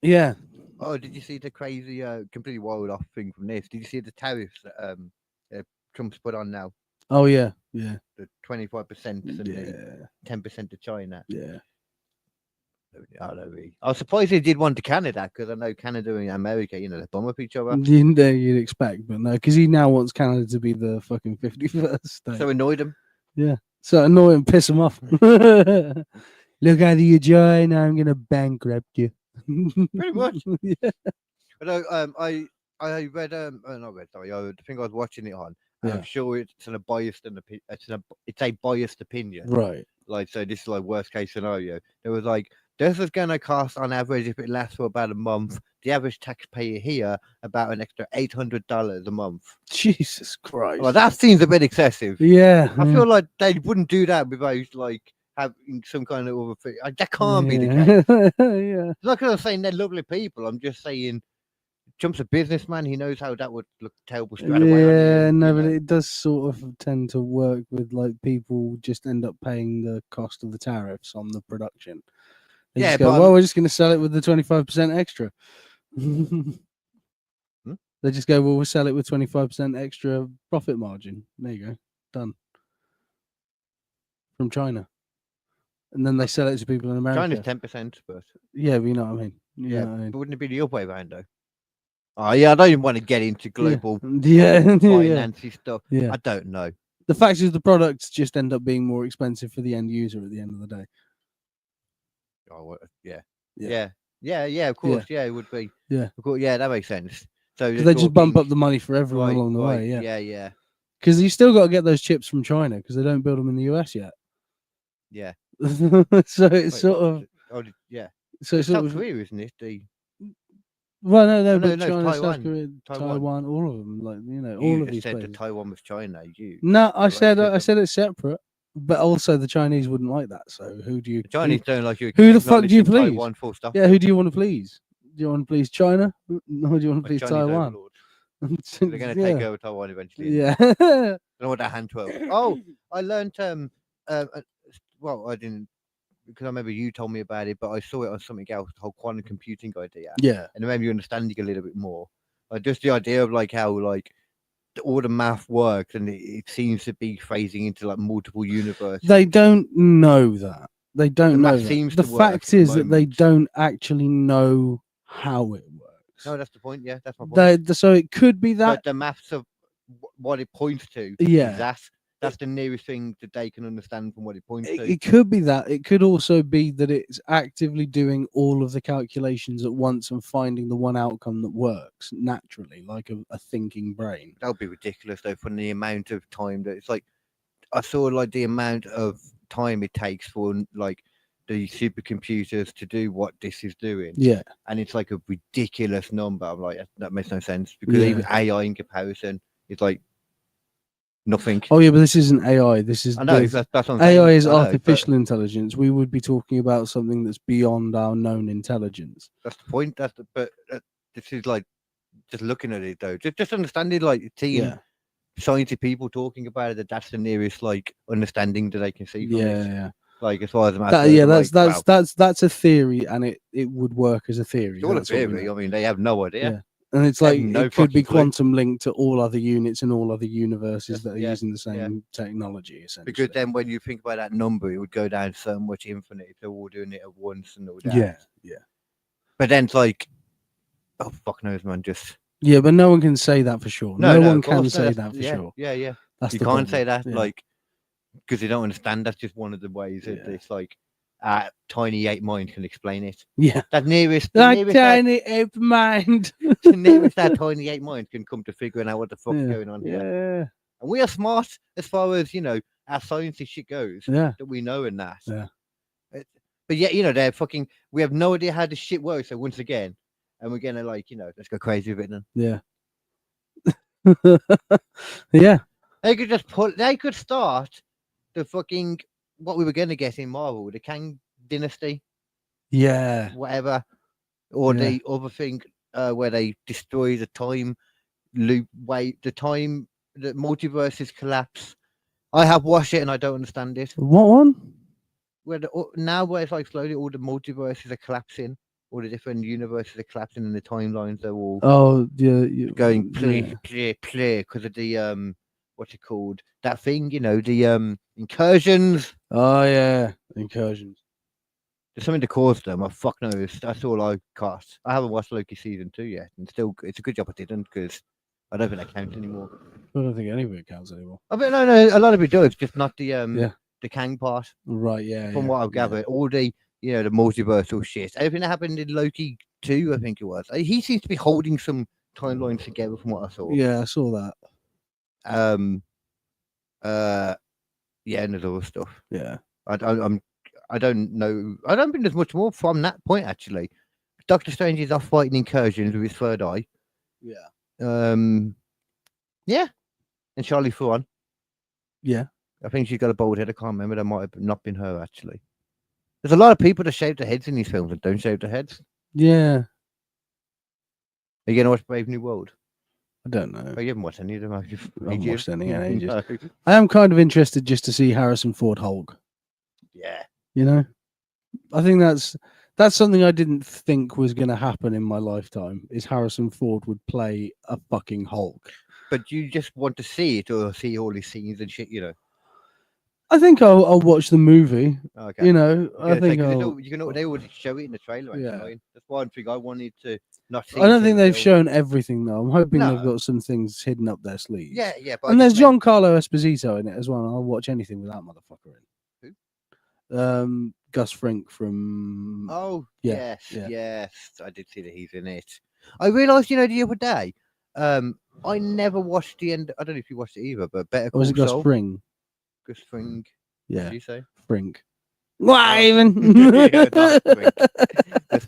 Yeah. Oh, did you see the crazy, completely wild off thing from this? Did you see the tariffs that Trump's put on now? Oh yeah. Yeah. The 25% and the 10% to China. Yeah. I was surprised they did one to Canada because I know Canada and America, they bum up each other. You'd expect, but no, because he now wants Canada to be the fucking 51st state. So annoyed him. Yeah. So annoy him, piss him off. Look out of your joy, now I'm gonna bankrupt you. Pretty much. Yeah. But I read not read, sorry, I think I was watching it on. And I'm sure it's a biased it's a biased opinion. Right. So this is worst case scenario. There was this is gonna cost on average, if it lasts for about a month, the average taxpayer here about an extra $800 a month. Jesus Christ. Well, that seems a bit excessive. Yeah. I feel like they wouldn't do that without having some kind of other thing. That can't be the case. Yeah. It's not because I'm saying they're lovely people. I'm just saying Trump's a businessman. He knows how that would look terrible straight away. Yeah, no, but it does sort of tend to work with people just end up paying the cost of the tariffs on the production. They just go, well, we're just going to sell it with the 25% extra. They just go, well, we'll sell it with 25% extra profit margin. There you go. Done. From China. And then they sell it to people in America. China's 10%, but yeah, but you know what I mean. You know yeah, what I mean? but wouldn't it be the other way around though? Oh yeah, I don't even want to get into global financy stuff. Yeah. I don't know. The fact is, the products just end up being more expensive for the end user at the end of the day. Oh yeah. Of Yeah. course, yeah, it would be. Yeah, of course, yeah, that makes sense. So they just bump up the money for everyone along the way. Yeah, yeah. Because you still got to get those chips from China because they don't build them in the US yet. Yeah. So it's sort of. Oh, yeah. So it's South sort of. Korea, isn't it? Well, no, but no, China, Taiwan. South Korea, Taiwan, all of them, all you of these said places. that Taiwan was China. No, I said it's separate. But also the Chinese wouldn't like that. So who do you? The Chinese don't like you. Who the fuck do you please? Taiwan, full stop. Yeah, who do you want to please? Do you want to please China? No, do you want to please Chinese Taiwan? They're going to take over Taiwan eventually. Yeah. I don't know what that hand 12. Oh, I learned. Well, I didn't because I remember you told me about it, but I saw it on something else. The whole quantum computing idea. Yeah. And it made me understanding a little bit more. Like just the idea of like how like all the math works, and it seems to be phasing into like multiple universes. They don't know that. They don't know. The to fact is that they don't actually know how it works. No, that's the point. Yeah, that's my point. So it could be that. But the maths of what it points to. Yeah. That's the nearest thing that they can understand from what it points to. It could be that. It could also be that it's actively doing all of the calculations at once and finding the one outcome that works naturally, like a thinking brain. That would be ridiculous, though, from the amount of time that it's like. I saw like the amount of time it takes for like the supercomputers to do what this is doing. Yeah. And it's like a ridiculous number. I'm like, that makes no sense because even AI in comparison is like nothing. Oh yeah, but this isn't AI. This is I know that's what I'm AI saying. is I know, artificial intelligence. We would be talking about something that's beyond our known intelligence. That's the point. But this is like just looking at it though. Just understanding like seeing sciencey people talking about it. That's the nearest like understanding that they can see. From this. Yeah. Like as far as that's a theory, and it would work as a theory. It's all a theory. I mean, they have no idea. Yeah. And it's like it could be quantum linked to all other units and all other universes that are using the same technology, essentially. Because then when you think about that number, it would go down so much infinite if they're all doing it at once and all that. Yeah. But then it's like, oh fuck knows, man. Yeah, but no one can say that for sure. No one can say that for sure. Yeah. That's you the can't problem. say that, Yeah. like, because you don't understand. That's just one of the ways that it's like tiny ape mind can explain it. Yeah, that nearest tiny ape mind. The nearest that tiny ape mind can come to figuring out what the fuck's going on here. Yeah, and we are smart as far as our sciencey shit goes. Yeah, that we know in that. Yeah, but yet they're fucking. We have no idea how this shit works. So once again, and we're gonna let's go crazy with it then. Yeah. Yeah. They could just they could start the fucking what we were gonna get in Marvel, the Kang Dynasty. Yeah. Whatever. Or the other thing where they destroy the time loop the multiverses collapse. I have watched it and I don't understand it. What one? Where it's like slowly all the multiverses are collapsing. All the different universes are collapsing and the timelines are all going clear because of the what's it called? That thing, the incursions. Oh yeah, incursions. There's something to cause them. I fuck knows. That's all I cast. I haven't watched Loki season 2 yet, and still, it's a good job I didn't because I don't think that counts anymore. I don't think any of it counts anymore. I mean, no, a lot of it does, just not the Kang part. Right. Yeah. From what I've gathered, all the the multiversal shit. Everything that happened in Loki 2, I think it was. He seems to be holding some timelines together from what I saw. Yeah, I saw that. Yeah, and there's other stuff. Yeah. I don't know. I don't think there's much more from that point actually. Doctor Strange is off fighting incursions with his third eye. Yeah. Yeah. And Charlie Theron. Yeah. I think she's got a bald head. I can't remember. That might have not been her actually. There's a lot of people that shave their heads in these films and don't shave their heads. Yeah. Are you gonna watch Brave New World? I don't know. Oh, you haven't watched any of them, have you? I haven't watched any in ages. No. I am kind of interested just to see Harrison Ford Hulk. Yeah. I think that's something I didn't think was going to happen in my lifetime. Is Harrison Ford would play a fucking Hulk? But you just want to see it or see all these scenes and shit, I think I'll watch the movie. Okay. I think they would show it in the trailer. Actually. That's one thing I wanted to not see. I don't think they've shown everything though. I'm hoping they've got some things hidden up their sleeves. Yeah. But and there's Giancarlo Esposito in it as well. I'll watch anything with that motherfucker in. Who? Gus Fring from. Oh yes, I did see that he's in it. I realised, the other day, I never watched the end. I don't know if you watched it either, but Better Call Was it Gus Saul. Fring? Gus Fring. Yeah. What did you say? Fring. Why even? Gus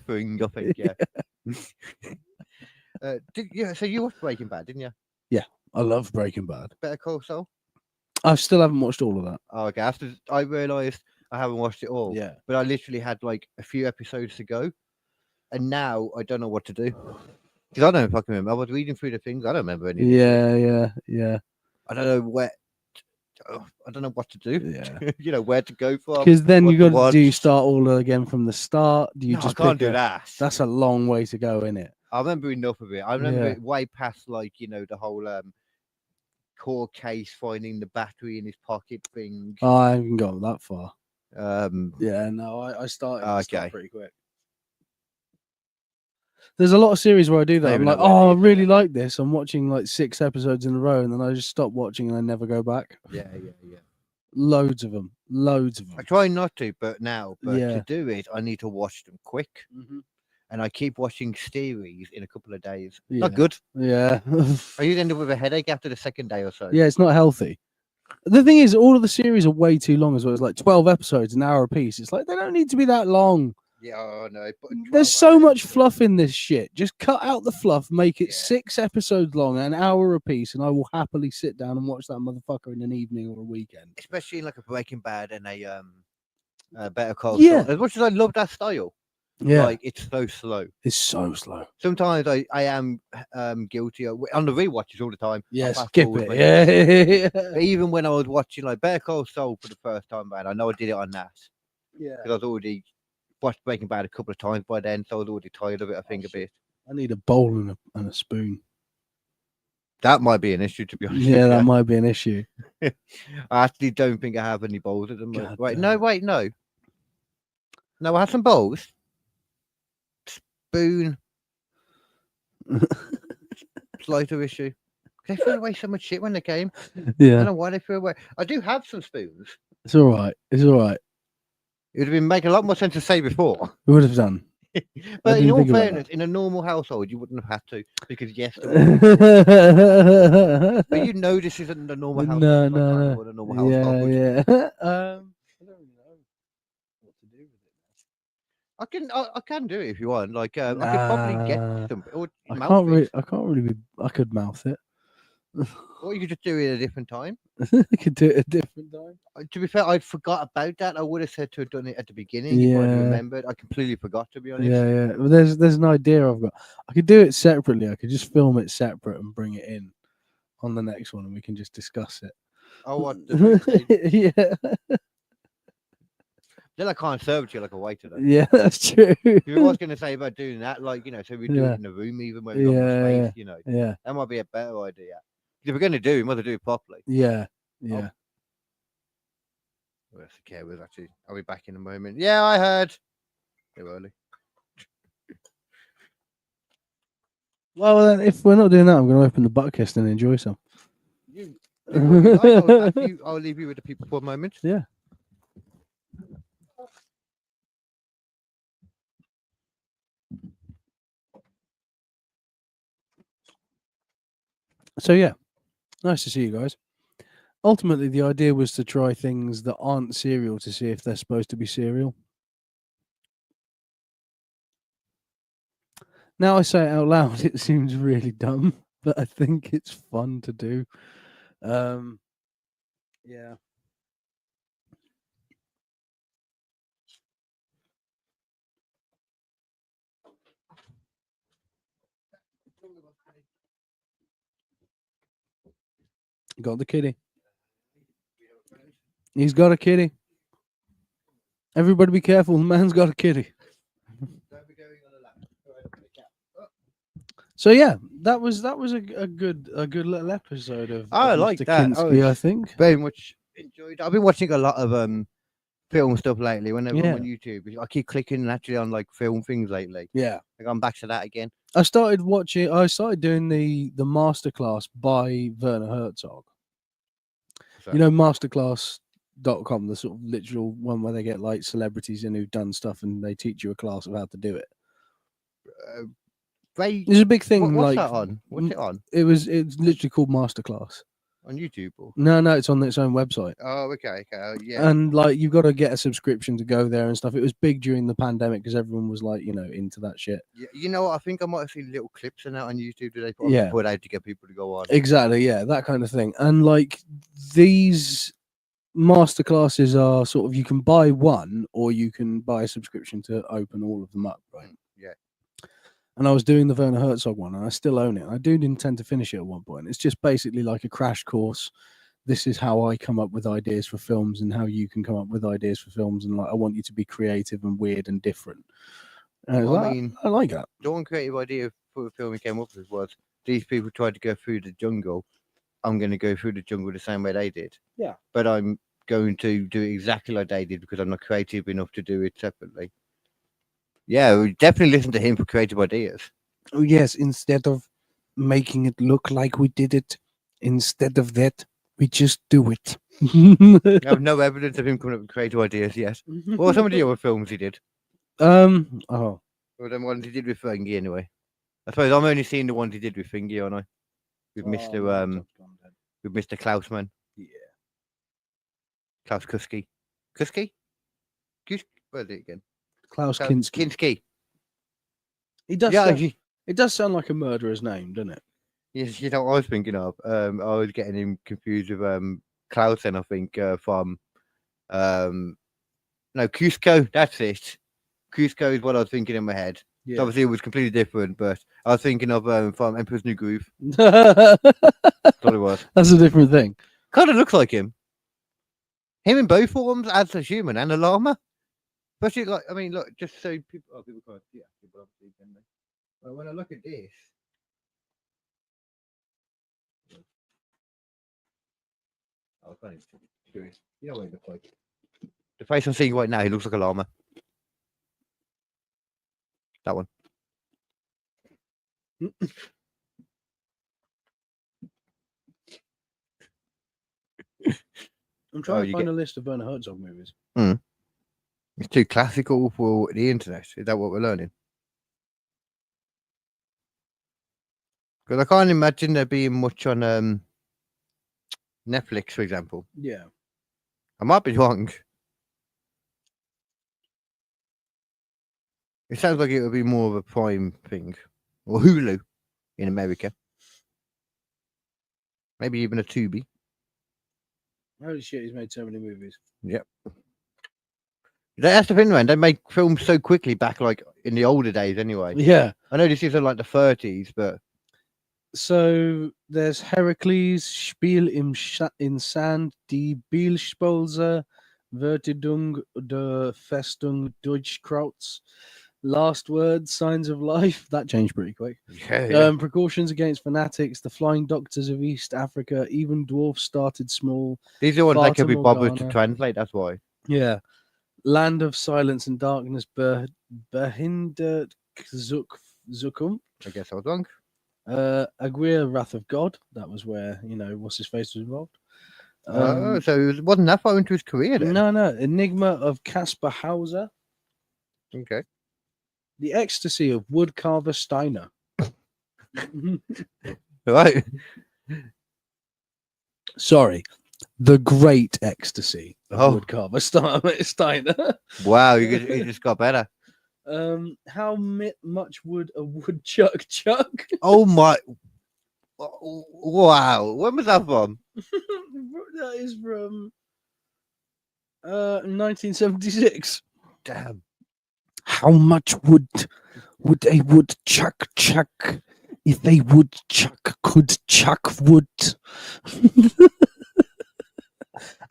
Fring, I think. Yeah. So you watched Breaking Bad, didn't you? Yeah, I love Breaking Bad. Better Call Saul. I still haven't watched all of that. Oh, okay. After I realised I haven't watched it all. Yeah. But I literally had like a few episodes to go, and now I don't know what to do because I don't fucking remember. I was reading through the things. I don't remember any. Yeah. I don't know where. I don't know what to do. Yeah. You know where to go from. Because then what you got to do you start all again from the start? Do you No, just I can't pick do that. That's a long way to go, isn't it? I remember enough of it. I remember Yeah. it way past like the whole court case, finding the battery in his pocket thing. Oh, I haven't got that far. Yeah, no, I started Okay. pretty quick. There's a lot of series where I do that. Don't I'm even like, know where oh, I it is, really like this. I'm watching like 6 episodes in a row, and then I just stop watching and I never go back. Yeah. Loads of them. I try not to, but Yeah. to do it, I need to watch them quick. Mhm. And I keep watching series in a couple of days. Yeah. Not good. Yeah. I usually end up with a headache after the second day or so. Yeah, it's not healthy. The thing is, all of the series are way too long as well. It's like 12 episodes, an hour a piece. It's like they don't need to be that long. Yeah, I know. But There's so much fluff in this shit. Just cut out the fluff, make it 6 episodes long, an hour a piece, and I will happily sit down and watch that motherfucker in an evening or a weekend. especially in like a Breaking Bad and a Better Call Yeah. Saul. As much as I love that style, Yeah. like it's so slow. It's so slow. Sometimes I am guilty of, on the rewatches all the time. Yeah, I fast skip forward it. when- Yeah. But even when I was watching like Better Call Saul for the first time, man, I know I did it on that. Yeah. Because I was already watched Breaking Bad a couple of times by then, so I was already tired of it. I think a bit. I need a bowl and a spoon. That might be an issue, to be honest. Yeah, with that you. might be an issue. I actually don't think I have any bowls at the moment. Wait, no. No, I have some bowls. Spoon. Slighter issue. They threw away so much shit when they came. I Yeah. don't know why they threw away. I do have some spoons. It's all right. It's all right. It would have been making a lot more sense to say before. We would have done. But in didn't all think about fairness, in a normal household, you wouldn't have had to because yes, but you know this isn't a normal household. No, so I can't no, afford a normal no. household, would you? Yeah. I can do it if you want. Like I could probably get some. Or I mouth can't really. it. I can't really be. I could mouth it. Or you could just do it at a different time. I could do it at a different time. To be fair, I forgot about that. I would have said to have done it at the beginning. If I Yeah. remembered. I completely forgot, to be honest. Yeah. Well, there's an idea I've got. I could do it separately. I could just film it separate and bring it in on the next one, and we can just discuss it. Oh, what? The Yeah. Then I can't serve it to you like a waiter. Though. Yeah, that's true. If you was going to say about doing that, like so we do Yeah. it in the room even when we've got more space. Yeah. That might be a better idea. If we're going to do, we must do it properly. Yeah. Yeah. Where's the carers actually? I'll be back in a moment. Yeah, I heard. Too early. Well, then, if we're not doing that, I'm going to open the butt kist and enjoy some. I'll leave you with the people for a moment. Yeah. So yeah, nice to see you guys. Ultimately, the idea was to try things that aren't cereal to see if they're supposed to be cereal. Now I say it out loud, it seems really dumb, but I think it's fun to do. Yeah. Got the kitty. He's got a kitty. Everybody be careful, the man's got a kitty. So yeah, that was a good little episode of I like Mr. that. Kinski, I think. Very much enjoyed. I've been watching a lot of film stuff lately. Whenever Yeah. I'm on YouTube, I keep clicking actually on like film things lately. Yeah. Like I'm back to that again. I started doing the masterclass by Werner Herzog. So, You know, masterclass.com, the sort of literal one where they get like celebrities in who've done stuff and they teach you a class of how to do it. There's a big thing. What's like that on? What's it on? It's literally called Masterclass. On YouTube? Or? No, it's on its own website. Oh, okay. Yeah. And like, you've got to get a subscription to go there and stuff. It was big during the pandemic because everyone was like, into that shit. Yeah, you know what? I think I might have seen little clips in that on YouTube that they put out to get people to go on. Exactly, yeah, that kind of thing. And like, these masterclasses are sort of, you can buy one or you can buy a subscription to open all of them up, right? Yeah. And I was doing the Werner Herzog one, and I still own it. I do intend to finish it at one point. It's just basically like a crash course. This is how I come up with ideas for films, and how you can come up with ideas for films. And like, I want you to be creative and weird and different. And I like that. The one creative idea for the film we came up with was, these people tried to go through the jungle. I'm going to go through the jungle the same way they did. Yeah. But I'm going to do it exactly like they did because I'm not creative enough to do it separately. Yeah, we definitely listen to him for creative ideas. Oh, yes. Instead of making it look like we did it, instead of that, we just do it. I have no evidence of him coming up with creative ideas yet. What were some of the other films he did? Or the ones he did with Thingy anyway. I suppose I'm only seeing the ones he did with Thingy, aren't I? With Mr. Klausman. Yeah. Klaus Kinski. What is it again? Klaus Kinski. He does. Yeah, it does sound like a murderer's name, doesn't it? Yes, you know what I was thinking of. I was getting him confused with Klausen, I think, from Cusco. That's it. Cusco is what I was thinking in my head. Yeah. So obviously, it was completely different, but I was thinking of from Emperor's New Groove. That's what it was. That's a different thing. Kind of looks like him. Him in both forms as a human and a llama. Especially, like, I mean, look, just so people can't see. People obviously can. But when I look at this. I can't even do it. You know what he looks like. The face I'm seeing right now, he looks like a llama. That one. I'm trying to find a list of Werner Herzog movies. It's too classical for the internet. Is that what we're learning? Because I can't imagine there being much on Netflix, for example. Yeah. I might be wrong. It sounds like it would be more of a Prime thing. Or Hulu in America. Maybe even a Tubi. Holy shit, he's made so many movies. Yep. That's the thing, man. They make films so quickly back, like in the older days, anyway. Yeah. I know this is like the 30s, but. So there's Heracles, Spiel in Sand, Die Bildspolze, Vertidung der Festung Deutschkreuz, Last Words, Signs of Life. That changed pretty quick. Yeah. Precautions Against Fanatics, The Flying Doctors of East Africa, Even Dwarfs Started Small. These are ones that could be bothered to Morgana. translate, that's why. Yeah. Land of Silence and Darkness, Behindert Zukunft. I guess I was wrong. Aguirre, Wrath of God. That was where, what's his face was involved. So it wasn't that far into his career then? No. Enigma of Caspar Hauser. Okay. The Ecstasy of Woodcarver Steiner. Right. Sorry. The Great Ecstasy of Woodcarver Steiner. Wow, you just got better. How much would a woodchuck chuck? Oh my! Wow, when was that from? That is from 1976. Damn. How much would a woodchuck chuck if a woodchuck could chuck wood?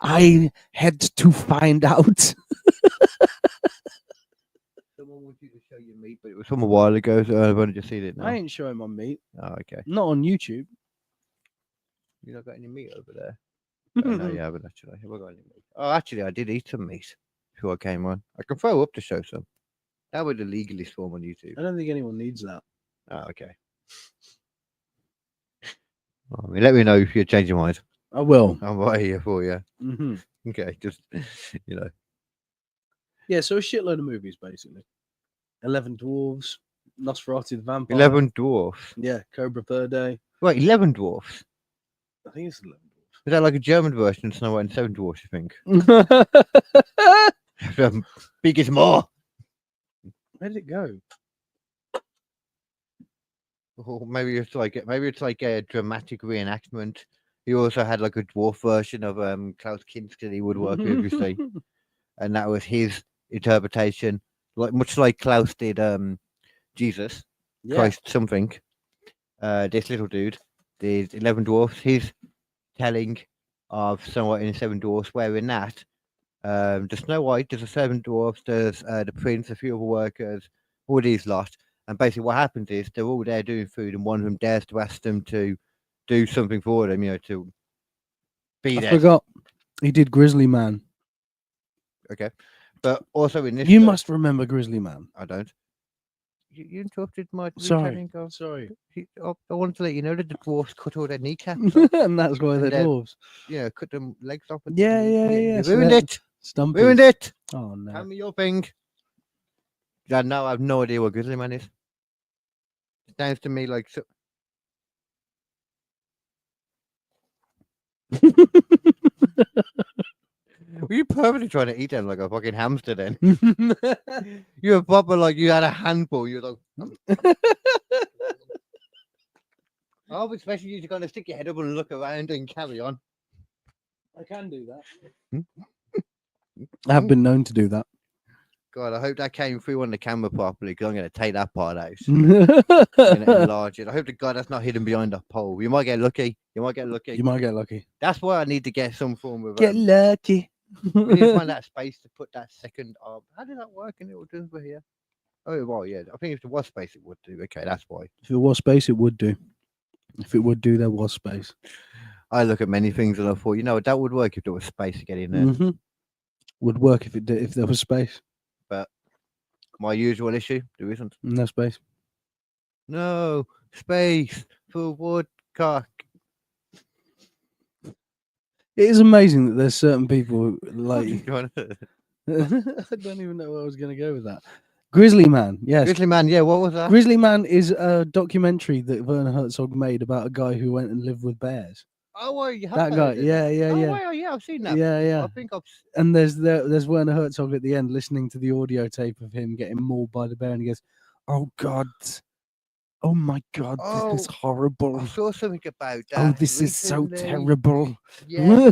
I had to find out. Someone wanted you to show your meat, but it was from a while ago, so I've only just seen it now. I ain't showing my meat. Oh, okay. Not on YouTube. You not got any meat over there? Oh, no, you haven't actually. Have I got any meat? Oh, actually, I did eat some meat before I came on. I can throw up to show some. That would illegally form on YouTube. I don't think anyone needs that. Oh, okay. Well, let me know if you're changing your mind. I will. I'm right here for you. Mm-hmm. Okay, just, Yeah, so a shitload of movies, basically. 11 Dwarves, Nosferatu the Vampire. 11 Dwarfs. Yeah, Cobra Verde. Right, 11 Dwarfs. I think it's 11 Dwarves. Is that like a German version of Snow White and Seven Dwarfs, you think? Biggest more. Where did it go? Or maybe it's like a dramatic reenactment. He also had like a dwarf version of Klaus Kinski that he would work with, you see. And that was his interpretation. Much like Klaus did Jesus, Christ something. This little dude did 11 Dwarfs. His telling of Snow White and the Seven Dwarfs, wherein that the Snow White, there's the Seven Dwarfs, there's the Prince, a few other workers, all these lot. And basically what happens is they're all there doing food, and one of them dares to ask them to do something for them, to be there. I forgot. He did Grizzly Man. Okay. But also in this... You must remember Grizzly Man. I don't. You interrupted my... Sorry. I wanted to let you know that the dwarfs cut all their kneecaps and that's why they're dwarves. Yeah, cut them legs off. Yeah. You ruined it. Stumpy. Ruined it. Oh, no. Hand me your thing. Yeah, now I have no idea what Grizzly Man is. It sounds to me like... Were you perfectly trying to eat them like a fucking hamster then? You were proper like you had a handful. You were like... Oh, especially you're going to stick your head up and look around and carry on. I can do that. I have been known to do that. God, I hope that came through on the camera properly, because I'm going to take that part out. I'm going to enlarge it. I hope to God that's not hidden behind a pole. You might get lucky. You might get lucky. That's why I need to get some form of... Get lucky. We need to find that space to put that second arm. How did that work? And it will do over here. Oh, well, yeah. I think if there was space, it would do. Okay, that's why. If there was space, it would do. If it would do, there was space. I look at many things and I thought, that would work if there was space to get in there. Would work if there was space. But my usual issue, there isn't. No space. No space for woodcock. It is amazing that there's certain people like... I don't even know where I was going to go with that. Grizzly Man, yes. Grizzly Man, yeah, what was that? Grizzly Man is a documentary that Werner Herzog made about a guy who went and lived with bears. Oh, well, you have that guy, yeah. Well, yeah, I've seen that. Yeah. I think I've... And there's Werner Herzog at the end listening to the audio tape of him getting mauled by the bear, and he goes, "Oh God, oh my God, this is horrible. I saw something about that. Oh, this is so terrible." Yeah,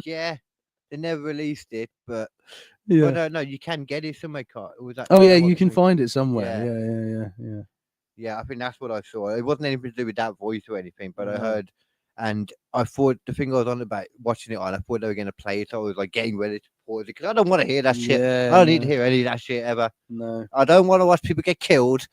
yeah. They never released it, but I don't know. You can get it somewhere. Was that? Oh yeah, you can find it somewhere. Yeah. Yeah, I think that's what I saw. It wasn't anything to do with that voice or anything, but I heard, and I thought the thing I was on about watching it on, I thought they were going to play it. So I was like getting ready to pause it because I don't want to hear that shit. I don't need to hear any of that shit ever. No, I don't want to watch people get killed.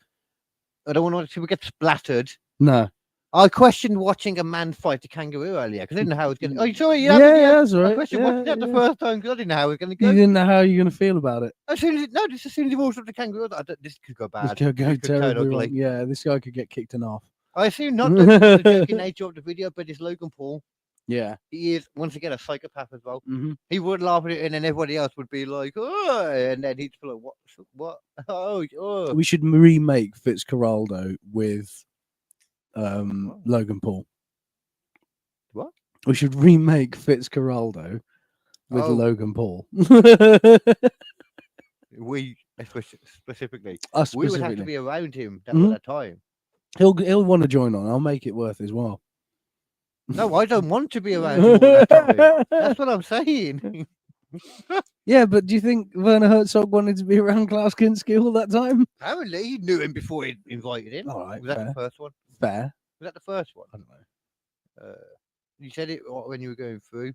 I don't want to watch people get splattered. No. I questioned watching a man fight a kangaroo earlier because I didn't know how it was going to. Oh, you saw it? Yeah, that's right. I questioned watching that the first time because I didn't know how it was going to go. You didn't know how you're going to feel about it. As soon as he walks up the kangaroo, this could go bad. This could go terribly wrong. Yeah, this guy could get kicked in half. I assume not the joking nature of the video, but it's Logan Paul. Yeah, he is once again a psychopath as well. He would laugh at it, and then everybody else would be like, "Oh," and then he'd be like, "What? Oh." We should remake Fitzcarraldo with Logan Paul. What? We should remake Fitzcarraldo with Logan Paul. We specifically, Us we would have to be around him at that time. He'll want to join on. I'll make it worth his while. No, I don't want to be around him all that time. That's what I'm saying. Yeah, but do you think Werner Herzog wanted to be around Klaus Kinski all that time? Apparently, he knew him before he invited him. All right, was that the first one? Fair. Was that the first one? I don't know. You said it when you were going through.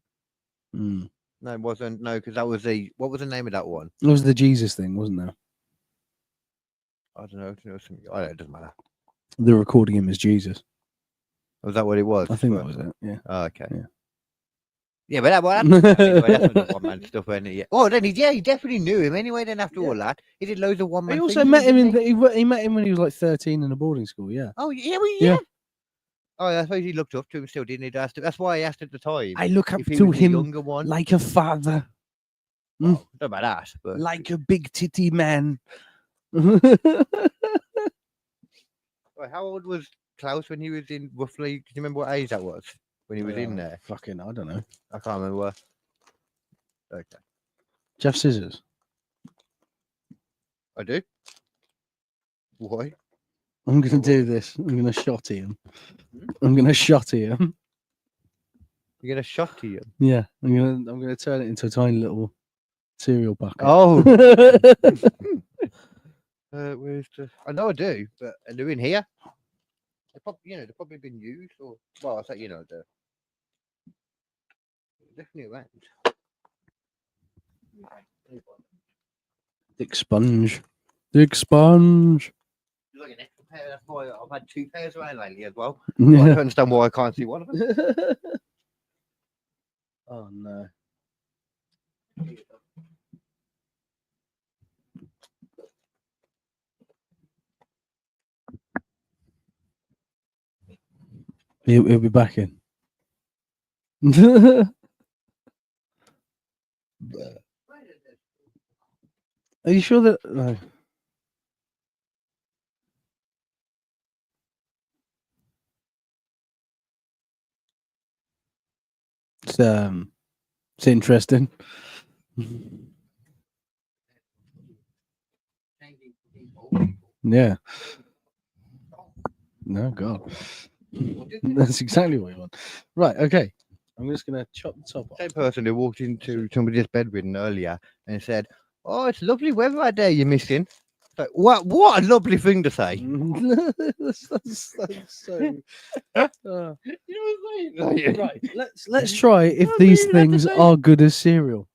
No, it wasn't. No, because that was the... What was the name of that one? It was the Jesus thing, wasn't there? I don't know. It doesn't matter. They're recording him as Jesus. Was that what it was? I think that was it. Yeah. Oh, okay. Yeah. Yeah, but that's one man stuff, isn't it? Yeah. Oh, then he definitely knew him anyway. Then after all that, he did loads of one man. He also met him he met him when he was like 13 in a boarding school. Yeah. Oh yeah. Oh, I suppose he looked up to him still, didn't he? That's why I asked at the time. I look up to him like a father. Well, don't about that, but like a big titty man. How old was Klaus when he was in roughly? Do you remember what age that was? when he was in there? Fucking, I don't know. I can't remember. Okay. Jeff Scissors. I do. Why? I'm going to do this. I'm going to shotty him. I'm going to shotty him. You're going to shotty him? Yeah. I'm going to turn it into a tiny little cereal bucket. Oh. Where's the... I know I do, but they're in here. They've probably been used, or well, I say they're definitely around. Dick Sponge. Dick Sponge. Look at extra pair. That's why I've had 2 pairs around lately as well. Yeah. I don't understand why I can't see one of them. Oh no. He'll be back in. Are you sure that? No. It's interesting. Yeah. No, God. That's exactly what you want. Right, okay. I'm just going to chop the top off. Same person who walked into somebody's bedridden earlier and said, "Oh, it's lovely weather out there you're missing." Like, what a lovely thing to say. that's so... you know what I'm saying? Right, let's try if these things are good as cereal.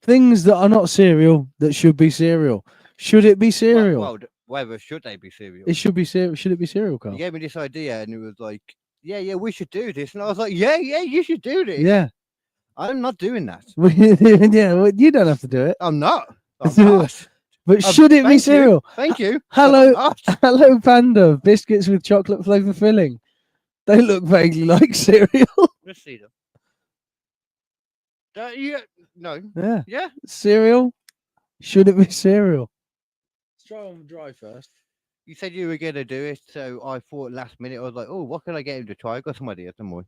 Things that are not cereal that should be cereal. Should it be cereal? Well, whether should they be cereal? It should be cereal. Should it be cereal, Carl? He gave me this idea and it was like, yeah, we should do this. And I was like, yeah, you should do this. Yeah. I'm not doing that. Yeah, well, you don't have to do it. I'm not. Not. But should it be cereal? Thank you. Hello, Panda. Biscuits with chocolate flavor filling. They look vaguely like cereal. Let's see them. No. Yeah. Yeah. Cereal. Should it be cereal? Let's try on dry first. You said you were going to do it, so I thought last minute, I was like, oh, what can I get him to try? I got some ideas, some more.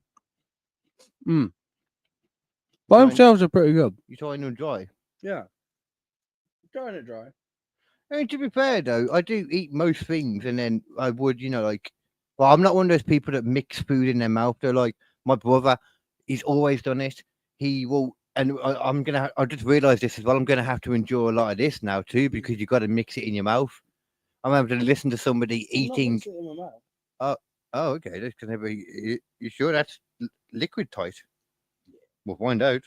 By themselves are pretty good. You trying them dry? Yeah. Trying it dry. I mean, to be fair, though, I do eat most things, and then I would, well, I'm not one of those people that mix food in their mouth. They're like, my brother, he's always done it. He will, and I just realised this as well. I'm going to have to endure a lot of this now, too, because you've got to mix it in your mouth. I'm having to listen to somebody eating. Oh, okay. That's gonna be. You sure that's liquid tight? We'll find out.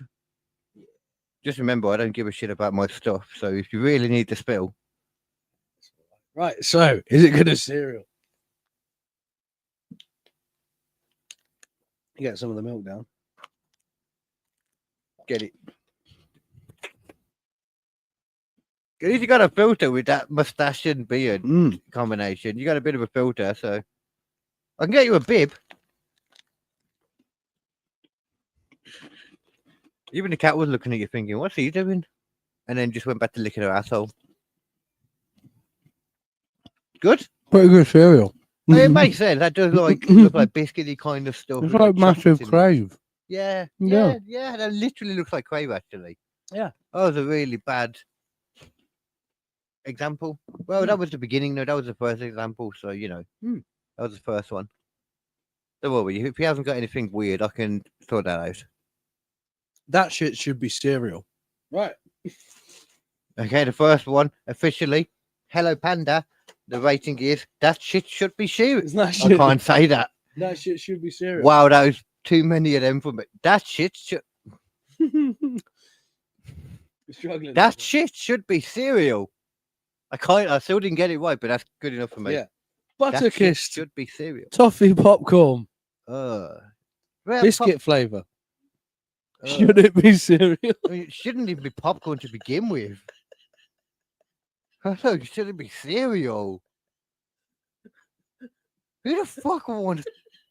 Just remember, I don't give a shit about my stuff. So if you really need to spill, right. So is it good as cereal? You get some of the milk down. Get it. At least you got a filter with that mustache and beard combination. You got a bit of a filter, so I can get you a bib. Even the cat was looking at you thinking, what's he doing? And then just went back to licking her asshole. Good? Pretty good cereal. It makes sense. That does look like biscuity kind of stuff. It's like massive Crave. Yeah. That literally looks like Crave, actually. Yeah. That was a really bad example. Well, that was the beginning. No, that was the first example. So, that was the first one. Don't worry. If he hasn't got anything weird, I can sort that out. That shit should be cereal. Right. Okay, the first one, officially. Hello, Panda. The rating is, that shit should be cereal. I can't say that. That shit should be cereal. Wow, that was too many of them for me. That shit should... struggling. That shit should be cereal. I still didn't get it right, but that's good enough for me. Yeah. Butterkissed should be cereal. Toffee popcorn. Biscuit flavour. Should it be cereal? I mean, it shouldn't even be popcorn to begin with. It shouldn't be cereal. Who the fuck wants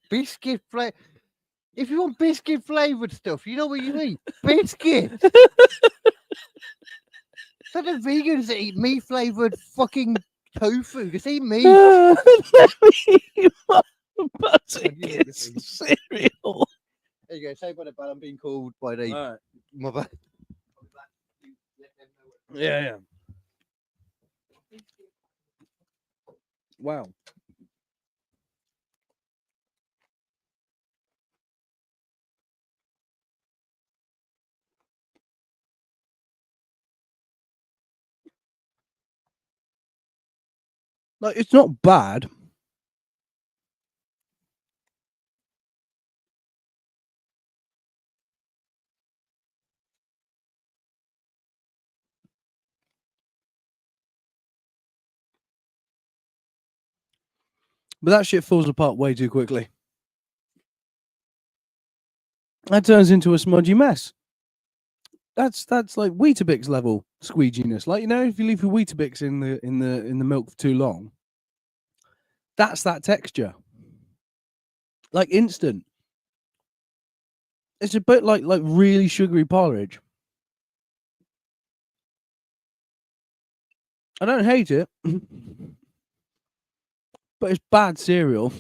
biscuit flavor? If you want biscuit flavored stuff, you know what you eat? Biscuits. So the vegans that eat meat flavored fucking tofu, just eat meat. Butterkist cereal. There you go. Say by the bad, I'm being called by the mother. Yeah. Wow. Like, it's not bad. But that shit falls apart way too quickly. That turns into a smudgy mess. That's like Weetabix level squeeginess. Like, you know, if you leave your Weetabix in the milk for too long, that's that texture. Like instant. It's a bit like really sugary porridge. I don't hate it, but it's bad cereal.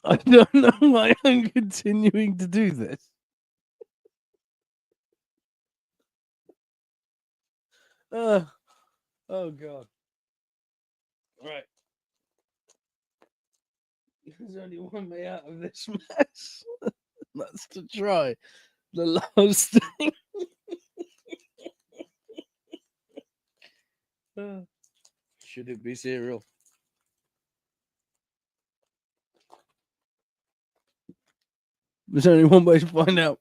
I don't know why I'm continuing to do this. Oh God. Right. There's only one way out of this mess. That's to try the last thing. Should it be cereal? There's only one way to find out.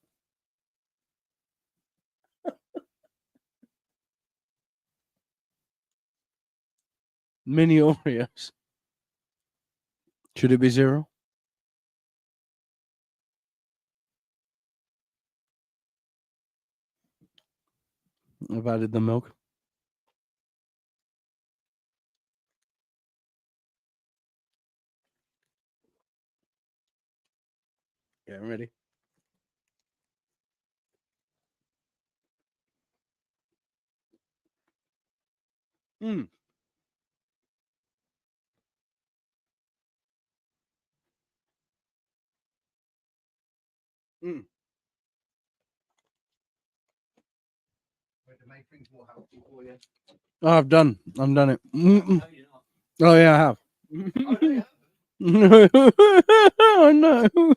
Mini Oreos. Should it be zero? I've added the milk. Yeah, I'm ready. Mm. Mm. Oh, I've done it. Oh yeah, I have. I know.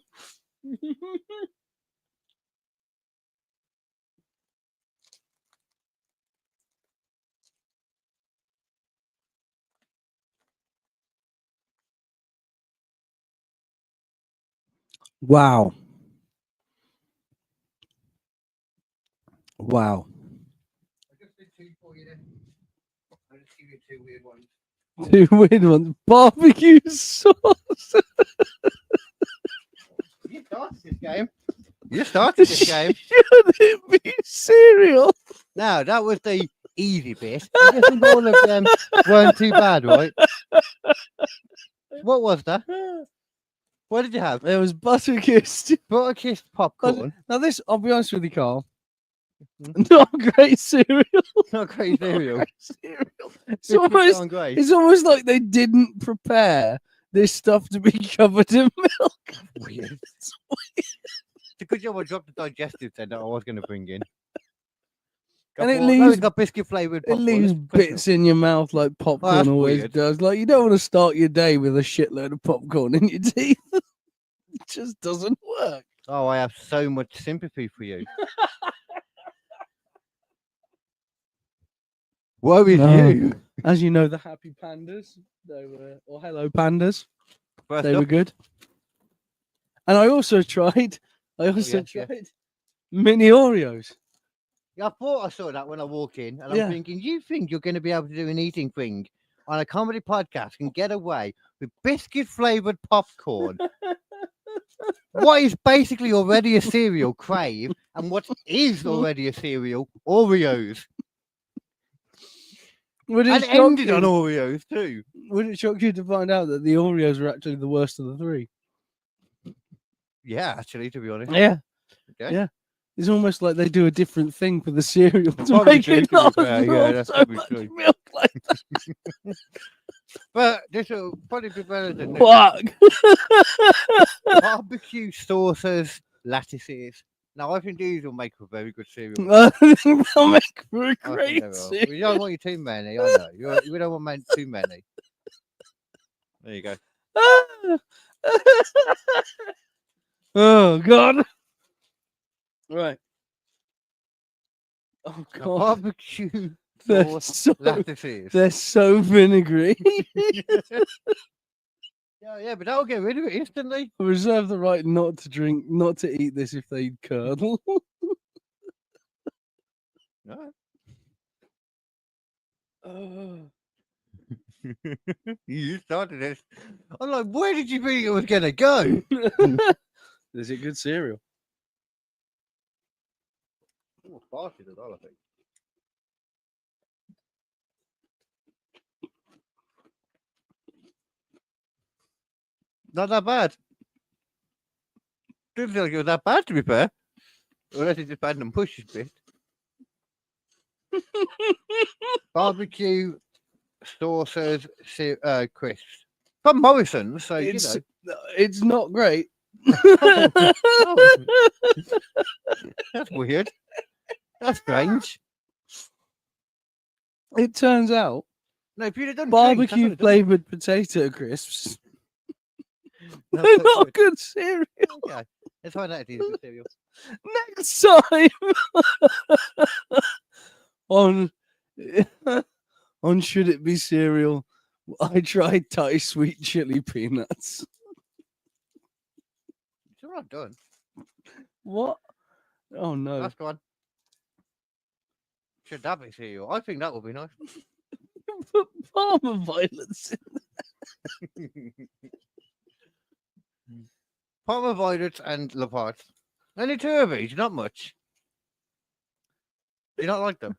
Wow. Wow. Two weird ones. Barbecue sauce. You started this game. You started this game. Should it be cereal? Now, that was the easy bit. I just think all of them weren't too bad, right? What was that? What did you have? It was Butterkist. Butterkist popcorn. Now this, I'll be honest with you, Carl. Not great cereal. Not great cereal. It's almost like they didn't prepare this stuff to be covered in milk. Weird. It's a good job I dropped the digestive then that I was going to bring in. And it leaves got biscuit flavored. It leaves bits in your mouth like popcorn always does. Like, you don't want to start your day with a shitload of popcorn in your teeth. It just doesn't work. Oh, I have so much sympathy for you. Woe is you. As you know, the Happy Pandas, they were, or Hello Pandas, they were good. And I also tried mini Oreos. Yeah, I thought I saw that when I walk in, and I'm thinking, you think you're going to be able to do an eating thing on a comedy podcast and get away with biscuit flavored popcorn? What is basically already a cereal, Crave, and what is already a cereal, Oreos. And ended on Oreos too. Would it shock you to find out that the Oreos are actually the worst of the three? Yeah, actually, to be honest. Yeah. Okay. Yeah. It's almost like they do a different thing for the cereal to Probably make true, it to be not fair, yeah, absorb that's so probably much true. milk like that. But this will probably be better than Fuck. Barbecue sauces, lettuces. Now, I think these will make a very good cereal. I think they'll make for a I think great they will. cereal. We don't want you too many, I know. We don't want too many. There you go. Oh, God. Right. Oh, Now, God. barbecue They're sauce, lettuces. they're so vinegary. Yeah, but that'll get rid of it instantly. I reserve the right not to eat this if they curdle. No. Oh. You started this. I'm like, where did you think it was going to go? Is it good cereal? Oh, farted as well, I think. Not that bad. Didn't feel like it was that bad, to be fair. Unless it's just bad and pushes bit. Barbecue sauces, crisps from Morrison's. So It's not great. Oh. That's weird. That's strange. It turns out No, if you'd have done barbecue flavored potato crisps. No, They're so not good cereal. Okay. Let's find out if it's good cereal. Next time on Should It Be Cereal, I tried Thai sweet chili peanuts. It's all right done. What? Oh no. That's one. Should that be cereal? I think that would be nice. Put Parma violets in. Parma violets and love hearts. Only two of these, not much. Do you not like them?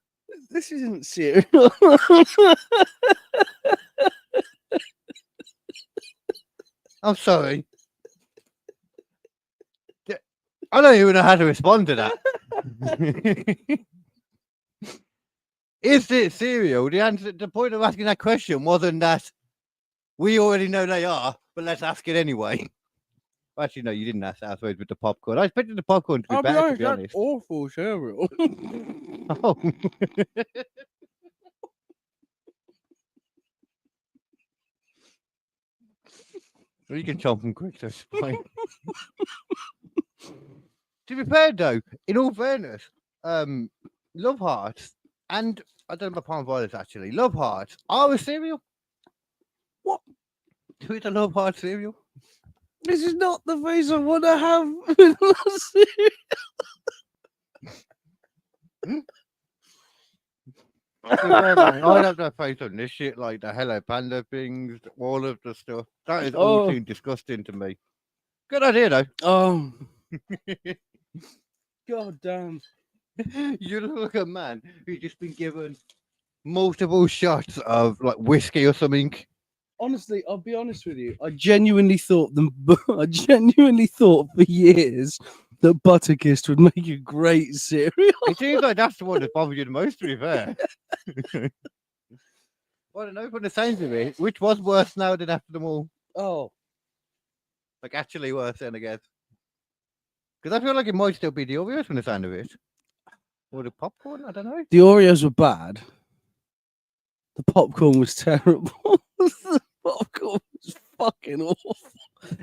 This isn't cereal. I'm sorry. I don't even know how to respond to that. Is it cereal? The point of asking that question wasn't that we already know they are, but let's ask it anyway. Actually, no, you didn't ask that with the popcorn. I expected the popcorn to be better, to be honest. That's awful cereal. Oh. Well, you can chomp them quick, so it's fine. To be fair, though, in all fairness, Love Hearts and I don't know about Palm Violets actually. Love Hearts are a cereal. What? Who is a Love Heart cereal? This is not the face I want to have with my cereal. I'd have that face on this shit, like the Hello Panda things, all of the stuff. That is all seems disgusting to me. Good idea, though. Oh. God damn. You look like a man who's just been given multiple shots of like whiskey or something. Honestly, I'll be honest with you. I genuinely thought for years that Butterkist would make a great cereal. It seems like that's the one that bothered you the most, to be fair. Well, I don't know from the sounds of it, which was worse now than after them all. Oh. Like actually worse then, I guess. Because I feel like it might still be the Oreos from the sound of it. Or the popcorn, I don't know. The Oreos were bad. The popcorn was terrible. The popcorn was fucking awful.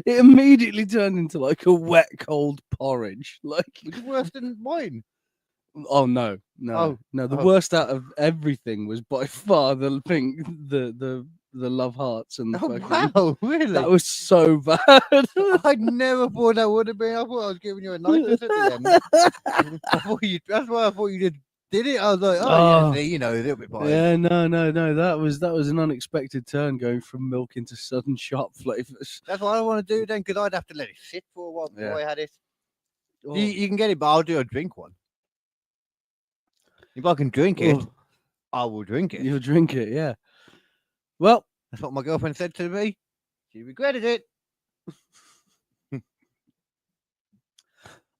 It immediately turned into like a wet, cold porridge. Like it's worse than mine. Oh no. The worst out of everything was by far the thing, the Love Hearts and the fucking... Wow, really? That was so bad. I never thought that would have been. I thought I was giving you a niceness at the end. That's why I thought you did it. I was like, yeah, see, a little bit behind. Yeah, no. That was an unexpected turn going from milk into sudden sharp flavors. That's what I want to do then, because I'd have to let it sit for a while before I had it. Oh. You can get it, but I'll do a drink one. If I can drink it, I will drink it. You'll drink it, yeah. Well, that's what my girlfriend said to me. She regretted it.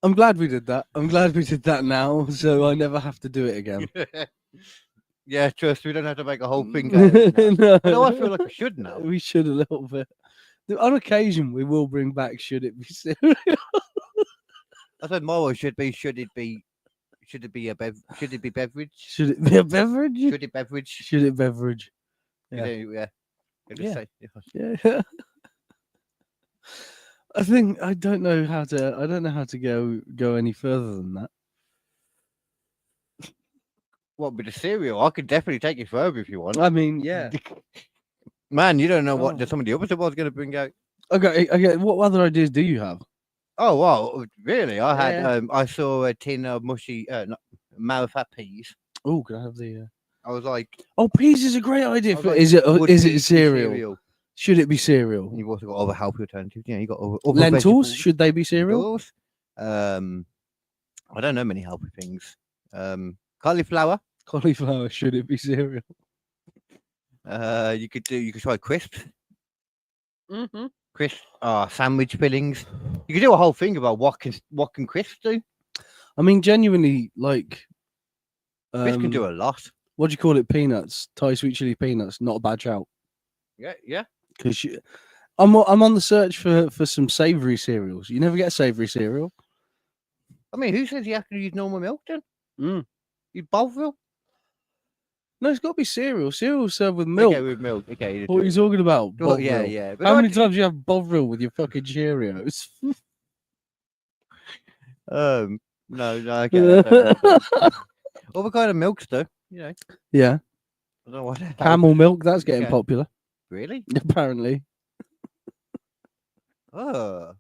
I'm glad we did that. I'm glad we did that now, so I never have to do it again. Yeah, trust. We don't have to make a whole thing out of it now. No. I feel like we should now. We should a little bit. On occasion, we will bring back "Should It Be Cereal." I said more should it be beverage? Should it be a beverage? Should it beverage? Should it beverage? Yeah. Yeah. Yeah. I think I don't know how to go any further than that. What with the cereal? I could definitely take it further if you want. I mean, yeah. Man, you don't know what some of the others I was going to bring out. Okay. What other ideas do you have? Oh well, really? I had I saw a tin of mushy Marifat peas. Oh, can I have the? I was like, oh, peas is a great idea. Is it cereal? Should it be cereal? You've also got other healthy alternatives. Yeah, you got other lentils. Vegetables. Should they be cereal? I don't know many healthy things. Cauliflower. Cauliflower. Should it be cereal? You could try crisps. Mm-hmm. Crisps sandwich fillings. You could do a whole thing about what can crisps do. I mean, genuinely, like crisps can do a lot. What do you call it? Peanuts, Thai sweet chili peanuts. Not a bad shout. Yeah. Because I'm on the search for some savoury cereals. You never get a savoury cereal. I mean, who says you have to use normal milk then? You Bovril? No, it's got to be cereal. Cereal served with milk. Okay, with milk. Okay. What are you talking about? Oh, yeah. How many times do you have Bovril with your fucking Cheerios? No, I get it. Other kind of milks, though. You know. Yeah. I don't know what. Camel milk. That's getting popular. Really? Apparently. Oh.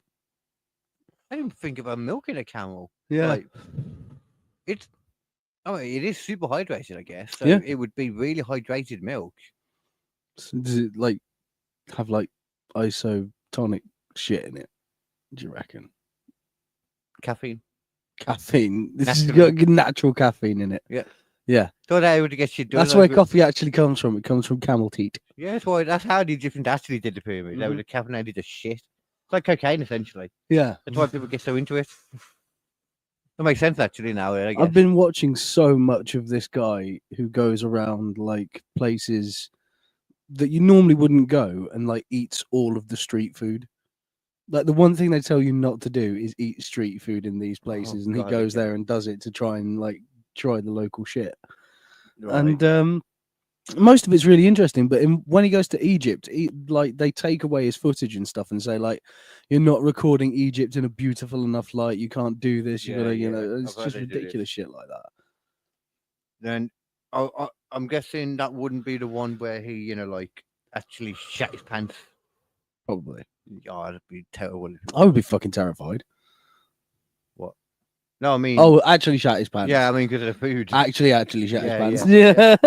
I didn't think about milking a camel. Yeah. Like, it is super hydrated, I guess. So Yeah. it would be really hydrated milk. So does it like have like isotonic shit in it? Do you reckon? Caffeine. This has got natural caffeine in it. Yeah. Yeah. Thought I would get you done. That's where coffee actually comes from. It comes from camel teat. Yeah, that's how the Egyptians actually did the pyramid. They would have caffeinated the shit. It's like cocaine, essentially. Yeah. That's why people get so into it. That makes sense, actually, now. I guess. I've been watching so much of this guy who goes around like places that you normally wouldn't go and like eats all of the street food. Like the one thing they tell you not to do is eat street food in these places, and he goes there and does it to try and like try the local shit. Right. And most of it's really interesting, but when he goes to Egypt, like they take away his footage and stuff and say like, you're not recording Egypt in a beautiful enough light, you can't do this, you gotta, you know, it's just ridiculous shit like that. Then I'm guessing that wouldn't be the one where he, you know, like actually shat his pants. Probably. Oh, that'd be terrible. I would be fucking terrified. What? No, I mean. Oh, actually shat his pants. Yeah, I mean because of the food. Actually shat his pants. Yeah.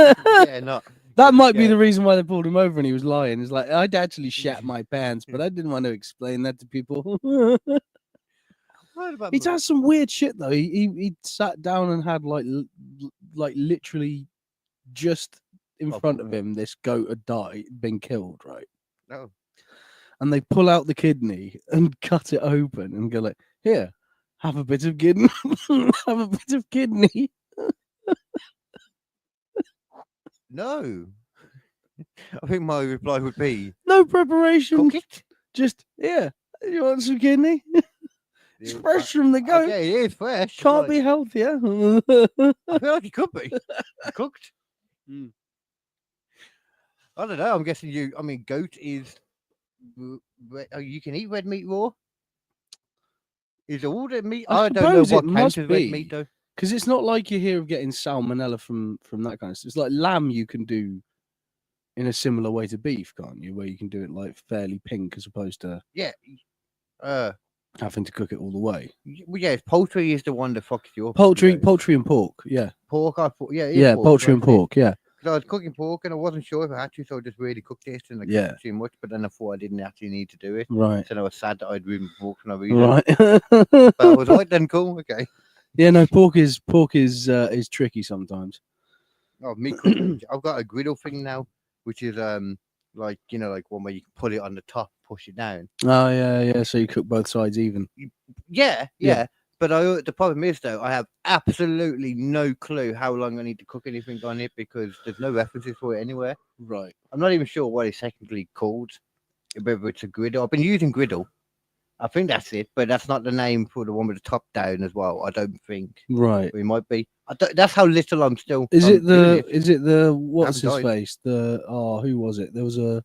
Yeah, not. That might be the reason why they pulled him over and he was lying. It's like, I'd actually shat my pants, but I didn't want to explain that to people. He does some weird shit though. He sat down and had like literally just in front of him, this goat had been killed, right? No. And they pull out the kidney and cut it open and go like, here, have a bit of kidney. Have a bit of kidney. No. I think my reply would be no preparation. Cook it. Just, yeah. You want some kidney? It's fresh from the goat. Yeah, it is fresh. Can't be healthier. I feel like it could be cooked. I don't know. I'm guessing I mean, goat is. You can eat red meat raw. Is all the meat? I don't know what counts as red meat though. Because it's not like you hear of getting salmonella from that kind of stuff. It's like lamb you can do in a similar way to beef, can't you? Where you can do it like fairly pink as opposed to having to cook it all the way. Well, yeah, poultry is the one that fucks you up. Poultry and pork, yeah. Pork, yeah, pork, poultry and pork, yeah. Because I was cooking pork and I wasn't sure if I had to, so I just really cooked it and I cooked it too much. But then I thought I didn't actually need to do it. Right. So I was sad that I'd ruined pork for no reason. Right. But I was like, then cool, okay. Yeah, no, pork is tricky sometimes. Oh, meat cooking. I've got a griddle thing now, which is like like one where you can put it on the top, push it down. Oh yeah. So you cook both sides even. Yeah. But the problem is, though, I have absolutely no clue how long I need to cook anything on it because there's no references for it anywhere. Right. I'm not even sure what it's technically called, whether it's a griddle. I've been using griddle. I think that's it, but that's not the name for the one with the top down as well. I don't think. Right. It might be. That's how little I'm still. Is it doing it. the what's his died. face? Who was it? There was an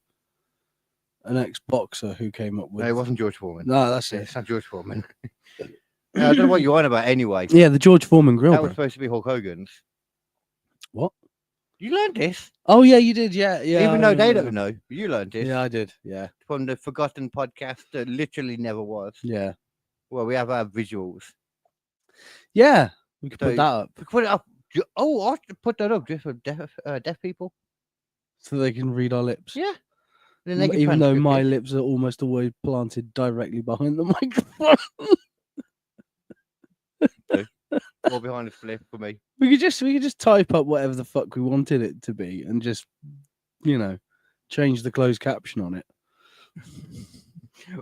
ex-boxer who came up with. No, it wasn't George Foreman. No, that's it. It's not George Foreman. I don't know what you're on about anyway. Yeah, the George Foreman grill. That was supposed to be Hulk Hogan's. What? You learned this? Oh yeah, you did. Yeah, yeah. Even though they don't know, you learned this. Yeah, I did. Yeah. From the forgotten podcast that literally never was. Yeah. Well, we have our visuals. Yeah, we could put that up. Put it up. Oh, I should put that up just for deaf people, so they can read our lips. Yeah. Then they can Even though transcript my it. lips are almost always planted directly behind the microphone. Or behind the flip for me. We could just type up whatever the fuck we wanted it to be and just, change the closed caption on it.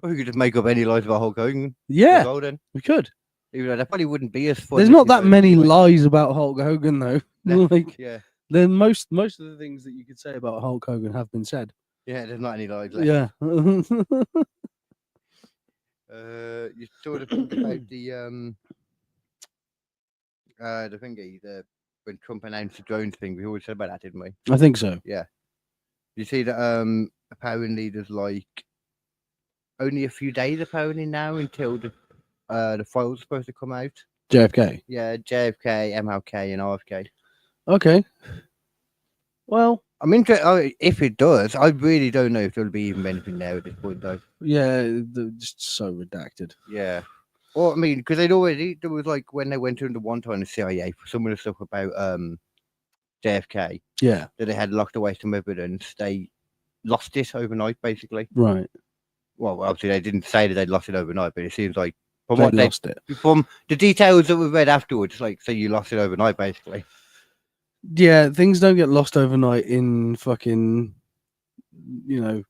Or we could just make up any lines about Hulk Hogan. Yeah, as well, then. we could. Even though that probably wouldn't be as funny. There's not that many lies about Hulk Hogan though. Like, yeah. Then most of the things that you could say about Hulk Hogan have been said. Yeah, there's not any lies left. Yeah. You sort of think about the thingy, when Trump announced the drones thing, we always said about that, didn't we? I think so. Yeah. You see that apparently there's like only a few days apparently now until the file's supposed to come out. JFK. Yeah, JFK, MLK, and RFK. Okay. Well, I'm interested. If it does, I really don't know if there'll be even anything there at this point, though. Yeah, they're just so redacted. Yeah. Well, I mean, because there was like when they went into one time the CIA for some of the stuff about JFK. Yeah. That they had locked away some evidence. They lost it overnight, basically. Right. Well, obviously they didn't say that they'd lost it overnight, but it seems like from They what lost it. From the details that we read afterwards, like say you lost it overnight, basically. Yeah, things don't get lost overnight in fucking,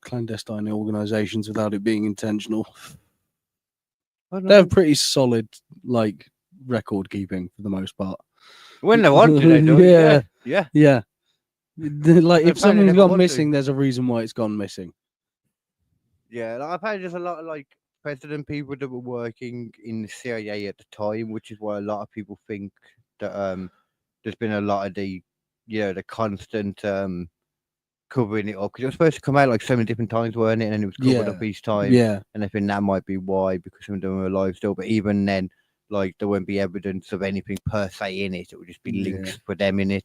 clandestine organizations without it being intentional. They have pretty solid, record keeping for the most part. When they want to, they do. Yeah. Yeah. If something's gone missing, there's a reason why it's gone missing. Yeah, I've had just a lot of president people that were working in the CIA at the time, which is why a lot of people think that there's been a lot of the constant covering it up, because it was supposed to come out so many different times, weren't it? And it was covered up each time. Yeah. And I think that might be why, because some of them were alive still. But even then, there won't be evidence of anything per se in it. It would just be links for them in it,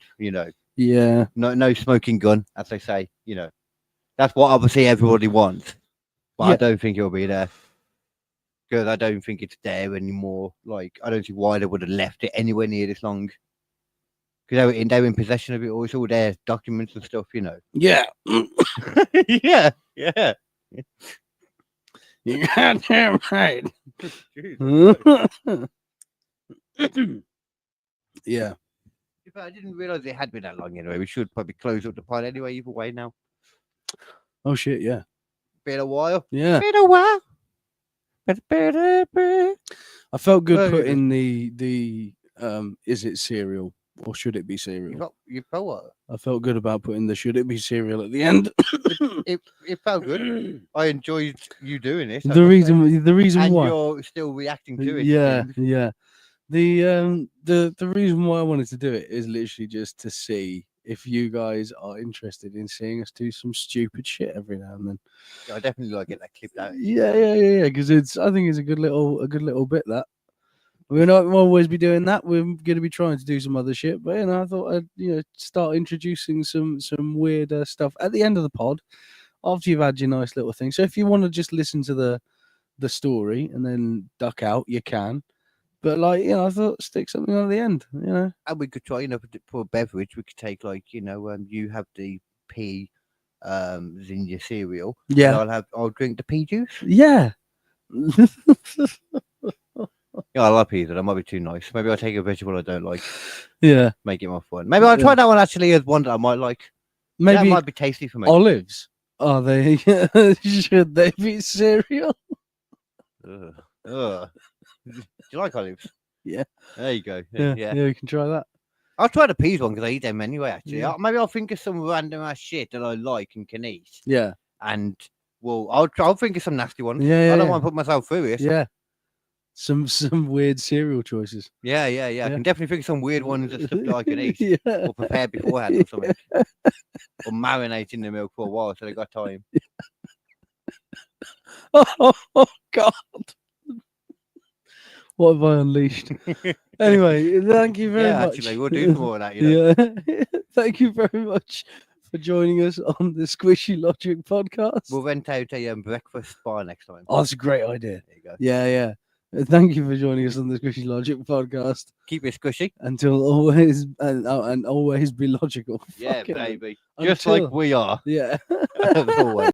Yeah. No smoking gun, as they say, That's what obviously everybody wants. But I don't think it'll be there. Because I don't think it's there anymore. I don't see why they would have left it anywhere near this long. Because they were in possession of it all. It's all their documents and stuff, Yeah. Yeah. Yeah. You're goddamn right. Yeah. If I didn't realize it had been that long anyway, we should probably close up the pod anyway, either way now. Oh shit, yeah. Been a while. Yeah. Been a while. I felt good putting the is it cereal or should it be cereal? You felt what? I felt good about putting the should it be cereal at the end. it felt good. I enjoyed you doing it. The reason and why you're still reacting to it. Yeah. The reason why I wanted to do it is literally just to see if you guys are interested in seeing us do some stupid shit every now and then. Yeah, I definitely like get that clipped out. Yeah. Because I think it's a good little bit that. We're not always be doing that. We're going to be trying to do some other shit, but I thought I'd start introducing some weird stuff at the end of the pod after you've had your nice little thing. So if you want to just listen to the story and then duck out, you can. But I thought stick something on the end, And we could try, for a beverage, we could take you have the pea in your cereal. Yeah. And I'll drink the pea juice. Yeah. Yeah, I love peas, but that might be too nice. Maybe I'll take a vegetable I don't like. Yeah. Make it more fun. Maybe I'll try that one actually as one that I might like. Maybe that might be tasty for me. Olives. Are they should they be cereal? Do you like olives? Yeah. There you go. Yeah, you can try that. I'll try the peas one because I eat them anyway, actually. Yeah. Maybe I'll think of some random ass shit that I like and can eat. Yeah. And, well, I'll think of some nasty ones. Yeah, I don't want to put myself through it. Yeah. Some weird cereal choices. Yeah. I can definitely think of some weird ones and stuff that I can eat. Yeah. Or prepare beforehand or something. Or marinate in the milk for a while so they got time. Oh, God. What have I unleashed? Anyway, thank you very much. Actually, we'll do more of that, you know. Yeah. Thank you very much for joining us on the Squishy Logic podcast. We'll rent out a breakfast bar next time. Oh, that's a great idea. There you go. Yeah. Thank you for joining us on the Squishy Logic podcast. Keep it squishy. Until always and always be logical. Yeah, Fucking baby. Until, Just like we are. Yeah. As always.